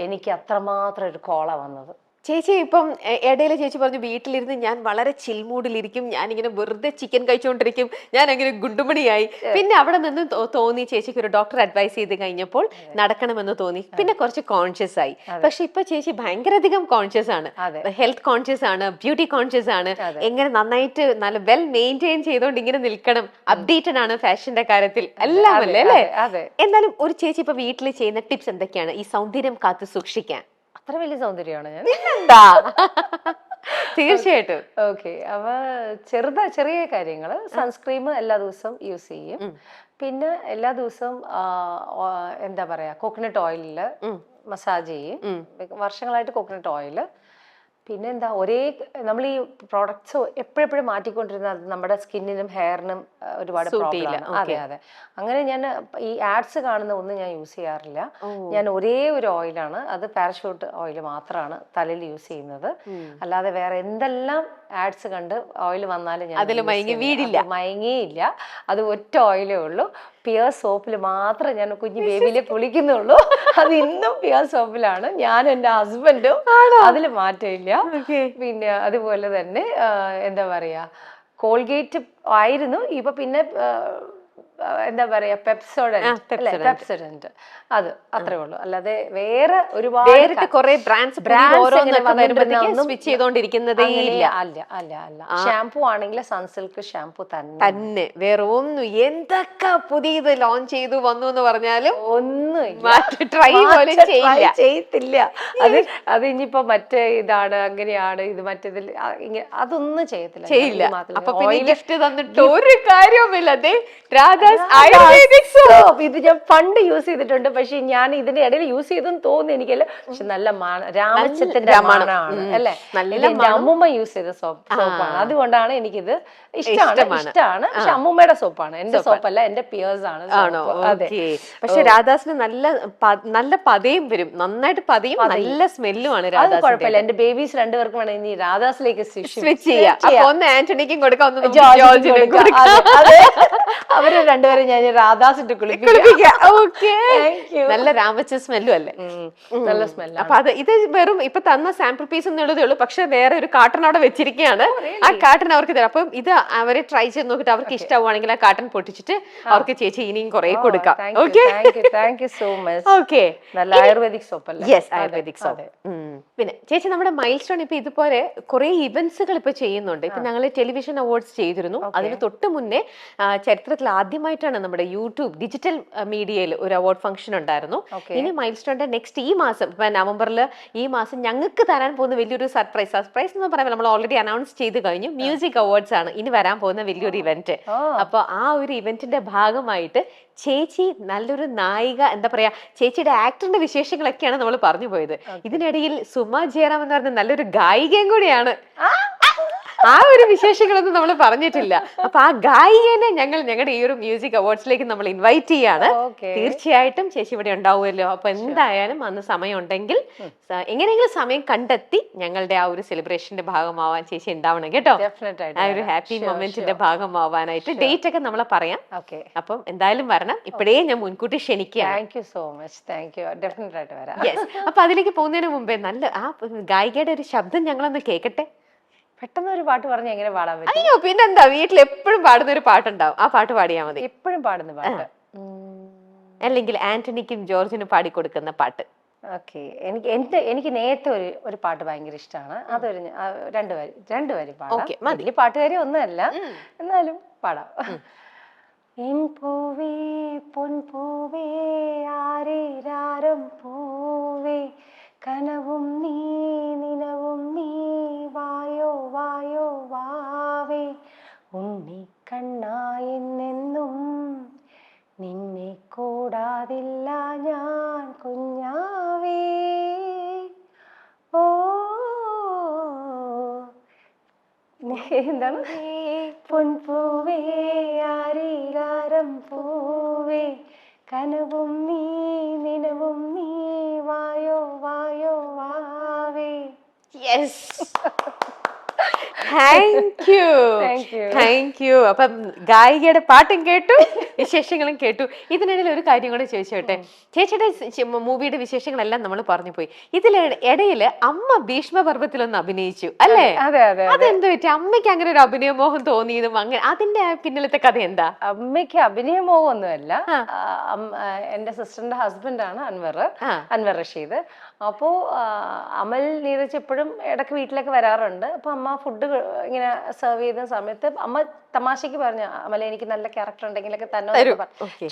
എനിക്ക് അത്രമാത്രം ഒരു കോളാണ് വന്നത്. ചേച്ചി ഇപ്പം ഇടയിൽ ചേച്ചി പറഞ്ഞു വീട്ടിലിരുന്ന് ഞാൻ വളരെ ചിൽ മൂഡിലിരിക്കും, ഞാനിങ്ങനെ വെറുതെ ചിക്കൻ കഴിച്ചുകൊണ്ടിരിക്കും, ഞാൻ അങ്ങനെ ഗുണ്ടുമണിയായി. പിന്നെ അവിടെ നിന്ന് തോന്നി ചേച്ചിക്ക് ഒരു ഡോക്ടർ അഡ്വൈസ് ചെയ്ത് കഴിഞ്ഞപ്പോൾ നടക്കണമെന്ന് തോന്നി. പിന്നെ കുറച്ച് കോൺഷ്യസ് ആയി. പക്ഷെ ഇപ്പൊ ചേച്ചി ഭയങ്കരധികം കോൺഷ്യസ് ആണ്, ഹെൽത്ത് കോൺഷ്യസ് ആണ്, ബ്യൂട്ടി കോൺഷ്യസ് ആണ്. എങ്ങനെ നന്നായിട്ട് നല്ല വെൽ മെയിൻറ്റെയിൻ ചെയ്തോണ്ട് ഇങ്ങനെ നിൽക്കണം, അപ്ഡേറ്റഡ് ആണ് ഫാഷന്റെ കാര്യത്തിൽ എല്ലാം അല്ലേ അല്ലേ? എന്നാലും ഒരു ചേച്ചി ഇപ്പൊ വീട്ടിൽ ചെയ്യുന്ന ടിപ്സ് എന്തൊക്കെയാണ് ഈ സൗന്ദര്യം കാത്തു സൂക്ഷിക്കാൻ? അത്ര വലിയ സൗന്ദര്യമാണ് ഞാൻ. തീർച്ചയായിട്ടും. ഓക്കെ. അപ്പൊ ചെറിയ കാര്യങ്ങൾ, സൺസ്ക്രീം എല്ലാ ദിവസവും യൂസ് ചെയ്യും. പിന്നെ എല്ലാ ദിവസവും എന്താ പറയാ, കോക്കനട്ട് ഓയിലില് മസാജ് ചെയ്യും. വർഷങ്ങളായിട്ട് കോക്കനട്ട് ഓയില്. പിന്നെ എന്താ, നമ്മൾ ഈ പ്രോഡക്ട്സ് എപ്പോഴെപ്പോഴും മാറ്റിക്കൊണ്ടിരുന്ന നമ്മുടെ സ്കിന്നിനും ഹെയറിനും ഒരുപാട് പ്രോബ്ലം. അതെ. അങ്ങനെ ഞാൻ ഈ ആഡ്സ് കാണുന്ന ഒന്നും ഞാൻ യൂസ് ചെയ്യാറില്ല. ഞാൻ ഒരേ ഒരു ഓയിലാണ്, അത് പാരഷൂട്ട് ഓയിൽ മാത്രമാണ് തലയിൽ യൂസ് ചെയ്യുന്നത്. അല്ലാതെ വേറെ എന്തെല്ലാം ആഡ്സ് കണ്ട് ഓയിൽ വന്നാലും ഞാൻ മയങ്ങിയില്ല. അത് ഒറ്റ ഓയിലേ ഉള്ളൂ. പിയർ സോപ്പിൽ മാത്രം ഞാൻ കുഞ്ഞു ബേബിയിലെ കുളിക്കുന്നുള്ളൂ. അത് ഇന്നും പിയർ സോപ്പിലാണ്. ഞാൻ എൻ്റെ ഹസ്ബൻഡും അതിൽ മാറ്റമില്ല. പിന്നെ അതുപോലെ തന്നെ എന്താ പറയാ, കോൾഗേറ്റ് ആയിരുന്നു, ഇപ്പൊ പിന്നെ എന്താ പറയാ പെപ്സോഡന്റ്, അത് അത്രേ ഉള്ളൂ. അല്ലാതെ വേറെ ഒരുപാട് കുറെ ബ്രാൻഡ്സ് അല്ല. ഷാംപൂ ആണെങ്കിൽ സൺസിൽക്ക് ഷാംപൂ തന്നെ, വേറെ ഒന്നും എന്തൊക്കെ പുതിയത് ലോഞ്ച് ചെയ്തു വന്നു എന്ന് പറഞ്ഞാലും ഒന്നും ട്രൈ പോലും ചെയ്യത്തില്ല. അത് ഇനിയിപ്പോ മറ്റേ ഇതാണ്, അങ്ങനെയാണ്, ഇത് മറ്റേതിൽ അതൊന്നും ചെയ്യില്ല. അപ്പൊ പിന്നെ ഗിഫ്റ്റ് തന്നിട്ട് ഒരു കാര്യവുമില്ല. അതെ രാധ രാധാസ് ആയുർവേദിക് സോപ്പ്. ഇത് ഞാൻ പണ്ട് യൂസ് ചെയ്തിട്ടുണ്ട്, പക്ഷെ ഞാൻ ഇതിന്റെ ഇടയിൽ യൂസ് ചെയ്തെന്ന് തോന്നുന്നു എനിക്കല്ല. പക്ഷെ നല്ല രാമച്ചത്തിന്റെ മണമാണ് അല്ലെ. എന്റെ അമ്മൂമ്മ യൂസ് ചെയ്ത സോപ്പാണ്, അതുകൊണ്ടാണ് എനിക്കിത് ഇഷ്ടമാണ്. പക്ഷെ അമ്മൂമ്മയുടെ സോപ്പാണ്, എന്റെ സോപ്പല്ല, എന്റെ പിയേഴ്സ് ആണ്. പക്ഷെ രാധാസിന് നല്ല പതയും വരും, നന്നായിട്ട് പതയും നല്ല സ്മെല്ലുമാണ്. അത് കുഴപ്പമില്ല, എന്റെ ബേബീസ് രണ്ടുപേർക്കും വേണം ഇനി രാധാസിലേക്ക് സ്വിച്ച് ചെയ്യാം. ഒന്ന് ആന്റണിക്കും കൊടുക്കാം, ഒന്ന് അവര് രണ്ടുപേരും ഞാൻ രാധാസ് ഇട്ട് കുളിപ്പിക്കാം. നല്ല രാമച്ച സ്മെല്ലും അല്ലേ, നല്ല സ്മെല്ല്. അപ്പൊ ഇത് വെറും ഇപ്പൊ തന്ന സാമ്പിൾ പീസ് എന്നുള്ളതേ ഉള്ളൂ, പക്ഷെ വേറെ ഒരു കാർട്ടൺ അവിടെ വെച്ചിരിക്കുകയാണ്. ആ കാർട്ടൺ അവർക്ക് തരാം. അപ്പം ഇത് അവരെ ട്രൈ ചെയ്ത് നോക്കിട്ട് അവർക്ക് ഇഷ്ടമാണെങ്കിൽ ആ കാർട്ടൺ പൊട്ടിച്ചിട്ട് അവർക്ക് ചേച്ചി ഇനിയും കുറെ കൊടുക്കാം. ആയുർവേദിക് സോപ്പ് അല്ലേ? Yes, ayurvedic soap. പിന്നെ ചേച്ചി നമ്മുടെ മൈൽ സ്റ്റോൺ ഇപ്പൊ ഇതുപോലെ കുറെ ഇവന്റ്സുകൾ ഇപ്പൊ ചെയ്യുന്നുണ്ട്. ഇപ്പൊ ഞങ്ങൾ ടെലിവിഷൻ അവാർഡ്സ് ചെയ്തിരുന്നു. അതിന് തൊട്ട് മുന്നേ ചരിത്രത്തിൽ ആദ്യമായിട്ടാണ് നമ്മുടെ യൂട്യൂബ് ഡിജിറ്റൽ മീഡിയയിൽ ഒരു അവാർഡ് ഫംഗ്ഷൻ ഉണ്ടായിരുന്നു. ഇനി മൈൽ സ്റ്റോണിന്റെ നെക്സ്റ്റ് ഈ മാസം ഇപ്പൊ നവംബറിൽ ഈ മാസം ഞങ്ങൾക്ക് തരാൻ പോകുന്ന വലിയൊരു സർപ്രൈസ് എന്ന് പറയുമ്പോൾ നമ്മൾ ഓൾറെഡി അനൗൺസ് ചെയ്ത് കഴിഞ്ഞു. മ്യൂസിക് അവാർഡ്സ് ആണ് ഇനി വരാൻ പോകുന്ന വലിയൊരു ഇവന്റ്. അപ്പൊ ആ ഒരു ഇവന്റിന്റെ ഭാഗമായിട്ട് ചേച്ചി നല്ലൊരു നായിക, എന്താ പറയാ, ചേച്ചിയുടെ ആക്ടറിന്റെ വിശേഷങ്ങളൊക്കെയാണ് നമ്മൾ പറഞ്ഞു പോയത്. ഇതിനിടയിൽ സുമ ജയറാം എന്ന് പറഞ്ഞ നല്ലൊരു ഗായികയും കൂടിയാണ്. ആ ഒരു വിശേഷങ്ങളൊന്നും നമ്മൾ പറഞ്ഞിട്ടില്ല. അപ്പൊ ആ ഗായികനെ ഞങ്ങളുടെ ഈ ഒരു മ്യൂസിക് അവാർഡ്സിലേക്ക് നമ്മൾ ഇൻവൈറ്റ് ചെയ്യാണ്. തീർച്ചയായിട്ടും ചേച്ചി ഇവിടെ ഉണ്ടാവുമല്ലോ. അപ്പൊ എന്തായാലും അന്ന് സമയം ഉണ്ടെങ്കിൽ എങ്ങനെയെങ്കിലും സമയം കണ്ടെത്തി ഞങ്ങളുടെ ആ ഒരു സെലിബ്രേഷന്റെ ഭാഗമാവാൻ ചേച്ചി ഉണ്ടാവണം കേട്ടോ. ആ ഒരു ഹാപ്പി മൊമെന്റിന്റെ ഭാഗമാവാനായിട്ട് ഡേറ്റ് ഒക്കെ നമ്മളെ പറയാം. അപ്പം എന്തായാലും വരണം. ഇപ്പോഴേ ഞാൻ മുൻകൂട്ടി ക്ഷണിക്കാം. അപ്പൊ അതിലേക്ക് പോകുന്നതിന് മുമ്പേ നല്ല ആ ഗായികയുടെ ഒരു ശബ്ദം ഞങ്ങളൊന്ന് കേൾക്കട്ടെ. പെട്ടെന്ന് ഒരു പാട്ട് പറഞ്ഞ് എങ്ങനെ പാടാൻ പറ്റും? അയ്യോ, പിന്നെന്താ, വീട്ടിൽ എപ്പോഴും പാടുന്ന ഒരു പാട്ടുണ്ടാവും, ആ പാട്ട് പാടിയാ മതി. എപ്പോഴും പാടുന്ന പാട്ട്, അല്ലെങ്കിൽ ആന്റണിക്കും ജോർജിനും പാടിക്കൊടുക്കുന്ന പാട്ട്. ഓക്കെ, എനിക്ക് നേരത്തെ ഒരു പാട്ട് ഭയങ്കര ഇഷ്ടമാണ്. അതൊരു രണ്ട് വരി പാടാം. വലിയ പാട്ടുകാരി ഒന്നുമല്ല, എന്നാലും പാടാം. എൻ പൂവേ പൊൻപൂവേ ആരേരാരം പൂവേ കനവും നീ നിനവും നീ വായോ വായോ വാവേ ഉണ്ണിക്കണ്ണായെന്നെന്നും നിന്നെ കൂടാതില്ല ഞാൻ കുഞ്ഞാവേ. ഓ എന്താണ്? പൊൻപൂവേ ആരീരാരം പൂവേ കനവും നീ നിനവും നീ വായോ വായോ വാവേ. Yes, thank you. അപ്പം ഗായികയുടെ പാട്ടും കേട്ടു, വിശേഷങ്ങളും കേട്ടു. ഇതിനിടയിൽ ഒരു കാര്യം കൂടെ ചോദിച്ചോട്ടെ. ചേച്ചിയുടെ മൂവിയുടെ വിശേഷങ്ങളെല്ലാം നമ്മൾ പറഞ്ഞു പോയി. ഇതിലിടയില് അമ്മ ഭീഷ്മപർവത്തിലൊന്ന് അഭിനയിച്ചു അല്ലേ? അതെന്ത് പറ്റി അമ്മയ്ക്ക് അങ്ങനെ ഒരു അഭിനയമോഹം തോന്നിയതും? അങ്ങനെ അതിന്റെ പിന്നിലത്തെ കഥ എന്താ? അമ്മയ്ക്ക് അഭിനയമോഹം ഒന്നുമല്ല. എന്റെ സിസ്റ്ററിന്റെ ഹസ്ബൻഡാണ് അൻവർ റഷീദ്. അപ്പോ അമൽ നീരജ് എപ്പോഴും ഇടയ്ക്ക് വീട്ടിലേക്ക് വരാറുണ്ട്. അപ്പൊ അമ്മ ഫുഡ് ഇങ്ങനെ സെർവ് ചെയ്യുന്ന സമയത്ത് അമ്മ തമാശക്ക് പറഞ്ഞു, അമല എനിക്ക് നല്ല ക്യാരക്ടർ ഉണ്ടെങ്കിലൊക്കെ തന്നെ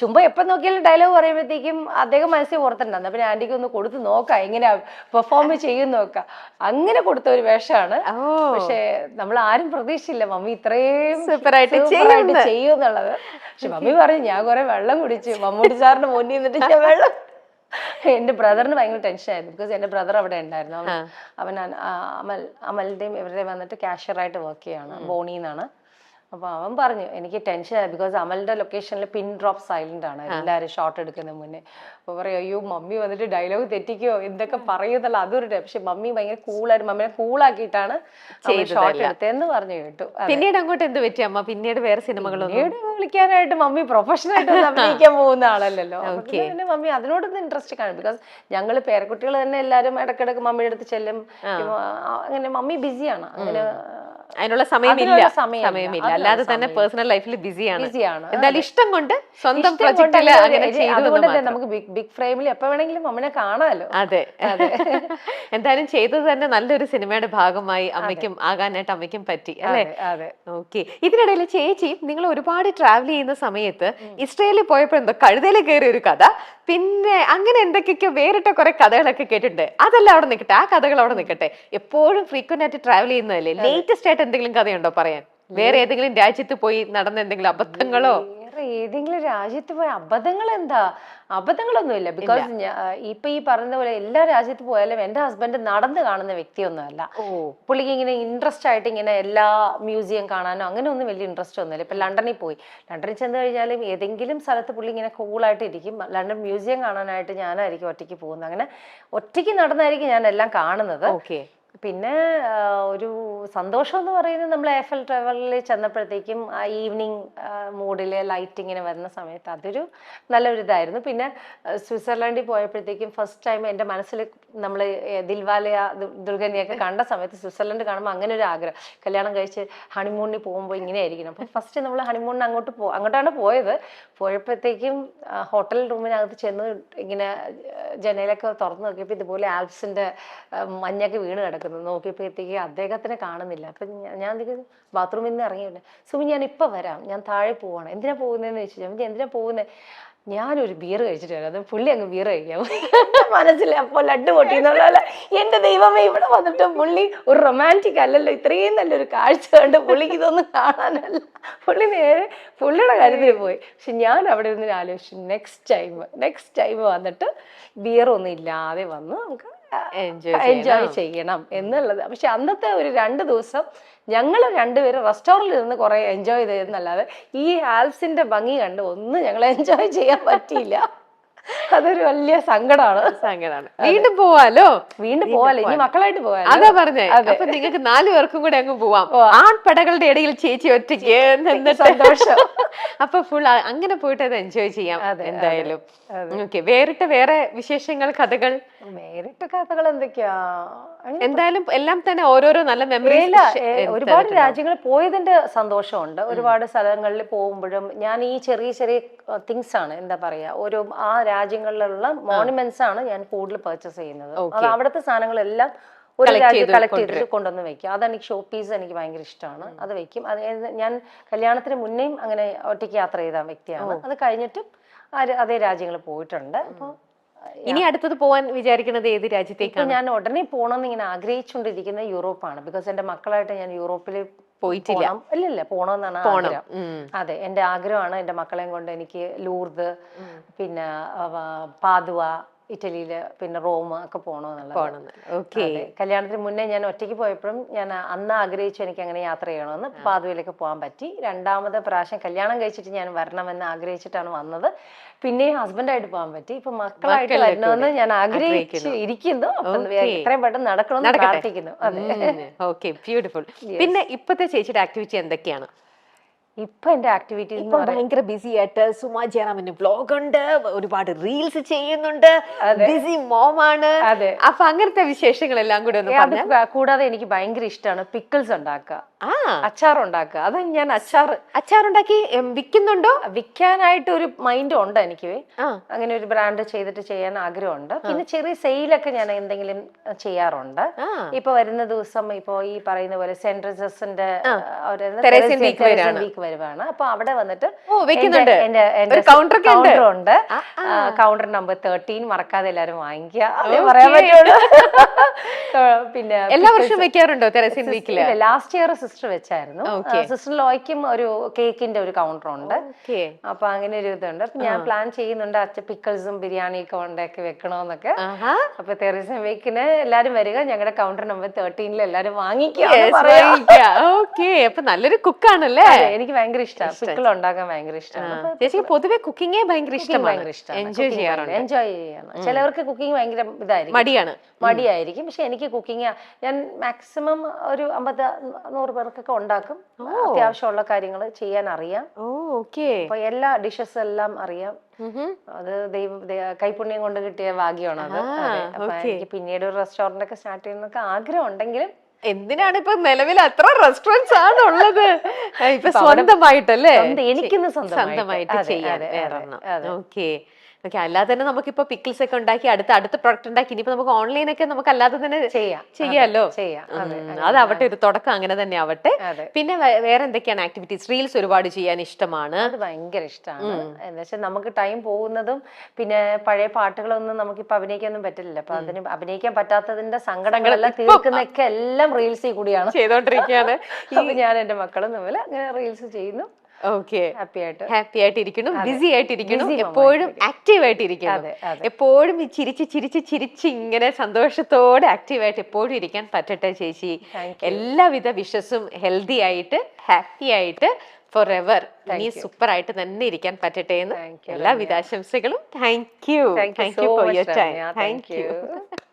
ചുമ്മാ എപ്പൊ നോക്കിയാലും ഡയലോഗ് പറയുമ്പോഴത്തേക്കും അദ്ദേഹം മനസ്സിൽ ഓർത്തിട്ടുണ്ടായിരുന്നു. പിന്നെ ആന്റിക്ക് ഒന്ന് കൊടുത്ത് നോക്കാം എങ്ങനെ പെർഫോം ചെയ്യും നോക്കാം. അങ്ങനെ കൊടുത്ത ഒരു വേഷമാണ്. പക്ഷെ നമ്മൾ ആരും പ്രതീക്ഷിച്ചില്ല മമ്മി ഇത്രയും സൂപ്പറായിട്ട് ചെയ്യും എന്നുള്ളത്. പക്ഷെ മമ്മി പറഞ്ഞു ഞാൻ കുറെ വെള്ളം കുടിച്ചു മമ്മൂട്ടി സാറിന്റെ മുന്നിൽ നിന്നിട്ട് ഞാൻ വെള്ളം. എന്റെ ബ്രദറിന് ഭയങ്കര ടെൻഷനായിരുന്നു. ബിക്കോസ് എന്റെ ബ്രദർ അവിടെ ഉണ്ടായിരുന്നു. അവൻ അമലിന്റെയും ഇവരുടെയും വന്നിട്ട് കാഷ്യറായിട്ട് വർക്ക് ചെയ്യാണ്, ബോണിന്നാണ്. അപ്പൊ അവൻ പറഞ്ഞു എനിക്ക് ടെൻഷനായി, ബിക്കോസ് അമലിന്റെ ലൊക്കേഷനിൽ പിൻ ഡ്രോപ്പ് സൈലന്റ് ആണ് എല്ലാവരും ഷോട്ട് എടുക്കുന്ന മുന്നേ. അപ്പൊ പറയും അയ്യോ മമ്മി വന്നിട്ട് ഡയലോഗ് തെറ്റിക്കോ എന്തൊക്കെ പറയുന്നല്ല. അതൊരു പക്ഷെ മമ്മി ഭയങ്കര കൂളായിട്ട് മമ്മിനെ കൂളാക്കിയിട്ടാണ് ഷോട്ട് എടുത്തതെന്ന് പറഞ്ഞു കേട്ടു. പിന്നീട് അങ്ങോട്ട് എന്ത് പറ്റി അമ്മ? പിന്നീട് വേറെ സിനിമകളോ വിളിക്കാനായിട്ട് മമ്മി പ്രൊഫഷണൽ ആയിട്ട് അഭിനയിക്കാൻ പോകുന്ന ആളല്ലല്ലോ. പിന്നെ മമ്മി അതിനോടൊന്നും ഇൻട്രസ്റ്റ് കാണും. ബിക്കോസ് ഞങ്ങള് പേരക്കുട്ടികൾ തന്നെ എല്ലാരും ഇടക്കിടക്ക് മമ്മിയുടെ അടുത്ത് ചെല്ലും. അങ്ങനെ മമ്മി ബിസിയാണ്, അങ്ങനെ അതിനുള്ള സമയമില്ല. അല്ലാതെ തന്നെ പേഴ്സണൽ ലൈഫിൽ ബിസിയാണ്. എന്തായാലും ഇഷ്ടം കൊണ്ട് സ്വന്തം പ്രൊജക്റ്റില് അതുകൊണ്ട് നമുക്ക് ബിഗ് ഫ്രെയിമിൽ എപ്പോ വേണമെങ്കിലും അമ്മനെ കാണാമല്ലോ. അതെ, എന്തായാലും ചെയ്തത് തന്നെ നല്ലൊരു സിനിമയുടെ ഭാഗമായി അമ്മയ്ക്കും ആകാനായിട്ട് അമ്മയ്ക്കും പറ്റി അല്ലെ? ഓക്കെ. ഇതിനിടയിൽ ചേച്ചി നിങ്ങൾ ഒരുപാട് ട്രാവൽ ചെയ്യുന്ന സമയത്ത് ഇസ്രയേലിൽ പോയപ്പോ എന്തോ കഴുതയിൽ കയറിയ ഒരു കഥ, പിന്നെ അങ്ങനെ എന്തൊക്കെയൊക്കെ വേറിട്ട കുറെ കഥകളൊക്കെ കേട്ടിട്ടുണ്ട്. അതെല്ലാം അവിടെ നിൽക്കട്ടെ, ആ കഥകൾ അവിടെ നിൽക്കട്ടെ. എപ്പോഴും ഫ്രീക്വന്റ് ആയിട്ട് ട്രാവൽ ചെയ്യുന്നതല്ലേ, ലേറ്റസ്റ്റ് ആയിട്ട് എന്തെങ്കിലും കഥയുണ്ടോ പറയാൻ? വേറെ ഏതെങ്കിലും രാജ്യത്ത് പോയി നടന്ന എന്തെങ്കിലും അബദ്ധങ്ങളോ? വേറെ ഏതെങ്കിലും രാജ്യത്ത് പോയ അബദ്ധങ്ങൾ എന്താ? അബദ്ധങ്ങളൊന്നുമില്ല. ബിക്കോസ് ഇപ്പൊ ഈ പറയുന്ന പോലെ എല്ലാ രാജ്യത്ത് പോയാലും എന്റെ ഹസ്ബൻഡ് നടന്ന് കാണുന്ന വ്യക്തിയൊന്നുമല്ല. പുള്ളിക്ക് ഇങ്ങനെ ഇൻട്രസ്റ്റ് ആയിട്ട് ഇങ്ങനെ എല്ലാ മ്യൂസിയം കാണാനോ അങ്ങനെ ഒന്നും വലിയ ഇൻട്രസ്റ്റ് ഒന്നുമില്ല. ഇപ്പൊ ലണ്ടനിൽ പോയി, ലണ്ടനിൽ ചെന്ന് കഴിഞ്ഞാലും ഏതെങ്കിലും സ്ഥലത്ത് പുള്ളി ഇങ്ങനെ കൂളായിട്ട് ഇരിക്കും. ലണ്ടൻ മ്യൂസിയം കാണാനായിട്ട് ഞാനായിരിക്കും ഒറ്റയ്ക്ക് പോകുന്നത്. അങ്ങനെ ഒറ്റയ്ക്ക് നടന്നായിരിക്കും ഞാൻ എല്ലാം കാണുന്നത്. പിന്നെ ഒരു സന്തോഷം എന്ന് പറയുന്നത് നമ്മൾ എഫൽ ടവറിൽ ചെന്നപ്പോഴത്തേക്കും ആ ഈവനിങ് മൂഡിലെ ലൈറ്റിങ്ങിന് വരുന്ന സമയത്ത് അതൊരു നല്ലൊരു ഇതായിരുന്നു. പിന്നെ സ്വിറ്റ്സർലൻഡിൽ പോയപ്പോഴത്തേക്കും ഫസ്റ്റ് ടൈം എൻ്റെ മനസ്സിൽ നമ്മൾ ദിൽവാലയ ദുർഗനെയൊക്കെ കണ്ട സമയത്ത് സ്വിറ്റ്സർലൻഡ് കാണുമ്പോൾ അങ്ങനെ ഒരു ആഗ്രഹം, കല്യാണം കഴിച്ച് ഹണിമൂണിന് പോകുമ്പോൾ ഇങ്ങനെ ആയിരിക്കണം. അപ്പം ഫസ്റ്റ് നമ്മൾ ഹണിമൂണിന് അങ്ങോട്ടാണ് പോയത്. പോയപ്പോഴത്തേക്കും ഹോട്ടൽ റൂമിനകത്ത് ചെന്ന് ഇങ്ങനെ ജനലൊക്കെ തുറന്നു നോക്കിയപ്പോൾ ഇതുപോലെ ആൽപ്സിൻ്റെ മഞ്ഞൊക്കെ വീണ് കിടക്കുന്നു. നോക്കിയപ്പോഴത്തേക്ക് അദ്ദേഹത്തിനെ കാണുന്നില്ല. അപ്പം ഞാൻ ബാത്റൂമിൽ നിന്ന് ഇറങ്ങിയില്ല. സുമി ഞാൻ ഇപ്പം വരാം, ഞാൻ താഴെ പോവാണ്. എന്തിനാ പോകുന്നതെന്ന് ചോദിച്ചു. എന്തിനാ പോകുന്നത്? ഞാനൊരു ബിയർ കഴിച്ചിട്ട് വരാം. അത് പുള്ളി അങ്ങ് ബിയർ കഴിക്കാം. മനസ്സിൽ അപ്പോൾ ലഡ്ഡു പൊട്ടിയെന്നുള്ള എൻ്റെ ദൈവമേ, ഇവിടെ വന്നിട്ട് പുള്ളി ഒരു റൊമാൻറ്റിക് അല്ലല്ലോ, ഇത്രയും നല്ലൊരു കാഴ്ച കണ്ട് പുള്ളിക്ക് ഇതൊന്നും കാണാനല്ല. പുള്ളി നേരെ പുള്ളിയുടെ കാര്യത്തിൽ പോയി. പക്ഷെ ഞാൻ അവിടെ നിന്ന് ആലോചിച്ചു, നെക്സ്റ്റ് ടൈം വന്നിട്ട് ബിയർ ഒന്നും ഇല്ലാതെ വന്ന് നമുക്ക് എൻജോയ് ചെയ്യണം എന്നുള്ളത്. പക്ഷെ അന്നത്തെ ഒരു 2 ദിവസം ഞങ്ങൾ രണ്ടുപേരും റെസ്റ്റോറൻറ്റിൽ നിന്ന് കുറെ എൻജോയ് ചെയ്തെന്നല്ലാതെ ഈ ആൽപ്സിന്റെ ഭംഗി കണ്ട് ഒന്നും ഞങ്ങൾ എൻജോയ് ചെയ്യാൻ പറ്റിയില്ല. അതൊരു വലിയ സങ്കടമാണ്. വീണ്ടും പോവാലോ ഇനി മക്കളായിട്ട് പോവാലോ. അതാ പറഞ്ഞേ. അപ്പൊ നിങ്ങൾക്ക് 4 പേർക്കും കൂടെ അങ്ങ് പോവാം. ആൺപടകളുടെ ഇടയിൽ ചേച്ചി ഒറ്റയ്ക്ക് സന്തോഷം. അപ്പൊ ഫുൾ അങ്ങനെ പോയിട്ട് അത് എൻജോയ് ചെയ്യാം എന്തായാലും. ഓക്കെ, വേറെ വിശേഷങ്ങൾ, കഥകൾ? വേറിട്ട കഥകൾ എന്തൊക്കെയാ? എന്തായാലും എല്ലാം തന്നെ ഓരോരോ നല്ല മെമ്മറീസ്. ഒരുപാട് രാജ്യങ്ങളിൽ പോയതിന്റെ സന്തോഷമുണ്ട്. ഒരുപാട് സ്ഥലങ്ങളിൽ പോകുമ്പോഴും ഞാൻ ഈ ചെറിയ തിങ്സ് ആണ്, എന്താ പറയാ, ഓരോ ആ രാജ്യങ്ങളിലുള്ള മോണുമെന്റ്സ് ആണ് ഞാൻ കൂടുതൽ പർച്ചേസ് ചെയ്യുന്നത്. അത് അവിടുത്തെ സാധനങ്ങളെല്ലാം ഒരു രാജ്യം കളക്ട് ചെയ്തിട്ട് കൊണ്ടുവന്ന് വെക്കും. അതെനിക്ക് ഷോ പീസ് എനിക്ക് ഭയങ്കര ഇഷ്ടമാണ്. അത് വെക്കും. അത് ഞാൻ കല്യാണത്തിന് മുന്നേയും അങ്ങനെ ഒറ്റയ്ക്ക് യാത്ര ചെയ്ത വ്യക്തിയാണ്. അത് കഴിഞ്ഞിട്ടും അതേ രാജ്യങ്ങളിൽ പോയിട്ടുണ്ട്. അപ്പോൾ ഇനി അടുത്തത് പോവാൻ വിചാരിക്കുന്നത് ഏത് രാജ്യത്തേക്കാണ്? ഞാൻ ഉടനെ പോകണമെന്ന് ഇങ്ങനെ ആഗ്രഹിച്ചുകൊണ്ടിരിക്കുന്നത് യൂറോപ്പാണ്. ബിക്കോസ് എന്റെ മക്കളായിട്ട് ഞാൻ യൂറോപ്പിൽ പോയിട്ടില്ല. ഇല്ല, പോണമെന്നാണ് ആഗ്രഹം. അതെ, എന്റെ ആഗ്രഹമാണ് എന്റെ മക്കളെയും കൊണ്ട് എനിക്ക് ലൂർദ്, പിന്നെ പാദുവ ഇറ്റലിയില്, പിന്നെ റോം ഒക്കെ പോകണമെന്നുള്ളത്. കല്യാണത്തിന് മുന്നേ ഞാൻ ഒറ്റയ്ക്ക് പോയപ്പോഴും ഞാൻ അന്ന് ആഗ്രഹിച്ചു എനിക്ക് അങ്ങനെ യാത്ര ചെയ്യണമെന്ന്. പാദുവയിലേക്ക് പോകാൻ പറ്റി. 2ാമത്തെ പ്രാവശ്യം കല്യാണം കഴിച്ചിട്ട് ഞാൻ വരണമെന്ന് ആഗ്രഹിച്ചിട്ടാണ് വന്നത്. പിന്നെ ഹസ്ബൻഡായിട്ട് പോകാൻ പറ്റി. ഇപ്പൊ മക്കളായിട്ട് വരണമെന്ന് ഞാൻ ആഗ്രഹിച്ചു ഇരിക്കുന്നു. എത്രയും പെട്ടെന്ന് നടക്കണമെന്ന് പ്രാർത്ഥിക്കുന്നു. Okay, beautiful. പിന്നെ ഇപ്പത്തെ ചേച്ചിയുടെ ആക്ടിവിറ്റി എന്തൊക്കെയാണ്? ഇപ്പൊ എന്റെ ആക്ടിവിറ്റീസ് ഭയങ്കര ബിസി ആയിട്ട് സുമാ ജയറാമിന് വ്ലോഗ് ഉണ്ട്, ഒരുപാട് റീൽസ് ചെയ്യുന്നുണ്ട്, ബിസി മോമാണ്. അപ്പൊ അങ്ങനത്തെ വിശേഷങ്ങളെല്ലാം കൂടെ ഒന്ന്. കൂടാതെ എനിക്ക് ഭയങ്കര ഇഷ്ടമാണ് പിക്കിൾസ് ഉണ്ടാക്കുക, അച്ചാർ ഉണ്ടാക്കുക. അത് ഞാൻ അച്ചാർ ഉണ്ടാക്കി വിൽക്കുന്നുണ്ടോ? വിൽക്കാനായിട്ട് ഒരു മൈൻഡ് ഉണ്ട് എനിക്ക്. അങ്ങനെ ഒരു ബ്രാൻഡ് ചെയ്തിട്ട് ചെയ്യാൻ ആഗ്രഹമുണ്ട്. പിന്നെ ചെറിയ സെയിലൊക്കെ ഞാൻ എന്തെങ്കിലും ചെയ്യാറുണ്ട്. ഇപ്പൊ വരുന്ന ദിവസം ഇപ്പൊ ഈ പറയുന്ന പോലെ സെന്റ് റിസസിന്റെ വീക്ക് വരുവാണ്. അപ്പൊ അവിടെ വന്നിട്ട് കൗണ്ടർ ഉണ്ട്. കൗണ്ടർ നമ്പർ 13 മറക്കാതെ എല്ലാരും വാങ്ങിക്കുക. പറയാൻ പറ്റുള്ളൂ. പിന്നെ എല്ലാ വർഷവും വെക്കാറുണ്ടോ തെരേസിൻ വീക്കില്? ലാസ്റ്റ് ഇയർ സിസ്റ്റർ വെച്ചായിരുന്നു. സിസ്റ്റർ ലോയ്ക്കും ഒരു കേക്കിന്റെ ഒരു കൗണ്ടർ ഉണ്ട്. അപ്പൊ അങ്ങനെ ഒരു ഇതുണ്ട്. അപ്പൊ ഞാൻ പ്ലാൻ ചെയ്യുന്നുണ്ട് പിക്കിൾസും ബിരിയാണിയൊക്കെ ഉണ്ടാക്കി വെക്കണോന്നൊക്കെ. അപ്പൊ തെരേസിൻ വീക്കിന് എല്ലാരും വരിക, ഞങ്ങളുടെ കൗണ്ടർ നമ്പർ 13 എല്ലാരും വാങ്ങിക്കുക. അപ്പൊ നല്ലൊരു കുക്കാണല്ലേ? എനിക്ക് ഭയങ്കര ഇഷ്ടമാണ് പിക്കിൾ ഉണ്ടാക്കാൻ. ഭയങ്കര ഇഷ്ടമാണ്. ചേച്ചിക്ക് പൊതുവെ കുക്കിംഗ് ഭയങ്കര ഇഷ്ടമാണ്. എൻജോയ് ചെയ്യണം. ചിലവർക്ക് കുക്കിംഗ് ഭയങ്കര ഇതായിരിക്കും, മടിയായിരിക്കും. പക്ഷെ എനിക്ക് കുക്കിംഗ് ഞാൻ മാക്സിമം ഒരു 50-100 പേർക്കൊക്കെ ഉണ്ടാക്കും. അത്യാവശ്യമുള്ള കാര്യങ്ങൾ ചെയ്യാൻ അറിയാം. അപ്പൊ എല്ലാ ഡിഷസ് എല്ലാം അറിയാം. അത് കൈപുണ്യം കൊണ്ട് കിട്ടിയ ഭാഗ്യമാണ് അത്. അപ്പൊ എനിക്ക് പിന്നീട് ഒരു റെസ്റ്റോറന്റ് ഒക്കെ സ്റ്റാർട്ട് ചെയ്യുന്നൊക്കെ ആഗ്രഹം ഉണ്ടെങ്കിലും എന്തിനാണ് ഇപ്പൊ നിലവിൽ അത്ര റെസ്റ്റോറൻറ്റ്സ് ആണുള്ളത്? ഇപ്പൊ സ്വന്തമായിട്ടല്ലേ? എനിക്കിന്ന് സ്വന്തമായിട്ട് ചെയ്യാൻ. ഓക്കെ, അല്ലാതെ തന്നെ നമുക്കിപ്പോ പിക്കിൾസ് ഒക്കെ ഉണ്ടാക്കി അടുത്ത പ്രൊഡക്റ്റ് ഉണ്ടാക്കി ഇനിയിപ്പോ നമുക്ക് ഓൺലൈനൊക്കെ നമുക്ക് അല്ലാതെ തന്നെ ചെയ്യാലോ. അതാവട്ടെ, ഒരു തുടക്കം അങ്ങനെ തന്നെ ആവട്ടെ. പിന്നെ വേറെ എന്തൊക്കെയാണ് ആക്ടിവിറ്റീസ്? റീൽസ് ഒരുപാട് ചെയ്യാൻ ഇഷ്ടമാണ്. അത് ഭയങ്കര ഇഷ്ടമാണ്. എന്താ വെച്ചാൽ നമുക്ക് ടൈം പോകുന്നതും പിന്നെ പഴയ പാട്ടുകളൊന്നും നമുക്കിപ്പോ അഭിനയിക്കാനൊന്നും പറ്റില്ല. അപ്പൊ അതിന് അഭിനയിക്കാൻ പറ്റാത്തതിന്റെ സങ്കടങ്ങളെല്ലാം തീർക്കുന്നൊക്കെ എല്ലാം റീൽസിൽ കൂടിയാണ് ചെയ്തോണ്ടിരിക്കുകയാണ്. അപ്പൊ ഞാൻ എന്റെ മക്കളും തമ്മിൽ അങ്ങനെ റീൽസ് ചെയ്യുന്നു. ഓക്കെ, ഹാപ്പി ആയിട്ട്. ഹാപ്പി ആയിട്ടിരിക്കണം, ബിസി ആയിട്ടിരിക്കണം, Busy mom എപ്പോഴും ആക്റ്റീവ് ആയിട്ടിരിക്കണം, അതെ, അതെ. എപ്പോഴും ഈ ചിരിച്ച് ചിരിച്ച് ചിരിച്ച് ഇങ്ങനെ സന്തോഷത്തോടെ ആക്റ്റീവായിട്ട് എപ്പോഴും ഇരിക്കാൻ പറ്റട്ടെ ചേച്ചി. എല്ലാവിധ വിഷസും ഹെൽത്തി ആയിട്ട് ഹാപ്പി ആയിട്ട് ഫോർ എവർ ഇനി സൂപ്പർ ആയിട്ട് തന്നെ ഇരിക്കാൻ പറ്റട്ടെ എന്ന് എല്ലാവിധ ആശംസകളും. Thank you Thank you for so your much, time. Ramya. Thank Thank you. you.